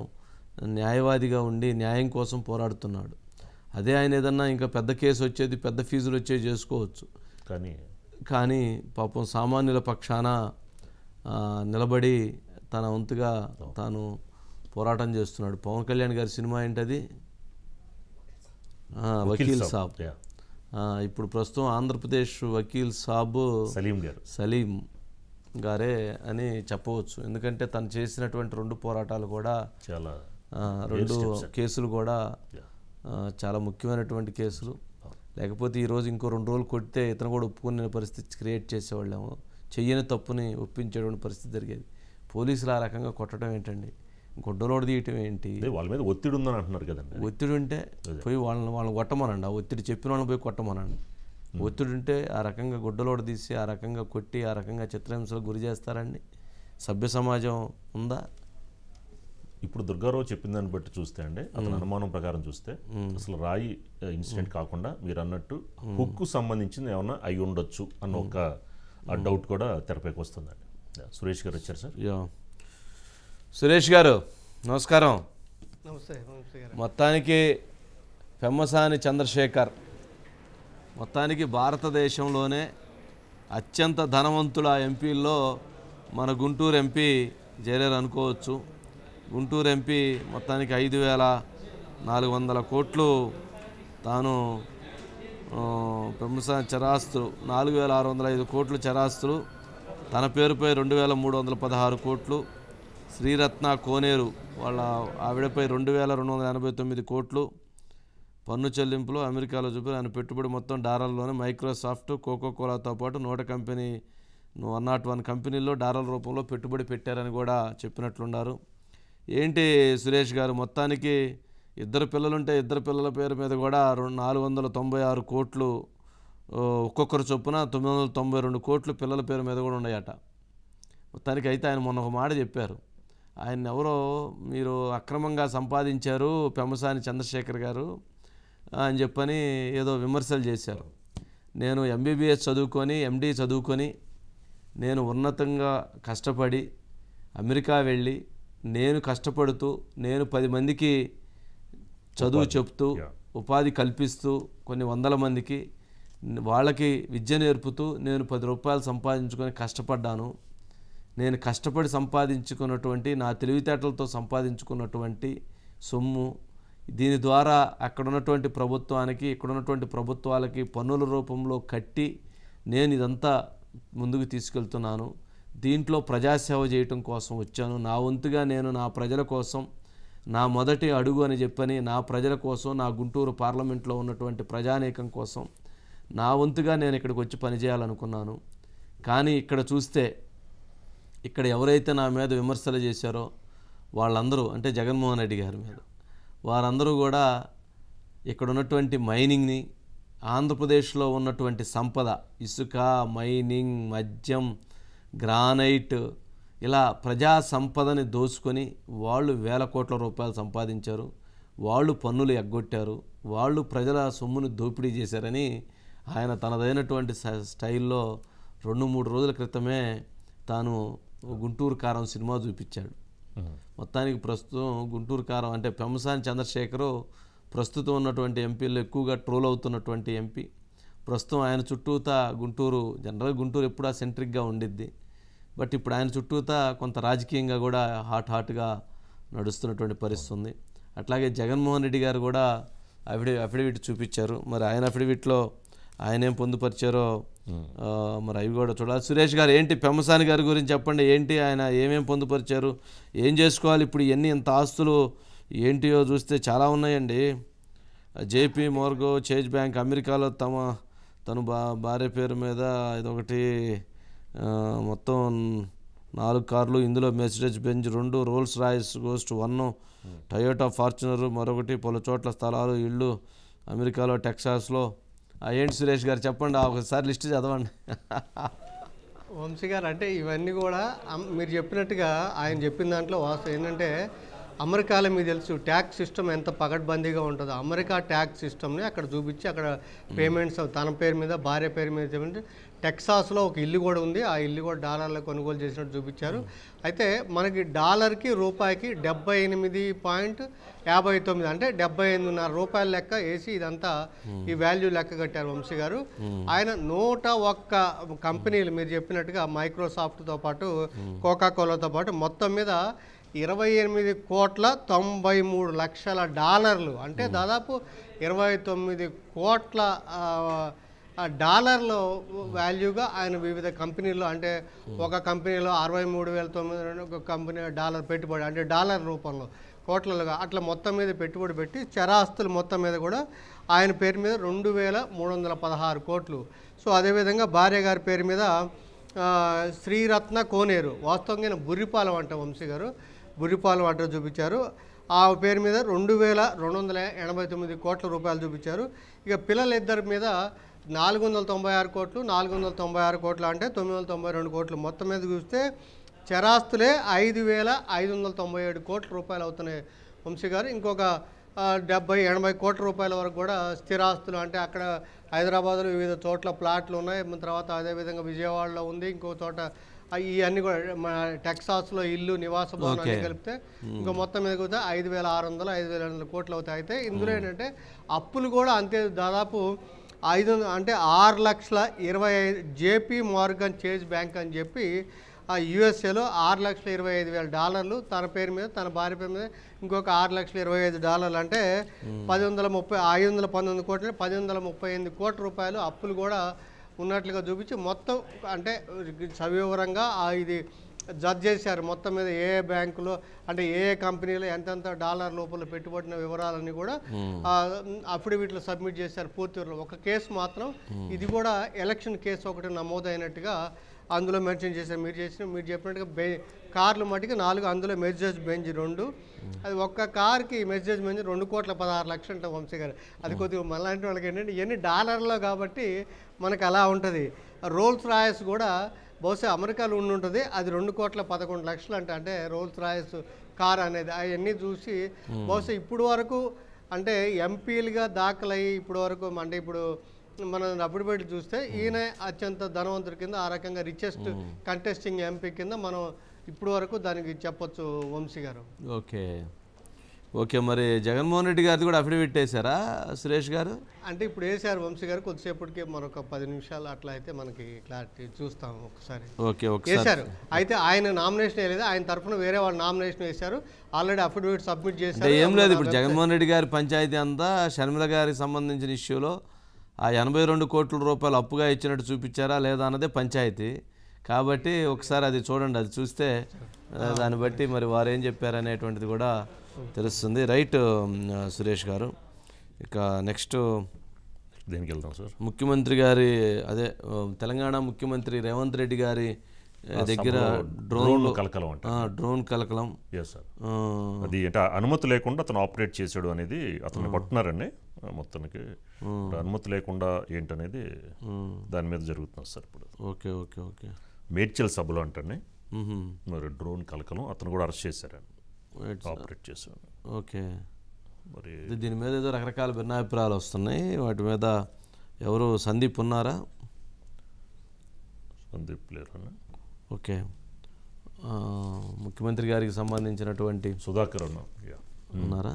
న్యాయవాదిగా ఉండి న్యాయం కోసం పోరాడుతున్నాడు. అదే ఆయన ఏదన్నా ఇంకా పెద్ద కేసు వచ్చేది, పెద్ద ఫీజులు వచ్చేది చేసుకోవచ్చు. కానీ పాపం సామాన్యుల పక్షాన నిలబడి తన వంతుగా తాను పోరాటం చేస్తున్నాడు. పవన్ కళ్యాణ్ గారి సినిమా ఏంటది? వకీల్ సాబ్. ఇప్పుడు ప్రస్తుతం ఆంధ్రప్రదేశ్ వకీల్ సాబ్ సలీం గారే అని చెప్పవచ్చు. ఎందుకంటే తను చేసినటువంటి 2 పోరాటాలు కూడా చాలా 2 కేసులు కూడా చాలా ముఖ్యమైనటువంటి కేసులు. లేకపోతే ఈరోజు ఇంకో 2 రోజులు కొడితే ఇతను కూడా ఒప్పుకునే పరిస్థితి క్రియేట్ చేసేవాళ్ళేమో. చెయ్యని తప్పుని ఒప్పించేటువంటి పరిస్థితి జరిగేది. పోలీసులు ఆ రకంగా కొట్టడం ఏంటండి, గుడ్డలోడు తీయటం ఏంటి? వాళ్ళ మీద ఒత్తిడి ఉందని అంటున్నారు కదండి. ఒత్తిడి ఉంటే పోయి వాళ్ళని కొట్టమనండి, ఆ ఒత్తిడి చెప్పిన వాళ్ళని పోయి కొట్టమనండి. ఒత్తిడి ఉంటే ఆ రకంగా గుడ్డలోడు తీసి ఆ రకంగా కొట్టి ఆ రకంగా చిత్రహింసలకు గురి చేస్తారండి? సభ్య సమాజం ఉందా? ఇప్పుడు దుర్గారావు చెప్పిన దాన్ని బట్టి చూస్తే అండి, అతని అనుమానం ప్రకారం చూస్తే అసలు రాయి ఇన్సిడెంట్ కాకుండా మీరు అన్నట్టు హుక్కు సంబంధించింది ఏమన్నా అయి ఉండొచ్చు అన్న ఒక డౌట్ కూడా తెరపైకి వస్తుందండి. సురేష్ గారు వచ్చారు సార్. సురేష్ గారు నమస్కారం. నమస్తే. మొత్తానికి పెమ్మసాని చంద్రశేఖర్ మొత్తానికి భారతదేశంలోనే అత్యంత ధనవంతుల ఎంపీల్లో మన గుంటూరు ఎంపీ చేరారు అనుకోవచ్చు. గుంటూరు ఎంపీ మొత్తానికి 5,400 కోట్లు తాను పెమ్మసాని చరాస్తులు 4,605 కోట్లు చరాస్తులు, తన పేరుపై 2,316 కోట్లు, శ్రీరత్న కోనేరు వాళ్ళ ఆవిడపై 2,289 కోట్లు పన్ను చెల్లింపులు అమెరికాలో చూపి ఆయన పెట్టుబడి మొత్తం డాలర్లోనే మైక్రోసాఫ్ట్, కోకోకోలాతో పాటు 101 కంపెనీల్లో డాలర్ రూపంలో పెట్టుబడి పెట్టారని కూడా చెప్పినట్లున్నారు. ఏంటి సురేష్ గారు, మొత్తానికి ఇద్దరు పిల్లలుంటే ఇద్దరు పిల్లల పేరు మీద కూడా 496 కోట్లు ఒక్కొక్కరు చొప్పున 992 కోట్లు పిల్లల పేరు మీద కూడా ఉన్నాయట. మొత్తానికి అయితే ఆయన మొన్న ఒక మాట చెప్పారు, ఆయన ఎవరో మీరు అక్రమంగా సంపాదించారు పెమ్మసాని చంద్రశేఖర్ గారు అని చెప్పని ఏదో విమర్శలు చేశారు. నేను ఎంబీబీఎస్ చదువుకొని ఎండీ చదువుకొని నేను ఉన్నతంగా కష్టపడి అమెరికా వెళ్ళి నేను కష్టపడుతూ నేను 10 మందికి చదువు చెప్తూ ఉపాధి కల్పిస్తూ కొన్ని వందల మందికి వాళ్ళకి విద్య నేర్పుతూ నేను 10 రూపాయలు సంపాదించుకొని కష్టపడ్డాను. నేను కష్టపడి సంపాదించుకున్నటువంటి నా తెలివితేటలతో సంపాదించుకున్నటువంటి సొమ్ము దీని ద్వారా అక్కడ ఉన్నటువంటి ప్రభుత్వానికి ఇక్కడ ఉన్నటువంటి ప్రభుత్వాలకి పన్నుల రూపంలో కట్టి నేను ఇదంతా ముందుకు తీసుకెళ్తున్నాను. దీంట్లో ప్రజాసేవ చేయటం కోసం వచ్చాను. నా వంతుగా నేను నా ప్రజల కోసం నా మొదటి అడుగు అని చెప్పని నా ప్రజల కోసం నా గుంటూరు పార్లమెంట్లో ఉన్నటువంటి ప్రజానీకం కోసం నా వంతుగా నేను ఇక్కడికి వచ్చి పనిచేయాలనుకున్నాను. కానీ ఇక్కడ చూస్తే ఇక్కడ ఎవరైతే నా మీద విమర్శలు చేశారో వాళ్ళందరూ అంటే జగన్మోహన్ రెడ్డి గారి మీద వారందరూ కూడా ఇక్కడ ఉన్నటువంటి మైనింగ్ని ఆంధ్రప్రదేశ్లో ఉన్నటువంటి సంపద ఇసుక, మైనింగ్, మద్యం, గ్రానైట్ ఇలా ప్రజా సంపదని దోచుకొని వాళ్ళు వేల కోట్ల రూపాయలు సంపాదించారు. వాళ్ళు పన్నులు ఎగ్గొట్టారు. వాళ్ళు ప్రజల సొమ్ముని దోపిడీ చేశారని ఆయన తనదైనటువంటి స్టైల్లో 2-3 రోజుల క్రితమే తాను గుంటూరు కారం సినిమా చూపించాడు. మొత్తానికి ప్రస్తుతం గుంటూరు కారం అంటే పెమ్మసాని చంద్రశేఖరు ప్రస్తుతం ఉన్నటువంటి ఎంపీలు ఎక్కువగా ట్రోల్ అవుతున్నటువంటి ఎంపీ. ప్రస్తుతం ఆయన చుట్టూతా గుంటూరు జనరల్గా గుంటూరు ఎప్పుడూ సెంట్రిక్గా ఉండిద్ది, బట్ ఇప్పుడు ఆయన చుట్టూతా కొంత రాజకీయంగా కూడా హాట్గా నడుస్తున్నటువంటి పరిస్థితి ఉంది. అట్లాగే జగన్మోహన్ రెడ్డి గారు కూడా అఫిడవిట్ చూపించారు. మరి ఆయన అఫిడవిట్లో ఆయన ఏం పొందుపరిచారో మరి అవి కూడా చూడాలి. సురేష్ గారు ఏంటి పెమ్మసాని గారి గురించి చెప్పండి, ఏంటి ఆయన ఏమేమి పొందుపరిచారు, ఏం చేసుకోవాలి ఇప్పుడు ఇంత ఆస్తులు ఏంటియో చూస్తే చాలా ఉన్నాయండి. జేపీ మోర్గో చేజ్ బ్యాంక్ అమెరికాలో తను భార్య పేరు మీద ఇదొకటి మొత్తం 4 కార్లు, ఇందులో Mercedes Benz 2, Rolls Royce ghost 1, Toyota Fortuner మరొకటి, పలు చోట్ల స్థలాలు, ఇళ్ళు అమెరికాలో టెక్సాస్లో. ఏంటి సురేష్ గారు చెప్పండి, ఒకసారి లిస్ట్ చదవండి. వంశీ గారు అంటే ఇవన్నీ కూడా మీరు చెప్పినట్టుగా ఆయన చెప్పిన దాంట్లో వాస్తవం ఏంటంటే అమెరికాలో మీకు తెలుసు ట్యాక్స్ సిస్టమ్ ఎంత పకడ్బందీగా ఉంటుందో. అమెరికా ట్యాక్స్ సిస్టమ్ని అక్కడ చూపించి అక్కడ పేమెంట్స్ తన పేరు మీద భార్య పేరు మీద చెప్పి టెక్సాస్లో ఒక ఇల్లు కూడా ఉంది. ఆ ఇల్లు కూడా డాలర్లో కొనుగోలు చేసినట్టు చూపించారు. అయితే మనకి డాలర్కి రూపాయికి 78.59 అంటే 78.5 రూపాయల లెక్క వేసి ఇదంతా ఈ వాల్యూ లెక్క కట్టారు వంశీ గారు. ఆయన 101 కంపెనీలు మీరు చెప్పినట్టుగా మైక్రోసాఫ్ట్తో పాటు కోకాకోలాతో పాటు మొత్తం మీద 28,93,00,000 అంటే దాదాపు 29 కోట్ల డాలర్ల వాల్యూగా ఆయన వివిధ కంపెనీల్లో అంటే ఒక కంపెనీలో 63,900 ఒక కంపెనీ డాలర్ పెట్టుబడి అంటే డాలర్ రూపంలో కోట్లలుగా అట్లా మొత్తం మీద పెట్టుబడి పెట్టి చరాస్తులు మొత్తం మీద కూడా ఆయన పేరు మీద 2,316 కోట్లు. సో అదేవిధంగా భార్య గారి పేరు మీద శ్రీరత్న కోనేరు వాస్తవంగా బుర్రిపాలెం అంట వంశీ గారు బుర్రిపాలెం అంట చూపించారు. ఆ పేరు మీద 2,289 కోట్ల రూపాయలు చూపించారు. ఇక పిల్లలిద్దరి మీద 496 కోట్లు 496 కోట్లు అంటే 992 కోట్లు మొత్తం మీద చూస్తే చరాస్తులే 5,597 కోట్ల రూపాయలు అవుతున్నాయి వంశీ గారు. ఇంకొక 70-80 కోట్ల రూపాయల వరకు కూడా స్థిరాస్తులు, అంటే అక్కడ హైదరాబాద్లో వివిధ చోట్ల ప్లాట్లు ఉన్నాయి. తర్వాత అదేవిధంగా విజయవాడలో ఉంది, ఇంకో చోట ఇవన్నీ కూడా మన టెక్సాస్లో ఇల్లు, నివాస భవనం అన్ని కలిపితే ఇంకో మొత్తం మీద కూడా 5,600-5,700 కోట్లు అవుతాయి. అయితే ఇందులో ఏంటంటే అప్పులు కూడా అంతే, దాదాపు 6,25,000 జేపీ మార్గన్ చేజ్ బ్యాంక్ అని చెప్పి ఆ యుఎస్ఏలో $6,25,000 తన పేరు మీద, తన భార్య పేరు మీద ఇంకొక $6,25,000 అంటే 519 కోట్లు, 1,038 కోట్ల రూపాయలు అప్పులు కూడా ఉన్నట్లుగా చూపించి మొత్తం అంటే సవివరంగా ఇది జడ్జ్ చేశారు. మొత్తం మీద ఏ బ్యాంకులో అంటే ఏ కంపెనీలో ఎంతెంత డాలర్ లోపల పెట్టుబడిన వివరాలన్నీ కూడా అఫిడవిట్లో సబ్మిట్ చేశారు పూర్తి వివరాలు. ఒక కేసు మాత్రం ఇది కూడా ఎలక్షన్ కేసు ఒకటి నమోదైనట్టుగా అందులో మెన్షన్ చేశారు. మీరు చెప్పినట్టుగా కార్లు మటుకు 4, అందులో మెర్సిడెస్ బెంజ్ 2, అది ఒక్క కార్కి మెర్సిడెస్ బెంజ్ 2,16,00,000 అంట వంశీ గారు. అది కొద్దిగా మళ్ళీ వాళ్ళకి ఏంటంటే ఇవన్నీ డాలర్లో కాబట్టి మనకు అలా ఉంటుంది. రోల్స్ రాయస్ కూడా బహుశా అమెరికాలో ఉంటుంది, అది 2,11,00,000 అంట. అంటే రోల్స్ రాయస్ కార్ అనేది అవన్నీ చూసి బహుశా ఇప్పుడు వరకు అంటే ఎంపీలుగా దాఖలయ్యి ఇప్పుడు వరకు అంటే ఇప్పుడు మనం అఫిడవిట్ చూస్తే ఈయన అత్యంత ధనవంతుడి కింద, ఆ రకంగా రిచెస్ట్ కంటెస్టింగ్ ఎంపీ కింద మనం ఇప్పుడు వరకు దానికి చెప్పొచ్చు వంశీ గారు. ఓకే మరి జగన్మోహన్ రెడ్డి గారిది కూడా అఫిడవిట్ వేశారా సురేష్ గారు? అంటే ఇప్పుడు వేసారు వంశీ గారు, కొద్దిసేపటికి మరొక 10 నిమిషాలు అట్లా అయితే మనకి క్లారిటీ చూస్తాం ఒకసారి. వేశారు. అయితే ఆయన నామినేషన్ వేయలేదు, ఆయన తరఫున వేరే వాళ్ళు నామినేషన్ వేశారు, ఆల్రెడీ అఫిడవిట్ సబ్మిట్ చేశారు. ఏం లేదు, ఇప్పుడు జగన్మోహన్ రెడ్డి గారి పంచాయతీ అంతా షర్మిల గారికి సంబంధించిన ఇష్యూలో ఆ 82 కోట్ల రూపాయలు అప్పుగా ఇచ్చినట్టు చూపించారా లేదా అన్నదే పంచాయతీ. కాబట్టి ఒకసారి అది చూడండి, అది చూస్తే దాన్ని బట్టి మరి వారు ఏం చెప్పారనేటువంటిది కూడా తెలుస్తుంది. రైట్ సురేష్ గారు, ఇక నెక్స్ట్ దేనికి వెళ్దాం సార్? ముఖ్యమంత్రి గారి అదే తెలంగాణ ముఖ్యమంత్రి రేవంత్ రెడ్డి గారి దగ్గర డ్రోన్ కలకలం. అది అంటే అనుమతి లేకుండా అతను ఆపరేట్ చేశాడు అనేది అతన్ని పట్టున్నారండి. మొత్తానికి అనుమతి లేకుండా ఏంటనేది దాని మీద జరుగుతుంది సార్ ఇప్పుడు. ఓకే మేడ్చల్ సభలో అంటండి మరి డ్రోన్ కలకలం అతను కూడా అరెస్ట్ చేశారండి, ఆపరేట్ చేశాడు. ఓకే, మరి దీని మీద ఏదో రకరకాల భిన్నాభిప్రాయాలు వస్తున్నాయి. వాటి మీద ఎవరు సందీప్ ఉన్నారా? సందీప్ లేరు. ఓకే, ముఖ్యమంత్రి గారికి సంబంధించినటువంటి సుధాకర్ ఉన్నారా?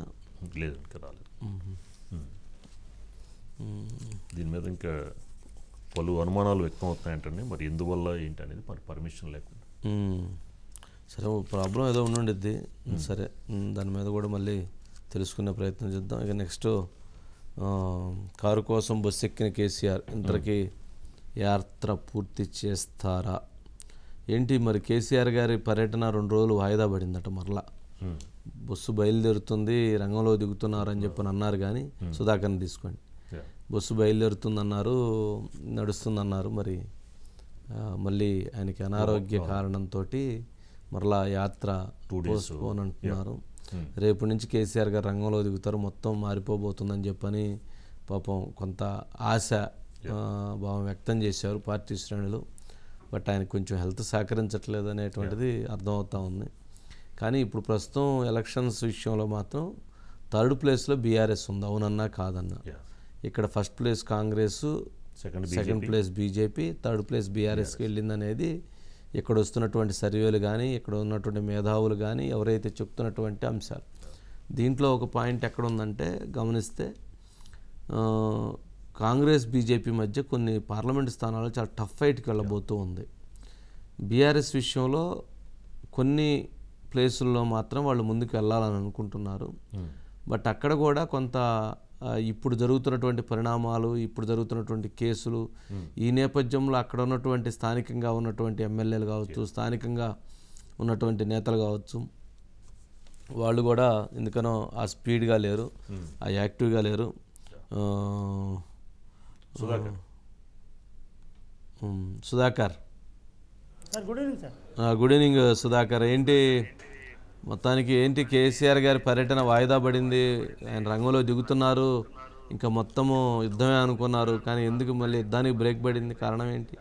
లేదు, ఇంకా రాలేదు. దీని మీద ఇంకా పలు అనుమానాలు వ్యక్తం అవుతున్నాయంటండి. మరి ఎందువల్ల ఏంటి అనేది మరి పర్మిషన్ లేకుండా. సరే, ప్రాబ్లం ఏదో ఉండిద్ది. సరే, దాని మీద కూడా మళ్ళీ తెలుసుకునే ప్రయత్నం చేద్దాం. ఇక నెక్స్ట్ కారు కోసం బస్సు ఎక్కిన కేసీఆర్ ఇంతకీ యాత్ర పూర్తి చేస్తారా ఏంటి? మరి కేసీఆర్ గారి పర్యటన 2 రోజులు వాయిదా పడిందట. మరలా బస్సు బయలుదేరుతుంది, రంగంలో దిగుతున్నారని చెప్పని అన్నారు. కానీ సుధాకర్ని తీసుకోండి, బస్సు బయలుదేరుతుందన్నారు, నడుస్తుందన్నారు. మరి మళ్ళీ ఆయనకి అనారోగ్య కారణంతో మరలా యాత్ర పోస్ట్పోన్ అంటున్నారు. రేపు నుంచి కేసీఆర్ గారు రంగంలో దిగుతారు, మొత్తం మారిపోబోతుందని చెప్పని పాపం కొంత ఆశ భావం వ్యక్తం చేశారు పార్టీ శ్రేణులు. బట్ ఆయనకు కొంచెం హెల్త్ సహకరించట్లేదు అనేటువంటిది అర్థమవుతా ఉంది. కానీ ఇప్పుడు ప్రస్తుతం ఎలక్షన్స్ విషయంలో మాత్రం 3rd ప్లేస్లో బీఆర్ఎస్ ఉంది, అవునన్నా కాదన్నా. ఇక్కడ 1st place Congress, 2nd place BJP, 3rd place బీఆర్ఎస్కి వెళ్ళిందనేది ఇక్కడ వస్తున్నటువంటి సర్వేలు కానీ ఇక్కడ ఉన్నటువంటి మేధావులు కానీ ఎవరైతే చెప్తున్నటువంటి అంశాలు. దీంట్లో ఒక పాయింట్ ఎక్కడ ఉందంటే గమనిస్తే కాంగ్రెస్ బీజేపీ మధ్య కొన్ని పార్లమెంట్ స్థానాలు చాలా టఫ్ ఫైట్కి వెళ్ళబోతూ ఉంది. బీఆర్ఎస్ విషయంలో కొన్ని ప్లేసుల్లో మాత్రం వాళ్ళు ముందుకు వెళ్ళాలని అనుకుంటున్నారు. బట్ అక్కడ కూడా కొంత ఇప్పుడు జరుగుతున్నటువంటి పరిణామాలు, ఇప్పుడు జరుగుతున్నటువంటి కేసులు, ఈ నేపథ్యంలో అక్కడ ఉన్నటువంటి స్థానికంగా ఉన్నటువంటి ఎమ్మెల్యేలు కావచ్చు, స్థానికంగా ఉన్నటువంటి నేతలు కావచ్చు, వాళ్ళు కూడా ఎందుకనో ఆ స్పీడ్గా లేరు, ఆ యాక్టివ్గా లేరు. Sudhakar, good evening Sudhakar. ఏంటి మొత్తానికి ఏంటి కేసీఆర్ గారి పర్యటన వాయిదా పడింది, ఆయన రంగంలో దిగుతున్నారు, ఇంకా మొత్తము యుద్ధమే అనుకున్నారు, కానీ ఎందుకు మళ్ళీ యుద్ధానికి బ్రేక్ పడింది, కారణం ఏంటి?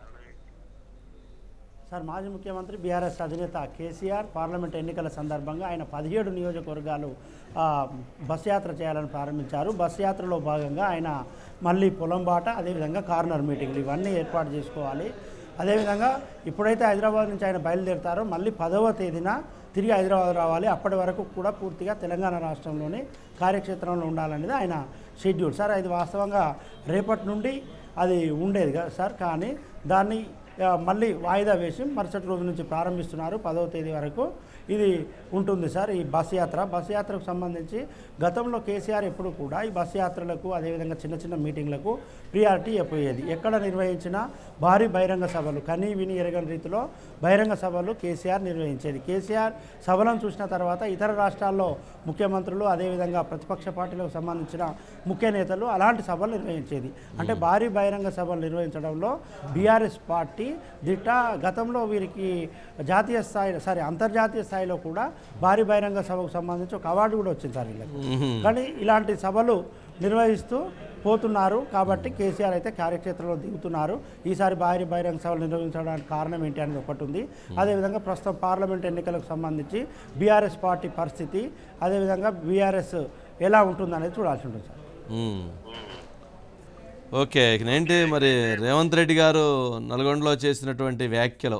సార్, మాజీ ముఖ్యమంత్రి బీఆర్ఎస్ అధినేత కేసీఆర్ పార్లమెంట్ ఎన్నికల సందర్భంగా ఆయన 17 నియోజకవర్గాలు బస్ యాత్ర చేయాలని ప్రారంభించారు. బస్ యాత్రలో భాగంగా ఆయన మళ్ళీ పొలంబాట, అదేవిధంగా కార్నర్ మీటింగ్లు ఇవన్నీ ఏర్పాటు చేసుకోవాలి. అదేవిధంగా ఇప్పుడైతే హైదరాబాద్ నుంచి ఆయన బయలుదేరుతారో మళ్ళీ 10వ తేదీన తిరిగి హైదరాబాద్ రావాలి. అప్పటి వరకు కూడా పూర్తిగా తెలంగాణ రాష్ట్రంలోని కార్యక్షేత్రంలో ఉండాలనేది ఆయన షెడ్యూల్. సార్, ఇది వాస్తవంగా రేపటి నుండి అది ఉండేది కదా సార్, కానీ దాన్ని మళ్ళీ వాయిదా వేసి మరుసటి రోజు నుంచి ప్రారంభిస్తున్నారు. 10వ తేదీ వరకు ఇది ఉంటుంది సార్. ఈ బస్ యాత్రకు సంబంధించి గతంలో కేసీఆర్ ఎప్పుడు కూడా ఈ బస్ యాత్రలకు అదేవిధంగా చిన్న చిన్న మీటింగ్లకు ప్రియారిటీ అయిపోయేది. ఎక్కడ నిర్వహించినా భారీ బహిరంగ సభలు, కనీ విని ఎరగని రీతిలో బహిరంగ సభలు కేసీఆర్ నిర్వహించేది. కేసీఆర్ సభలను చూసిన తర్వాత ఇతర రాష్ట్రాల్లో ముఖ్యమంత్రులు అదేవిధంగా ప్రతిపక్ష పార్టీలకు సంబంధించిన ముఖ్య నేతలు అలాంటి సభలు నిర్వహించేది. అంటే భారీ బహిరంగ సభలు నిర్వహించడంలో బీఆర్ఎస్ పార్టీ దిట్ట. గతంలో వీరికి జాతీయ స్థాయి అంతర్జాతీయ స్థాయిలో కూడా భారీ బహిరంగ సభకు సంబంధించి ఒక అవార్డు కూడా వచ్చింది సార్ వీళ్ళకి. కానీ ఇలాంటి సభలు నిర్వహిస్తూ పోతున్నారు కాబట్టి కేసీఆర్ అయితే కార్యక్షేత్రంలో దిగుతున్నారు. ఈసారి భారీ బహిరంగ సభలు నిర్వహించడానికి కారణం ఏంటి అనేది ఒకటి ఉంది. అదేవిధంగా ప్రస్తుతం పార్లమెంట్ ఎన్నికలకు సంబంధించి బీఆర్ఎస్ పార్టీ పరిస్థితి, అదేవిధంగా బీఆర్ఎస్ ఎలా ఉంటుందనేది చూడాల్సి ఉంటుంది సార్. ఓకే, ఏంటి మరి రేవంత్ రెడ్డి గారు నల్గొండలో చేసినటువంటి వ్యాఖ్యలో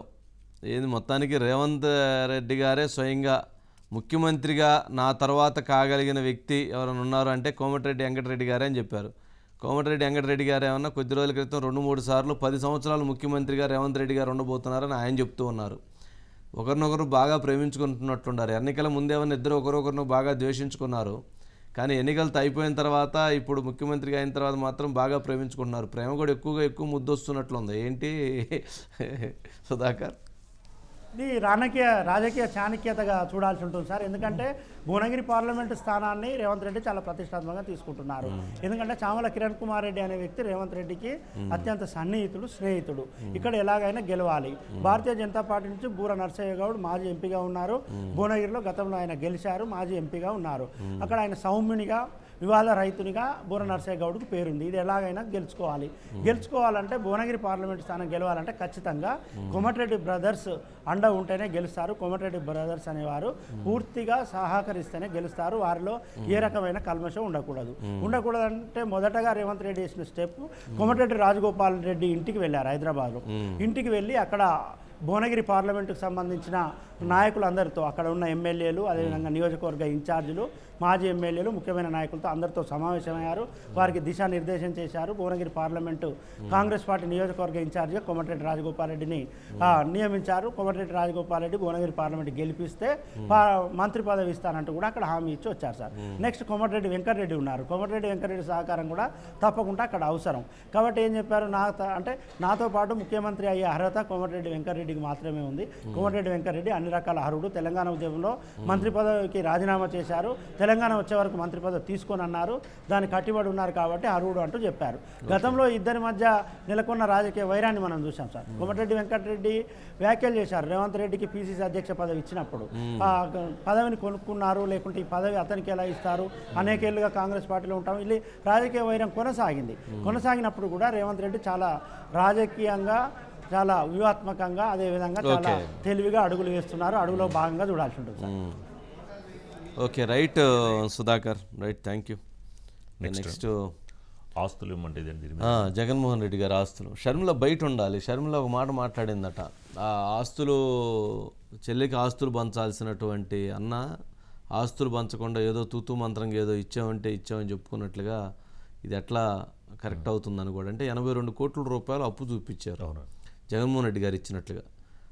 ఏది మొత్తానికి రేవంత్ రెడ్డి గారే స్వయంగా ముఖ్యమంత్రిగా నా తర్వాత కాగలిగిన వ్యక్తి ఎవరైనా ఉన్నారు అంటే కోమటిరెడ్డి వెంకటరెడ్డి గారే అని చెప్పారు. కోమటిరెడ్డి వెంకటరెడ్డి గారు ఏమన్నా కొద్ది రోజుల క్రితం 2-3 సార్లు 10 సంవత్సరాలు ముఖ్యమంత్రిగా రేవంత్ రెడ్డి గారు ఉండబోతున్నారని ఆయన చెప్తూ ఉన్నారు. ఒకరినొకరు బాగా ప్రేమించుకుంటున్నట్లున్నారు. ఎన్నికల ముందేమన్నా ఇద్దరు ఒకరొకరిని బాగా ద్వేషించుకున్నారు, కానీ ఎన్నికలు అయిపోయిన తర్వాత ఇప్పుడు ముఖ్యమంత్రిగా అయిన తర్వాత మాత్రం బాగా ప్రేమించుకుంటున్నారు. ప్రేమ కూడా ఎక్కువ ముద్దొస్తున్నట్లుంది. ఏంటి సుధాకర్? ఇది రాజకీయ చాణక్యతగా చూడాల్సి ఉంటుంది సార్. ఎందుకంటే భువనగిరి పార్లమెంటు స్థానాన్ని రేవంత్ రెడ్డి చాలా ప్రతిష్టాత్మకంగా తీసుకుంటున్నారు. ఎందుకంటే చామల కిరణ్ కుమార్ రెడ్డి అనే వ్యక్తి రేవంత్ రెడ్డికి అత్యంత సన్నిహితుడు, స్నేహితుడు. ఇక్కడ ఎలాగైనా గెలవాలి. భారతీయ జనతా పార్టీ నుంచి బూర నరసయ్య గౌడ్ మాజీ ఎంపీగా ఉన్నారు. భువనగిరిలో గతంలో ఆయన గెలిచారు, మాజీ ఎంపీగా ఉన్నారు. అక్కడ ఆయన సౌమ్యునిగా, వివాద రైతునిగా బూర నరసయ్య గౌడ్కు పేరుంది. ఇది ఎలాగైనా గెలుచుకోవాలంటే భువనగిరి పార్లమెంట్ స్థానం గెలవాలంటే ఖచ్చితంగా కోమటిరెడ్డి బ్రదర్స్ అండ ఉంటేనే గెలుస్తారు. కోమటిరెడ్డి బ్రదర్స్ అనేవారు పూర్తిగా సహకరిస్తేనే గెలుస్తారు. వారిలో ఏ రకమైన కల్మషం ఉండకూడదంటే మొదటగా రేవంత్ రెడ్డి చేసిన స్టెప్ కోమటిరెడ్డి రాజగోపాల్ రెడ్డి ఇంటికి వెళ్ళారు. హైదరాబాద్లో ఇంటికి వెళ్ళి అక్కడ భువనగిరి పార్లమెంటుకు సంబంధించిన నాయకులందరితో, అక్కడ ఉన్న ఎమ్మెల్యేలు, అదేవిధంగా నియోజకవర్గ ఇన్ఛార్జీలు, మాజీ ఎమ్మెల్యేలు, ముఖ్యమైన నాయకులతో అందరితో సమావేశమయ్యారు. వారికి దిశానిర్దేశం చేశారు. భువనగిరి పార్లమెంటు కాంగ్రెస్ పార్టీ నియోజకవర్గ ఇన్ఛార్జిగా కోమటిరెడ్డి రాజగోపాల్ రెడ్డిని నియమించారు. కోమటిరెడ్డి రాజగోపాల్ రెడ్డి భువనగిరి పార్లమెంట్ గెలిపిస్తే మంత్రి పదవి ఇస్తానంటూ కూడా అక్కడ హామీ ఇచ్చి వచ్చారు సార్. నెక్స్ట్ కోమటిరెడ్డి వెంకటరెడ్డి ఉన్నారు. కోమటిరెడ్డి వెంకటరెడ్డి సహకారం కూడా తప్పకుండా అక్కడ అవసరం. కాబట్టి ఏం చెప్పారు, నాతో పాటు ముఖ్యమంత్రి అయ్యే అర్హత కోమటిరెడ్డి వెంకటరెడ్డికి మాత్రమే ఉంది. కోమటిరెడ్డి వెంకటరెడ్డి అన్ని రకాల అర్హుడు. తెలంగాణ ఉద్యమంలో మంత్రి పదవికి రాజీనామా చేశారు. తెలంగాణ వచ్చే వరకు మంత్రి పదవి తీసుకొని అన్నారు. దానికి కట్టుబడి ఉన్నారు కాబట్టి అర్హుడు అంటూ చెప్పారు. గతంలో ఇద్దరి మధ్య నెలకొన్న రాజకీయ వైరాన్ని మనం చూసాం సార్. కోమటిరెడ్డి వెంకటరెడ్డి వ్యాఖ్యలు చేశారు. రేవంత్ రెడ్డికి పీసీసీ అధ్యక్ష పదవి ఇచ్చినప్పుడు పదవిని కొనుక్కున్నారు, లేకుంటే ఈ పదవి అతనికి ఎలా ఇస్తారు, అనేకేళ్లుగా కాంగ్రెస్ పార్టీలో ఉంటాం, ಇಲ್ಲಿ రాజకీయ వైరం కొనసాగినప్పుడు కూడా రేవంత్ రెడ్డి చాలా రాజకీయంగా, చాలా వ్యూహాత్మకంగా, అదేవిధంగా చాలా తెలివిగా అడుగులు వేస్తున్నారు. అడుగులో భాగంగా చూడాల్సి ఉంటుంది sir. Okay, right Sudhakar, right, thank you. Next ఆస్తులు ఇవ్వమంటే జగన్మోహన్ రెడ్డి గారి ఆస్తులు. షర్మిల బయట ఉండాలి. షర్మిల ఒక మాట మాట్లాడిందట, ఆ ఆస్తులు, చెల్లికి ఆస్తులు పంచాల్సినటువంటి అన్న ఆస్తులు పంచకుండా ఏదో తూతూ మంత్రంగా ఏదో ఇచ్చామని చెప్పుకున్నట్లుగా ఇది ఎట్లా కరెక్ట్ అవుతుందని కూడా. అంటే 82 కోట్ల రూపాయలు అప్పు చూపించారు జగన్మోహన్ రెడ్డి గారు ఇచ్చినట్లుగా.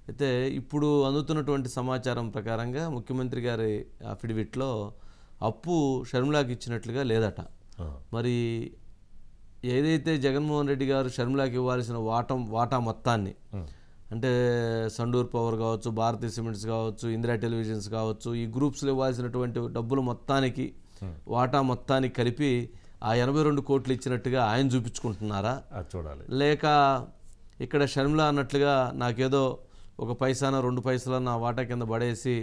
అయితే ఇప్పుడు అందుతున్నటువంటి సమాచారం ప్రకారంగా ముఖ్యమంత్రి గారి అఫిడవిట్లో అప్పు షర్మిలాకి ఇచ్చినట్లుగా లేదట. మరి ఏదైతే జగన్మోహన్ రెడ్డి గారు షర్మిలాకి ఇవ్వాల్సిన వాటా మొత్తాన్ని, అంటే సండూర్ పవర్ కావచ్చు, భారతీయ సిమెంట్స్ కావచ్చు, ఇందిరా టెలివిజన్స్ కావచ్చు, ఈ గ్రూప్స్లో ఇవ్వాల్సినటువంటి డబ్బులు మొత్తానికి, వాటా మొత్తానికి కలిపి ఆ 82 కోట్లు ఇచ్చినట్టుగా ఆయన చూపించుకుంటున్నారా చూడాలి, లేక ఇక్కడ షర్మిల అన్నట్లుగా నాకేదో 1 పైసానో 2 పైసలో నా వాటా కింద పడేసి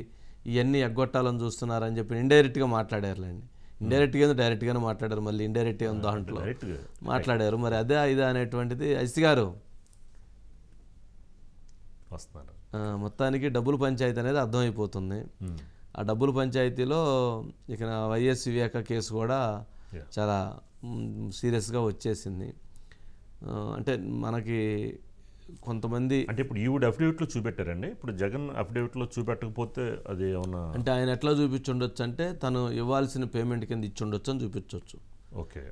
ఇవన్నీ ఎగ్గొట్టాలని చూస్తున్నారని చెప్పి ఇండైరెక్ట్గా మాట్లాడారులేండి. ఇండైరెక్ట్గా డైరెక్ట్గానే మాట్లాడారు, మళ్ళీ ఇండైరెక్ట్గా దాంట్లో మాట్లాడారు. మరి అదే ఇదా అనేటువంటిది. ఐసి గారు వస్తున్నారు. మొత్తానికి డబ్బుల పంచాయతీ అనేది అర్థమైపోతుంది. ఆ డబ్బుల పంచాయతీలో ఇక వైఎస్ వివేక కేసు కూడా చాలా సీరియస్గా వచ్చేసింది. అంటే మనకి కొంతమంది అంటే ఇప్పుడు ఈవిడ అఫిడవిట్లో చూపెట్టారండి. ఇప్పుడు జగన్ అఫిడవిట్లో చూపెట్టకపోతే అది ఏమన్నా అంటే ఆయన ఎట్లా చూపించుండొచ్చు అంటే తను ఇవ్వాల్సిన పేమెంట్ కింద ఇచ్చుండొచ్చు అని చూపించవచ్చు. ఓకే,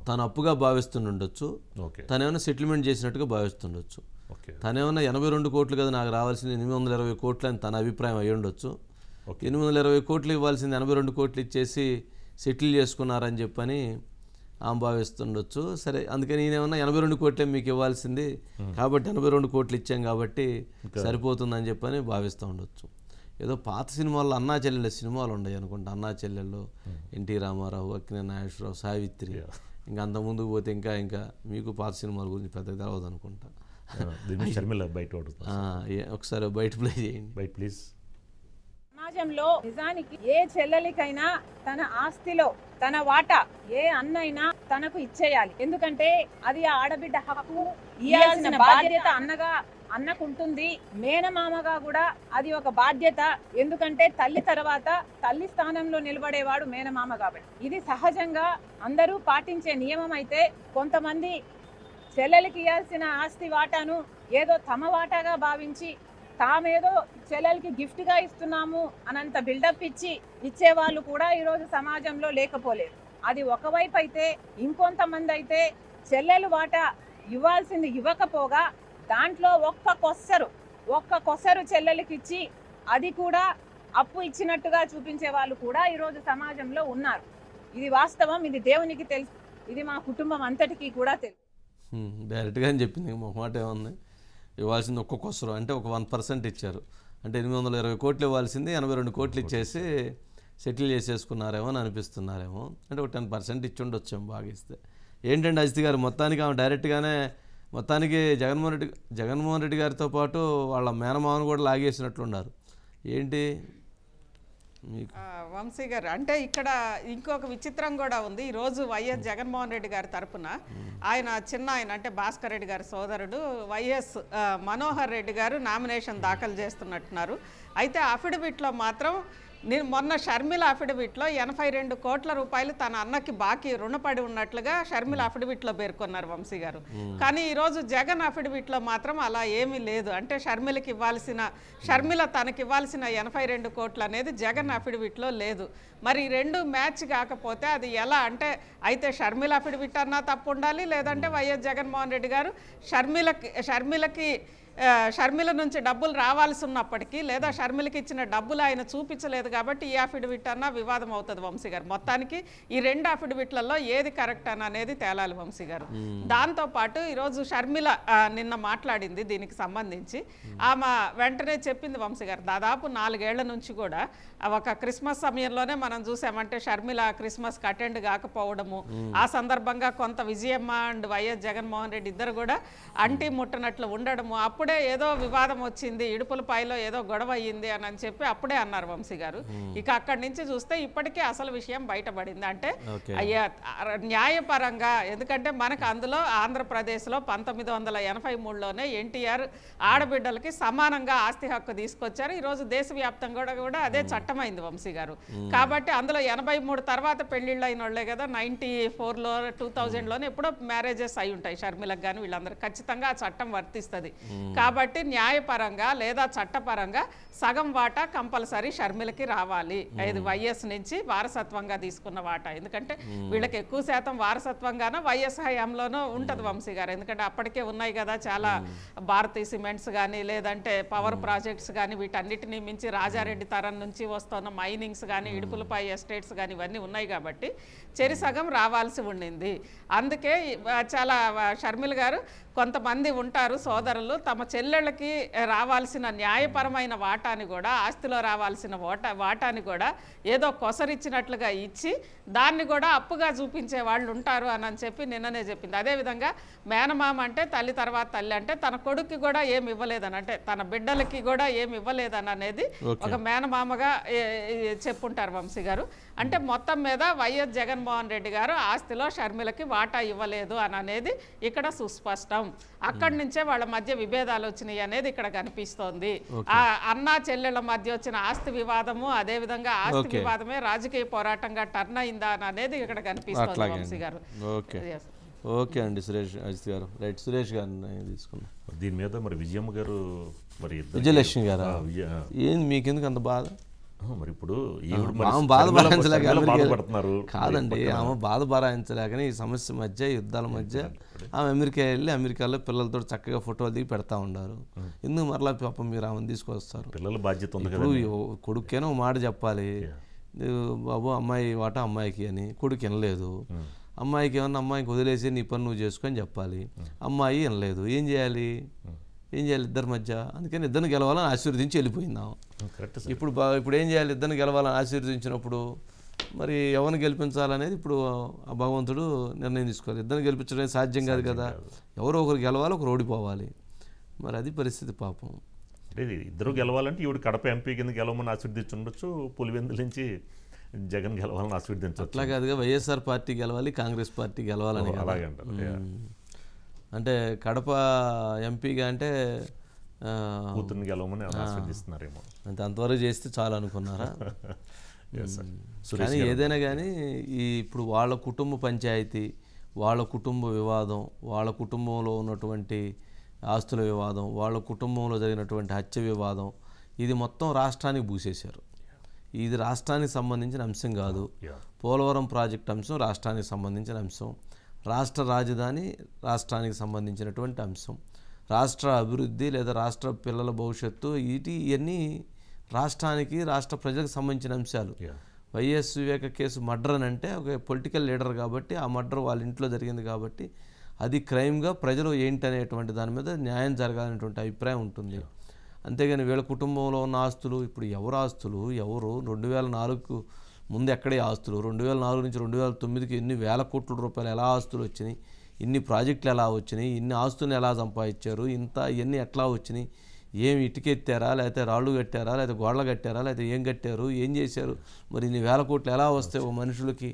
తను అప్పుగా భావిస్తుండొచ్చు, ఓకే, తనేమైనా సెటిల్మెంట్ చేసినట్టుగా భావిస్తుండొచ్చు, ఓకే, తనేమన్నా 82 కోట్లు కదా నాకు రావాల్సిన 820 కోట్లు అని తన అభిప్రాయం అయ్యి ఉండొచ్చు. 820 కోట్లు ఇవ్వాల్సింది 82 కోట్లు ఇచ్చేసి సెటిల్ చేసుకున్నారని చెప్పని ఆమె భావిస్తుండొచ్చు. సరే, అందుకని నేనేమన్నా 82 కోట్లే మీకు ఇవ్వాల్సింది కాబట్టి 82 కోట్లు ఇచ్చాం కాబట్టి సరిపోతుందని చెప్పని భావిస్తూ ఉండొచ్చు. ఏదో పాత సినిమాల్లో అన్నా చెల్లెళ్ళ సినిమాలు ఉన్నాయి అనుకుంటా. అన్నా చెల్లెళ్ళు, ఎన్టీ రామారావు, అక్కినేని నాగేశ్వరరావు, సావిత్రి, ఇంకా అంత ముందుకు పోతే ఇంకా మీకు పాత సినిమాల గురించి పెద్దగా తెలియదు అనుకుంటా. ఒకసారి బయట ప్లే చేయండి. బయట ప్లీజ్. సమాజంలో నిజానికి ఏ చెల్లెలికైనా తన ఆస్తిలో తన వాటా ఏ అన్నైనా తనకు ఇచ్చేయాలి. ఎందుకంటే అది ఆ ఆడబిడ్డ హక్కు. ఇయ్యాల్సిన బాధ్యత అన్నకుంటుంది. మేనమామగా కూడా అది ఒక బాధ్యత. ఎందుకంటే తల్లి తర్వాత తల్లి స్థానంలో నిలబడేవాడు మేనమామ కాబట్టి ఇది సహజంగా అందరూ పాటించే నియమం. అయితే కొంతమంది చెల్లెలికి ఇయ్యాల్సిన ఆస్తి వాటాను ఏదో తమ వాటాగా భావించి తామేదో చెల్లెలకి గిఫ్ట్గా ఇస్తున్నాము అనంత బిల్డప్ ఇచ్చేవాళ్ళు కూడా ఈరోజు సమాజంలో లేకపోలేదు. అది ఒకవైపు అయితే, ఇంకొంతమంది అయితే చెల్లెలు వాటా ఇవ్వాల్సింది ఇవ్వకపోగా దాంట్లో ఒక్క కొసరు చెల్లెలకి ఇచ్చి అది కూడా అప్పు ఇచ్చినట్టుగా చూపించే వాళ్ళు కూడా ఈరోజు సమాజంలో ఉన్నారు. ఇది వాస్తవం, ఇది దేవునికి తెలుసు, ఇది మా కుటుంబం అంతటికీ కూడా తెలుసు. డైరెక్ట్గా అని చెప్పింది. ఒక మాట ఏముంది, ఇవ్వాల్సింది ఒక్కొక్కసరు అంటే ఒక 1% ఇచ్చారు. అంటే 820 కోట్లు ఇవ్వాల్సింది 82 కోట్లు ఇచ్చేసి సెటిల్ చేసేసుకున్నారేమో అని అనిపిస్తున్నారేమో. అంటే ఒక 10% ఇచ్చి ఉండొచ్చేమో బాగా ఇస్తే. ఏంటంటే అజిత్ గారు, మొత్తానికి ఆమె డైరెక్ట్గానే మొత్తానికి జగన్మోహన్ రెడ్డి గారితో పాటు వాళ్ళ మేనమామను కూడా లాగేసినట్లున్నారు. ఏంటి మీకు వంశీ గారు? అంటే ఇక్కడ ఇంకొక విచిత్రం కూడా ఉంది. ఈరోజు వైఎస్ జగన్మోహన్ రెడ్డి గారి తరఫున ఆయన అంటే భాస్కర్ రెడ్డి గారి సోదరుడు వైఎస్ మనోహర్ రెడ్డి గారు నామినేషన్ దాఖలు చేస్తున్నట్టున్నారు. అయితే అఫిడవిట్లో మాత్రం మొన్న షర్మిల అఫిడవిట్లో 82 కోట్ల రూపాయలు తన అన్నకి బాకీ రుణపడి ఉన్నట్లుగా షర్మిల అఫిడవిట్లో పేర్కొన్నారు వంశీ గారు. కానీ ఈరోజు జగన్ అఫిడవిట్లో మాత్రం అలా ఏమీ లేదు. అంటే షర్మిల తనకి ఇవ్వాల్సిన 82 కోట్లు అనేది జగన్ అఫిడవిట్లో లేదు. మరి రెండు మ్యాచ్ కాకపోతే అది ఎలా? అంటే అయితే షర్మిల అఫిడవిట్ అన్నా తప్పు ఉండాలి, లేదంటే వైఎస్ జగన్మోహన్ రెడ్డి గారు షర్మిల నుంచి డబ్బులు రావాల్సి ఉన్నప్పటికీ, లేదా షర్మిలకి ఇచ్చిన డబ్బులు ఆయన చూపించలేదు కాబట్టి ఈ అఫిడవిట్ అన్నా వివాదం అవుతుంది వంశీ గారు. మొత్తానికి ఈ రెండు అఫిడవిట్లలో ఏది కరెక్ట్ అని అనేది తేలాలి వంశీ గారు. దాంతోపాటు ఈరోజు షర్మిల నిన్న మాట్లాడింది దీనికి సంబంధించి. ఆమె వెంటనే చెప్పింది వంశీ గారు, దాదాపు 4 ఏళ్ల నుంచి కూడా ఒక క్రిస్మస్ సమయంలోనే మనం చూసామంటే షర్మిల క్రిస్మస్కి అటెండ్ కాకపోవడము, ఆ సందర్భంగా కొంత విజయమ్మ అండ్ వైఎస్ జగన్మోహన్ రెడ్డి ఇద్దరు కూడా అంటి ముట్టనట్లు ఉండడము, అప్పుడే ఏదో వివాదం వచ్చింది, ఇడుపులపాయలో ఏదో గొడవ అయ్యింది అని చెప్పి అప్పుడే అన్నారు వంశీ గారు. ఇక అక్కడి నుంచి చూస్తే ఇప్పటికే అసలు విషయం బయటపడింది. అంటే న్యాయపరంగా, ఎందుకంటే మనకు అందులో ఆంధ్రప్రదేశ్లో 1983లోనే ఎన్టీఆర్ ఆడబిడ్డలకి సమానంగా ఆస్తి హక్కు తీసుకొచ్చారు. ఈరోజు దేశవ్యాప్తంగా కూడా అదే చట్టమైంది వంశీ గారు. కాబట్టి అందులో 83 తర్వాత పెళ్లిళ్ళు అయిన వాళ్ళే కదా, 94లో 2000లోనే ఎప్పుడో మ్యారేజెస్ అయి ఉంటాయి షర్మిలకు కానీ వీళ్ళందరూ. ఖచ్చితంగా ఆ చట్టం వర్తిస్తుంది. కాబట్టి న్యాయపరంగా లేదా చట్టపరంగా సగం వాటా కంపల్సరీ షర్మిలకి రావాలి. ఇది వైఎస్ నుంచి వారసత్వంగా తీసుకున్న వాటా. ఎందుకంటే వీళ్ళకి ఎక్కువ శాతం వారసత్వంగానో వైఎస్ హయాంలోనూ ఉంటుంది వంశీ గారు. ఎందుకంటే అప్పటికే ఉన్నాయి కదా చాలా భారతీయ సిమెంట్స్ కానీ, లేదంటే పవర్ ప్రాజెక్ట్స్ కానీ, వీటన్నిటినీ మించి రాజారెడ్డి తరం నుంచి వస్తున్న మైనింగ్స్ కానీ, ఇడుపులపై ఎస్టేట్స్ కానీ ఇవన్నీ ఉన్నాయి కాబట్టి చెరి సగం రావాల్సి ఉండింది. అందుకే చాలా షర్మిల గారు కొంతమంది ఉంటారు సోదరులు తమ చెల్లెళ్ళకి రావాల్సిన న్యాయపరమైన వాటాని కూడా, ఆస్తిలో రావాల్సిన వాటాని కూడా ఏదో కొసరిచ్చినట్లుగా ఇచ్చి దాన్ని కూడా అప్పుగా చూపించే వాళ్ళు ఉంటారు అని చెప్పి నిన్ననే చెప్పింది. అదేవిధంగా మేనమామ అంటే తల్లి తర్వాత తల్లి, అంటే తన కొడుక్కి కూడా ఏమి ఇవ్వలేదని, అంటే తన బిడ్డలకి కూడా ఏమి ఇవ్వలేదని అనేది ఒక మేనమామగా చెప్పుంటారు వంశీ గారు. అంటే మొత్తం మీద వైఎస్ జగన్మోహన్ రెడ్డి గారు ఆస్తిలో షర్మిలకి వాటా ఇవ్వలేదు అని అనేది ఇక్కడ సుస్పష్టం. వివాదం, అక్కడి నుంచే వాళ్ళ మధ్య విభేదాలు వచ్చినాయి అనేది ఇక్కడ కనిపిస్తోంది. ఆ అన్నా చెల్లెళ్ళ మధ్య వచ్చిన ఆస్తి వివాదము, అదే విధంగా ఆస్తి వివాదమే రాజకీయ పోరాటంగా టర్న్ అయిందా అనేది ఇక్కడ కనిపిస్తోంది వంశీ గారు. ఓకే అండి సురేష్ అజిత్ గారు. రైట్, సురేష్ గారిని తీసుకున్నాం దీని మీద. మరి విజయమ్మ గారు, మరి విజయలక్ష్మి గారు, ఏంది మీకెందుకు అంత బాధ? మరి ఇప్పుడు బాధ భరాయించలేక బాధపడుతున్నారు కాదండి, ఆమె బాధ భరాయించలేకనే ఈ సమస్య మధ్య, యుద్ధాల మధ్య ఆమె అమెరికా వెళ్ళి అమెరికాలో పిల్లలతో చక్కగా ఫోటోలు దిగి పెడతా ఉన్నారు. ఎందుకు మరలా పాపం మీరు ఆమెను తీసుకొస్తారు? పిల్లల బాధ్యత ఉంది. ఇప్పుడు కొడుకేనో మాట చెప్పాలి, బాబు అమ్మాయి వాట అమ్మాయికి అని. కొడుకు వినలేదు. అమ్మాయికి ఏమన్నా అమ్మాయికి వదిలేసి నీ పని నువ్వు చేసుకొని చెప్పాలి. అమ్మాయి వినలేదు. ఏం చేయాలి ఇద్దరి మధ్య? అందుకని ఇద్దరిని గెలవాలని ఆశీర్వదించి వెళ్ళిపోయిందాం. ఇప్పుడు ఏం చేయాలి? ఇద్దరిని గెలవాలని ఆశీర్వదించినప్పుడు మరి ఎవరిని గెలిపించాలనేది ఇప్పుడు ఆ భగవంతుడు నిర్ణయం తీసుకోవాలి. ఇద్దరిని గెలిపించడం సాధ్యం కాదు కదా. ఎవరో ఒకరు గెలవాలి, ఒకరు ఓడిపోవాలి. మరి అది పరిస్థితి పాపం. ఇద్దరు గెలవాలంటే ఈవిడ కడప ఎంపీ కింద గెలవమని ఆశీర్వదించుండొచ్చు, పులివెందుల నుంచి జగన్ గెలవాలని ఆశీర్వదించవచ్చు. అట్లా కాదుగా, వైఎస్ఆర్ పార్టీ గెలవాలి, కాంగ్రెస్ పార్టీ గెలవాలని. అంటే కడప ఎంపీగా అంటే కూతుర్ని గెలవమని ఆశీర్వదిస్తున్నారేమో. అంటే అంతవరకు చేస్తే చాలు అనుకున్నారా? కానీ ఏదైనా కానీ ఇప్పుడు వాళ్ళ కుటుంబ పంచాయతీ, వాళ్ళ కుటుంబ వివాదం, వాళ్ళ కుటుంబంలో ఉన్నటువంటి ఆస్తుల వివాదం, వాళ్ళ కుటుంబంలో జరిగినటువంటి హత్య వివాదం, ఇది మొత్తం రాష్ట్రానికి పూసేశారు. ఇది రాష్ట్రానికి సంబంధించిన అంశం కాదు. పోలవరం ప్రాజెక్ట్ అంశం రాష్ట్రానికి సంబంధించిన అంశం, రాష్ట్ర రాజధాని రాష్ట్రానికి సంబంధించినటువంటి అంశం, రాష్ట్ర అభివృద్ధి లేదా రాష్ట్ర పిల్లల భవిష్యత్తు, ఇవన్నీ రాష్ట్రానికి, రాష్ట్ర ప్రజలకు సంబంధించిన అంశాలు. వైఎస్ వివేక కేసు మర్డర్ అని అంటే ఒక పొలిటికల్ లీడర్ కాబట్టి ఆ మర్డర్ వాళ్ళ ఇంట్లో జరిగింది కాబట్టి అది క్రైమ్గా ప్రజలు ఏంటనేటువంటి దాని మీద న్యాయం జరగాలనేటువంటి అభిప్రాయం ఉంటుంది. అంతేగాని వీళ్ళ కుటుంబంలో ఉన్న ఆస్తులు, ఇప్పుడు ఎవరు ఆస్తులు, ఎవరు 2004కు ముందు ఎక్కడే ఆస్తులు, 2004 నుంచి 2009కి ఎన్ని వేల కోట్ల రూపాయలు ఎలా ఆస్తులు వచ్చినాయి, ఇన్ని ప్రాజెక్టులు ఎలా వచ్చినాయి, ఇన్ని ఆస్తులను ఎలా సంపాదించారు, ఇవన్నీ ఎట్లా వచ్చినాయి, ఏమి ఇటుకెత్తారా, లేకపోతే రాళ్ళు కట్టారా, లేకపోతే గోడలు కట్టారా, లేకపోతే ఏం కట్టారు, ఏం చేశారు, మరి ఇన్ని వేల కోట్లు ఎలా వస్తాయి ఓ మనుషులకి?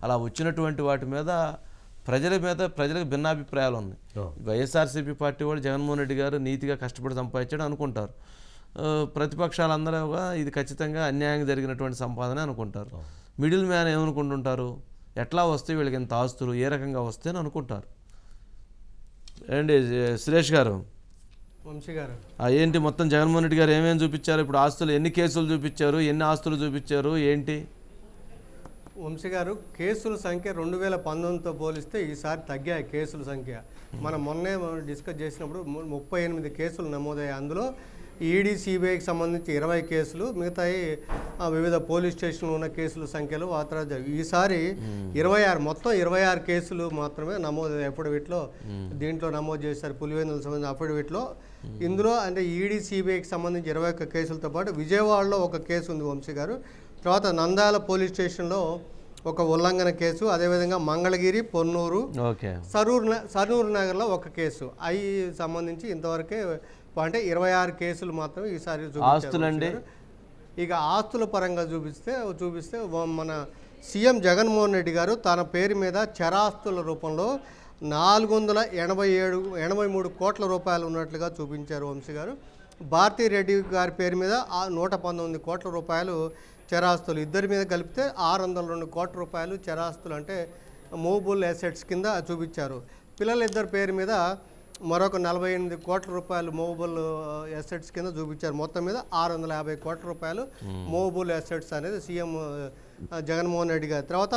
అలా వచ్చినటువంటి వాటి మీద ప్రజలకు భిన్నాభిప్రాయాలు ఉన్నాయి. వైఎస్ఆర్సీపీ పార్టీ వాళ్ళు జగన్మోహన్ రెడ్డి గారు నీతిగా కష్టపడి సంపాదించాడు అనుకుంటారు. ప్రతిపక్షాలందరూ ఇది ఖచ్చితంగా అన్యాయంగా జరిగినటువంటి సంపాదన అనుకుంటారు. మిడిల్ మ్యాన్ ఏమనుకుంటుంటారు, ఎట్లా వస్తే వీళ్ళకి ఎంత ఆస్తులు, ఏ రకంగా వస్తే అని అనుకుంటారు. ఏంటి సురేష్ గారు, వంశీ గారు, ఏంటి మొత్తం జగన్మోహన్ రెడ్డి గారు ఏమేమి చూపించారు? ఇప్పుడు ఆస్తులు ఎన్ని కేసులు చూపించారు, ఎన్ని ఆస్తులు చూపించారు, ఏంటి? వంశీ గారు, కేసుల సంఖ్య 2019తో పోలిస్తే ఈసారి తగ్గాయి కేసుల సంఖ్య. మనం మొన్నే డిస్కస్ చేసినప్పుడు 38 కేసులు నమోదయ్యాయి. అందులో ఈడీ సిబిఐకి సంబంధించి 20 కేసులు, మిగతాయి వివిధ పోలీస్ స్టేషన్లు ఉన్న కేసుల సంఖ్యలో ఈసారి 26 మొత్తం 26 కేసులు మాత్రమే నమోదు అఫిడవిట్లో దీంట్లో నమోదు చేశారు. పులివెందులకు సంబంధించిన అఫిడవిట్లో ఇందులో అంటే ఈడీ సిబిఐకి సంబంధించి 21 కేసులతో పాటు విజయవాడలో ఒక కేసు ఉంది వంశీ గారు. తర్వాత నంద్యాల పోలీస్ స్టేషన్లో ఒక ఉల్లంఘన కేసు, అదేవిధంగా మంగళగిరి, పొన్నూరు, సరూర్ నగర్లో ఒక కేసు. అవి సంబంధించి ఇంతవరకే అంటే 26 కేసులు మాత్రమే ఈసారి చూపించారు. ఇక ఆస్తుల పరంగా చూపిస్తే మన సీఎం జగన్మోహన్ రెడ్డి గారు తన పేరు మీద చరాస్తుల రూపంలో 483 కోట్ల రూపాయలు ఉన్నట్లుగా చూపించారు వంశీ గారు. భారతీ రెడ్డి గారి పేరు మీద 119 కోట్ల రూపాయలు చరాస్తులు, ఇద్దరి మీద కలిపితే 602 కోట్ల రూపాయలు చరాస్తులు అంటే మూవబుల్ అసెట్స్ కింద చూపించారు. పిల్లలిద్దరి పేరు మీద మరొక 48 కోట్ల రూపాయలు మూవబుల్ అసెట్స్ కింద చూపించారు. మొత్తం మీద 650 కోట్ల రూపాయలు మూవబుల్ అసెట్స్ అనేది సీఎం జగన్మోహన్ రెడ్డి గారు. తర్వాత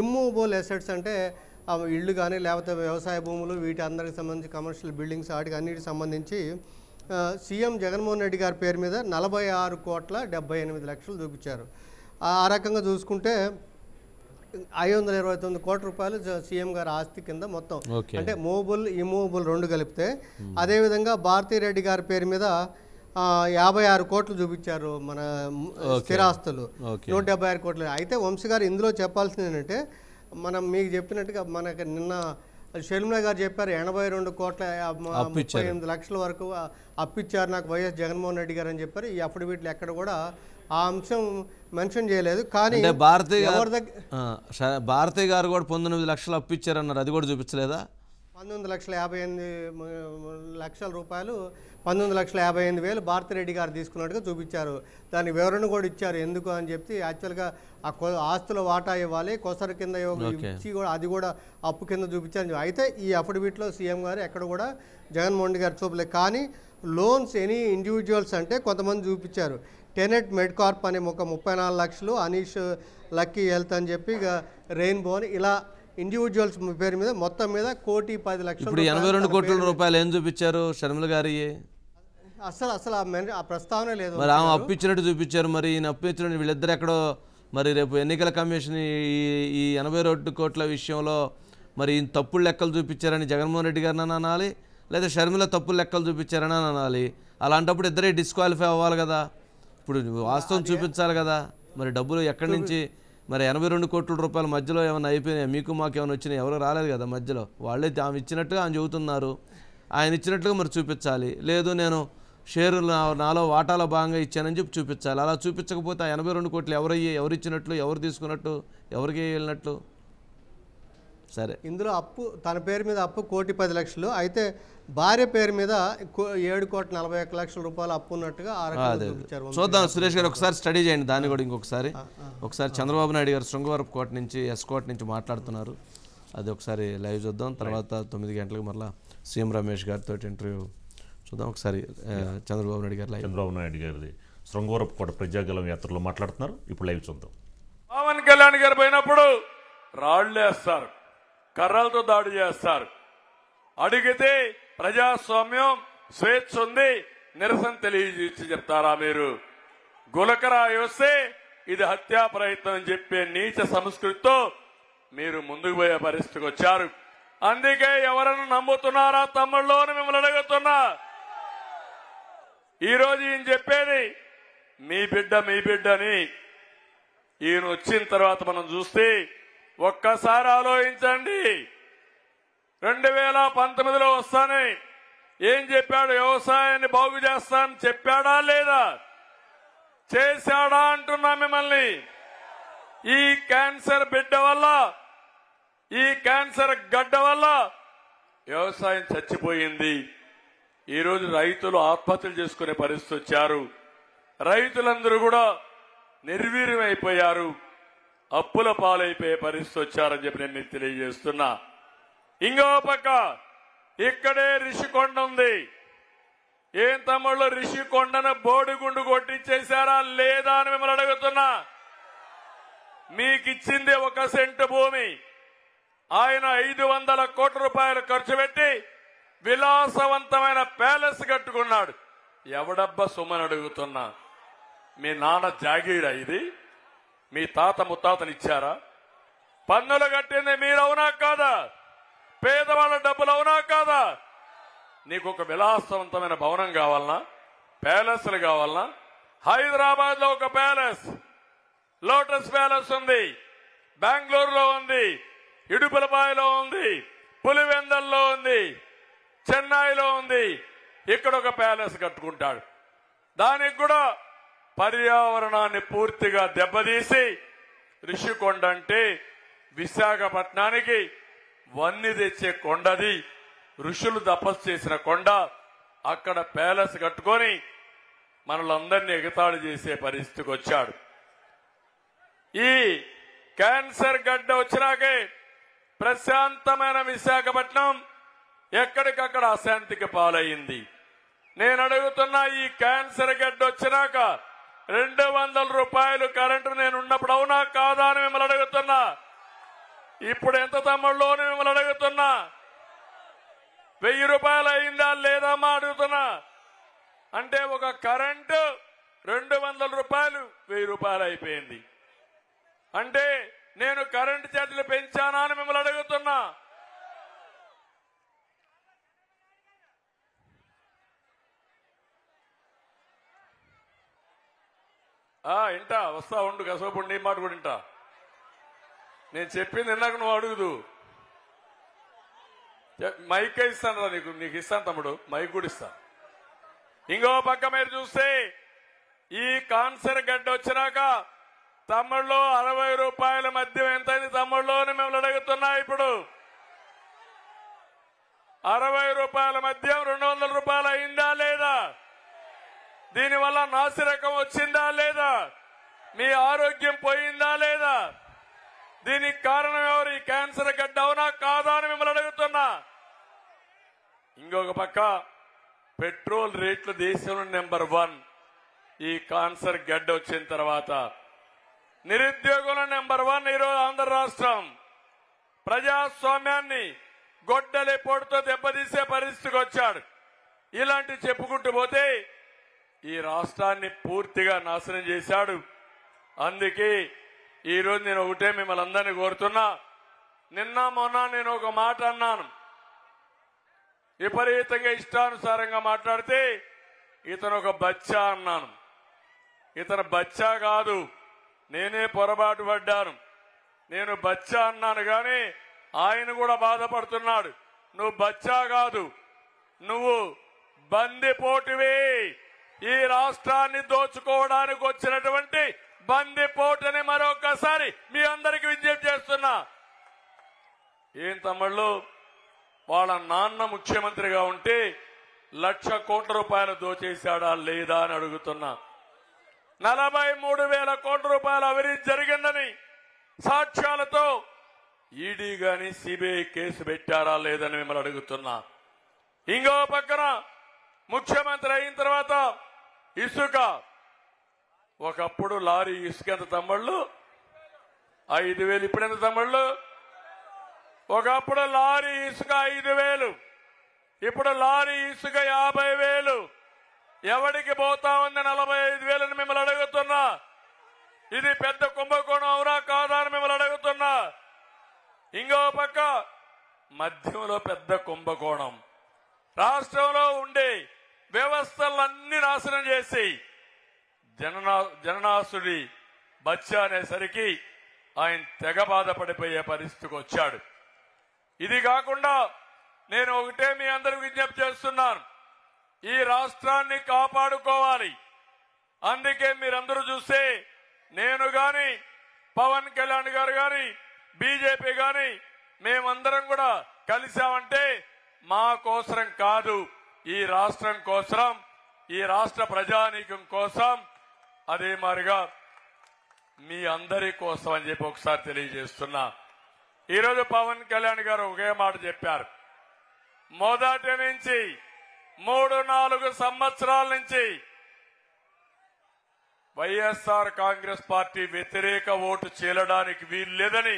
ఇమ్మూవబుల్ అసెట్స్ అంటే ఇళ్ళు కానీ లేకపోతే వ్యవసాయ భూములు, వీటి అందరికి సంబంధించి కమర్షియల్ బిల్డింగ్స్, వాటికి అన్నిటికి సంబంధించి సీఎం జగన్మోహన్ రెడ్డి గారి పేరు మీద 46,78,00,000 చూపించారు. ఆ రకంగా చూసుకుంటే 529 కోట్ల రూపాయలు సీఎం గారి ఆస్తి కింద మొత్తం, అంటే మూవబుల్ ఇమూవబుల్ రెండు కలిపితే. అదేవిధంగా భారతీ రెడ్డి గారి పేరు మీద 56 కోట్లు చూపించారు మన స్థిరాస్తులు, 176 కోట్లు. అయితే వంశీ గారు ఇందులో చెప్పాల్సింది ఏంటంటే, మనం మీకు చెప్పినట్టుగా మనకి నిన్న షర్మిల గారు చెప్పారు 82 కోట్ల 38 లక్షల వరకు అప్పిచ్చారు నాకు వైఎస్ జగన్మోహన్ రెడ్డి గారు అని చెప్పారు. ఈ అఫిడవిట్లు ఎక్కడ కూడా ఆ అంశం మెన్షన్ చేయలేదు. కానీ భారతీ గారు కూడా 19 లక్షలు అప్పిచ్చారన్నారు, అది కూడా చూపించలేదా? 19,58,00,000 రూపాయలు 19,58,000 భారతిరెడ్డి గారు తీసుకున్నట్టుగా చూపించారు. దాని వివరణ కూడా ఇచ్చారు. ఎందుకు అని చెప్పి యాక్చువల్గా ఆస్తుల వాటా ఇవ్వాలి, కొసరు కింద ఇచ్చి కూడా అది కూడా అప్పు కింద చూపించారు. అయితే ఈ అఫిడవిట్లో సీఎం గారు ఎక్కడ కూడా జగన్మోహన్ రెడ్డి గారు చూపలేదు. కానీ లోన్స్ ఎనీ ఇండివిజువల్స్ అంటే కొంతమంది చూపించారు. టెనెట్ మెడ్కార్ప్ అనే ఒక 34 లక్షలు, అనీష్ లక్కీ హెల్త్ అని చెప్పి రెయిన్బో అని ఇలా ఇండివిజువల్స్ పేరు మీద మొత్తం మీద 1,10,00,000. ఇప్పుడు 82 కోట్ల రూపాయలు ఏం చూపించారు షర్మిల గారి? అసలు ఆ ప్రస్తావన లేదు. మరి ఆమె అప్పు ఇచ్చినట్టు చూపించారు. మరి ఈయన అప్పు ఇచ్చినట్టు వీళ్ళిద్దరు ఎక్కడో మరి రేపు ఎన్నికల కమిషన్ ఈ 82 కోట్ల విషయంలో మరి ఈయన తప్పుడు లెక్కలు చూపించారని జగన్మోహన్ రెడ్డి గారిని అనాలి, లేదా షర్మిల తప్పుడు లెక్కలు చూపించారని అనాలి. అలాంటప్పుడు ఇద్దరే డిస్క్వాలిఫై అవ్వాలి కదా. ఇప్పుడు వాస్తవం చూపించాలి కదా. మరి డబ్బులు ఎక్కడి నుంచి? మరి 82 కోట్ల రూపాయల మధ్యలో ఏమైనా అయిపోయినాయి? మీకు మాకు ఏమైనా వచ్చినాయి? ఎవరు రాలేదు కదా మధ్యలో. వాళ్ళే ఆమె ఇచ్చినట్టుగా ఆయన చెబుతున్నారు. ఆయన ఇచ్చినట్టుగా మరి చూపించాలి. లేదు నేను షేర్ నాలో వాటాలో భాగంగా ఇచ్చానని చెప్పి చూపించాలి. అలా చూపించకపోతే ఆ 82 కోట్లు ఎవరు ఇచ్చినట్లు, ఎవరు తీసుకున్నట్టు, ఎవరికి వెళ్ళినట్లు? సరే, ఇందులో అప్పు తన పేరు మీద అప్పు 1,10,00,000, అయితే భార్య పేరు మీద 7,41,00,000 రూపాయలు అప్పు ఉన్నట్టుగా చూపించారు. చూద్దాం సురేష్ గారు, ఒకసారి స్టడీ చేయండి దాన్ని కూడా. ఒకసారి చంద్రబాబు నాయుడు గారు శృంగవరపు కోట నుంచి ఎస్కోట్ నుంచి మాట్లాడుతున్నారు. అది ఒకసారి లైవ్ చూద్దాం. తర్వాత 9 గంటలకు మళ్ళీ సీఎం రమేష్ గారితో ఇంటర్వ్యూ చూద్దాం. ఒకసారి చంద్రబాబు నాయుడు గారు చంద్రబాబు నాయుడు గారిది శృంగవరపు కోట ప్రజాగలం యాత్రలో మాట్లాడుతున్నారు. ఇప్పుడు లైవ్ చూద్దాం. పవన్ కళ్యాణ్ గారు పోయినప్పుడు రాళ్లేస్తారు, కర్రలతో దాడి చేస్తారు. అడిగితే ప్రజాస్వామ్యం, స్వేచ్ఛ ఉంది, నిరసన తెలియజేసి చెప్తారా మీరు? గులకరాయి వస్తే ఇది హత్యా ప్రయత్నం అని చెప్పే నీచ సంస్కృతితో మీరు ముందుకు పోయే పరిస్థితికి వచ్చారు. అందుకే ఎవరన్నా నమ్ముతున్నారా తమ్ముళ్ళు అని మిమ్మల్ని అడుగుతున్నా. ఈరోజు ఈయన చెప్పేది మీ బిడ్డని. ఈయన వచ్చిన తర్వాత మనం చూస్తే ఒక్కసారి ఆలోచించండి. 2019లో వస్తానే ఏం చెప్పాడు? వ్యవసాయాన్ని బాగు చేస్తానని చెప్పాడా లేదా? చేశాడా అంటున్నా మిమ్మల్ని. ఈ క్యాన్సర్ బిడ్డ వల్ల, ఈ క్యాన్సర్ గడ్డ వల్ల వ్యవసాయం చచ్చిపోయింది. ఈరోజు రైతులు ఆత్మహత్యలు చేసుకునే పరిస్థితి వచ్చారు. రైతులందరూ కూడా నిర్వీర్యమైపోయారు, అప్పుల పాలైపోయే పరిస్థితి వచ్చారని చెప్పి నేను మీకు తెలియజేస్తున్నా. ఇంకో పక్క ఇక్కడే రిషికొండ ఉంది. ఏం తమ్ముళ్ళు, రిషికొండను బోడిగుండు కొట్టించేశారా లేదా అని మిమ్మల్ని అడుగుతున్నా. మీకిచ్చింది 1 సెంటు భూమి. ఆయన 500 కోట్ల రూపాయలు ఖర్చు పెట్టి విలాసవంతమైన ప్యాలెస్ కట్టుకున్నాడు. ఎవడబ్బా సొమ్మని అడుగుతున్నా. మీ నాన్న జాగీరా ఇది? మీ తాత ముత్తాతనిచ్చారా? పన్నులు కట్టింది మీరవునా కాదా? పేదవాళ్ళ డబ్బులు అవునా కాదా? నీకు ఒక విలాసవంతమైన భవనం కావాలనా? ప్యాలెస్లు కావాలనా? హైదరాబాద్ లో ఒక ప్యాలెస్, లోటస్ ప్యాలెస్ ఉంది, బెంగళూరులో ఉంది, ఇడుపులపాయలో ఉంది, పులివెందల్లో ఉంది, చెన్నైలో ఉంది. ఇక్కడ ఒక ప్యాలెస్ కట్టుకుంటాడు. దానికి కూడా పర్యావరణాన్ని పూర్తిగా దెబ్బతీసి, రిషికొండ అంటే విశాఖపట్నానికి వన్ని తెచ్చే కొండది, ఋషులు తపస్సు చేసిన కొండ. అక్కడ ప్యాలెస్ కట్టుకొని మనలందరినీ ఎగతాళి చేసే పరిస్థితికి వచ్చాడు. ఈ క్యాన్సర్ గడ్డ వచ్చినాకే ప్రశాంతమైన విశాఖపట్నం ఎక్కడికక్కడ అశాంతికి పాలయ్యింది. నేను అడుగుతున్నా, ఈ క్యాన్సర్ గడ్డ వచ్చినాక 200 రూపాయలు కరెంటు నేను ఉన్నప్పుడు అవునా కాదా అని మిమ్మల్ని అడుగుతున్నా. ఇప్పుడు ఎంత తమ్ముళ్ళు అని మిమ్మల్ని అడుగుతున్నా. 1000 రూపాయలు అయిందా లేదా అమ్మా అడుగుతున్నా. అంటే ఒక కరెంటు 200 రూపాయలు 1000 రూపాయలు అయిపోయింది. అంటే నేను కరెంటు ఛార్జీలు పెంచానా అని మిమ్మల్ని అడుగుతున్నా. ఇంటా వస్తా ఉండు, కసోపు నీ మాట కూడా ఇంటా. నేను చెప్పింది ఇందాక నువ్వు అడుగుదు. మైక్ ఇస్తాను రా, నీకు ఇస్తాను తమ్ముడు, మైక్ కూడా ఇస్తా. ఇంకో పక్క మీరు చూస్తే ఈ క్యాన్సర్ గడ్డ వచ్చినాక తమ్ముళ్ళు 60 రూపాయల మద్యం ఎంతైంది తమ్ముళ్ళు అని మిమ్మల్ని అడుగుతున్నా. ఇప్పుడు 60 రూపాయల మద్యం 200 రూపాయలు అయిందా లేదా? దీనివల్ల నాసిరకం వచ్చిందా లేదా? మీ ఆరోగ్యం పోయిందా లేదా? దీనికి కారణం ఎవరు? ఈ క్యాన్సర్ గడ్డ అవునా కాదా అని మిమ్మల్ని అడుగుతున్నా. ఇంకొక పక్క పెట్రోల్ రేట్లు దేశంలో నెంబర్ 1. ఈ క్యాన్సర్ గడ్డ వచ్చిన తర్వాత నిరుద్యోగంలో నెంబర్ 1 ఈరోజు ఆంధ్ర రాష్ట్రం. ప్రజాస్వామ్యాన్ని గొడ్డలి పొడితో దెబ్బతీసే పరిస్థితికి వచ్చాడు. ఇలాంటి చెప్పుకుంటూ పోతే ఈ రాష్ట్రాన్ని పూర్తిగా నాశనం చేశాడు. అందుకే ఈరోజు నేను ఒకటే మిమ్మల్ని అందరినీ కోరుతున్నా. నిన్న మొన్న నేను ఒక మాట అన్నాను. విపరీతంగా ఇష్టానుసారంగా మాట్లాడితే ఇతను ఒక బచ్చా అన్నాను. ఇతను బచ్చా కాదు, నేనే పొరపాటు పడ్డాను. నేను బచ్చా అన్నాను కానీ ఆయన కూడా బాధపడుతున్నాడు. నువ్వు బచ్చా కాదు, నువ్వు బందిపోటువి. ఈ రాష్ట్రాన్ని దోచుకోవడానికి వచ్చినటువంటి బందిపోటని మరొకసారి మీ అందరికీ విజ్ఞప్తి చేస్తున్నా. ఏం తమ్ముళ్ళు, వాళ్ళ నాన్న ముఖ్యమంత్రిగా ఉంటే 1,00,000 కోట్ల రూపాయలు దోచేశాడా లేదా అని అడుగుతున్నా. 43,000 కోట్ల రూపాయల అవినీతి జరిగిందని సాక్ష్యాలతో ఈడీ గాని సిబిఐ కేసు పెట్టారా లేదని మిమ్మల్ని అడుగుతున్నా. ఇంకో పక్కన ముఖ్యమంత్రి అయిన తర్వాత ఇసుక, ఒకప్పుడు లారీ ఇసుక ఎంత తమ్ముళ్ళు? 5,000. ఇప్పుడు ఎంత తమ్ముళ్ళు? ఒకప్పుడు లారీ ఇసుక 5,000, ఇప్పుడు లారీ ఇసుక 50,000. ఎవడికి పోతా ఉంది 45,000 మిమ్మల్ని అడుగుతున్నా. ఇది పెద్ద కుంభకోణం అవునా కాదా అని మిమ్మల్ని అడుగుతున్నా. ఇంకో పక్క మద్యంలో పెద్ద కుంభకోణం. రాష్ట్రంలో ఉండే వ్యవస్థలన్నీ నాశనం చేసి జననాసుడి బచ్చా అనేసరికి ఆయన తెగ బాధపడిపోయే పరిస్థితికి వచ్చాడు. ఇది కాకుండా నేను ఒకటే మీ అందరికి విజ్ఞప్తి చేస్తున్నాను. ఈ రాష్ట్రాన్ని కాపాడుకోవాలి. అందుకే మీరందరూ చూస్తే నేను గాని, పవన్ కళ్యాణ్ గారు గాని, బీజేపీ గాని మేమందరం కూడా కలిశామంటే మా కోసరం కాదు, ఈ రాష్ట్రం కోసరం, ఈ రాష్ట్ర ప్రజానీకం కోసం, అదే మాదిరిగా మీ అందరి కోసం అని చెప్పి ఒకసారి తెలియజేస్తున్నా. ఈరోజు పవన్ కళ్యాణ్ గారు ఒకే మాట చెప్పారు. మొదటి నుంచి 3-4 సంవత్సరాల నుంచి వైఎస్ఆర్ కాంగ్రెస్ పార్టీ వ్యతిరేక ఓటు చీలడానికి వీలు లేదని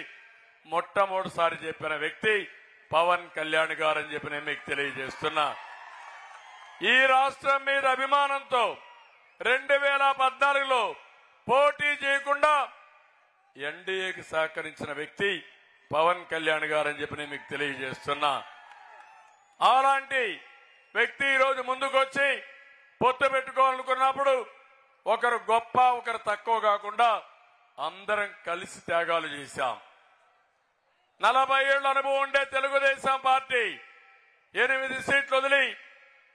మొట్టమొదటిసారి చెప్పిన వ్యక్తి పవన్ కళ్యాణ్ గారు అని చెప్పి నేను మీకు తెలియజేస్తున్నా. ఈ రాష్ట్రం మీద అభిమానంతో 2014లో పోటీ చేయకుండా ఎన్డీఏకి సహకరించిన వ్యక్తి పవన్ కళ్యాణ్ గారు అని చెప్పి నేను మీకు తెలియజేస్తున్నా. అలాంటి వ్యక్తి ఈరోజు ముందుకొచ్చి పొత్తు పెట్టుకోవాలనుకున్నప్పుడు ఒకరు గొప్ప ఒకరు తక్కువ కాకుండా అందరం కలిసి త్యాగాలు చేశాం. 40 ఏళ్ల అనుభవం ఉండే తెలుగుదేశం పార్టీ 8 సీట్లు వదిలి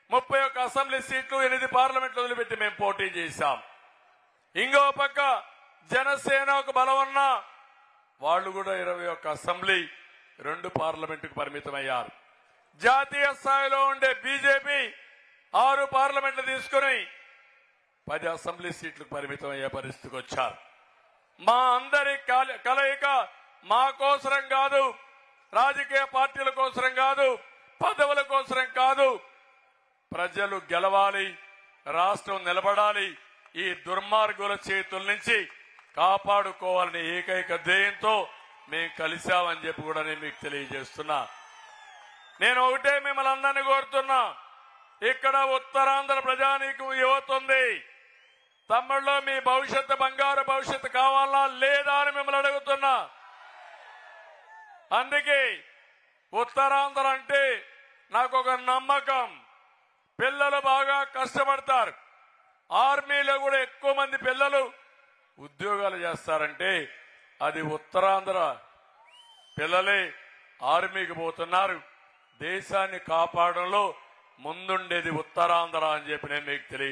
31 అసెంబ్లీ సీట్లు 8 పార్లమెంట్లు వదిలిపెట్టి మేము పోటీ చేశాం. ఇంకో పక్క జనసేన ఒక బలం ఉన్నా వాళ్ళు కూడా 21 అసెంబ్లీ 2 పార్లమెంటుకు పరిమితమయ్యారు. జాతీయ స్థాయిలో ఉండే బీజేపీ 6 పార్లమెంట్లు తీసుకుని 10 అసెంబ్లీ సీట్లకు పరిమితం అయ్యే పరిస్థితికి వచ్చారు. మా అందరి కలయిక మా కోసరం కాదు, రాజకీయ పార్టీల కోసరం కాదు, పదవుల కోసరం కాదు. ప్రజలు గెలవాలి, రాష్ట్రం నిలబడాలి, ఈ దుర్మార్గుల చేతుల నుంచి కాపాడుకోవాలని ఏకైక ధ్యేయంతో మేము కలిశామని చెప్పి కూడా నేను మీకు తెలియజేస్తున్నా. నేను ఒకటే మిమ్మల్ని అందరినీ కోరుతున్నా. ఇక్కడ ఉత్తరాంధ్ర ప్రజానీకం యువత ఉంది. తమ్ముళ్ళు మీ భవిష్యత్తు బంగారు భవిష్యత్తు కావాలా లేదా అని మిమ్మల్ని అడుగుతున్నా. అందుకే ఉత్తరాంధ్ర అంటే నాకు ఒక నమ్మకం. పిల్లలు బాగా కష్టపడతారు. ఆర్మీలో కూడా ఎక్కువ మంది పిల్లలు ఉద్యోగాలు చేస్తారంటే అది ఉత్తరాంధ్ర పిల్లలే ఆర్మీకి పోతున్నారు. దేశాన్ని కాపాడంలో ముందుండేది ఉత్తరాంధ్ర అని చెప్పి నేను మీకు తెలియజేస్తాను.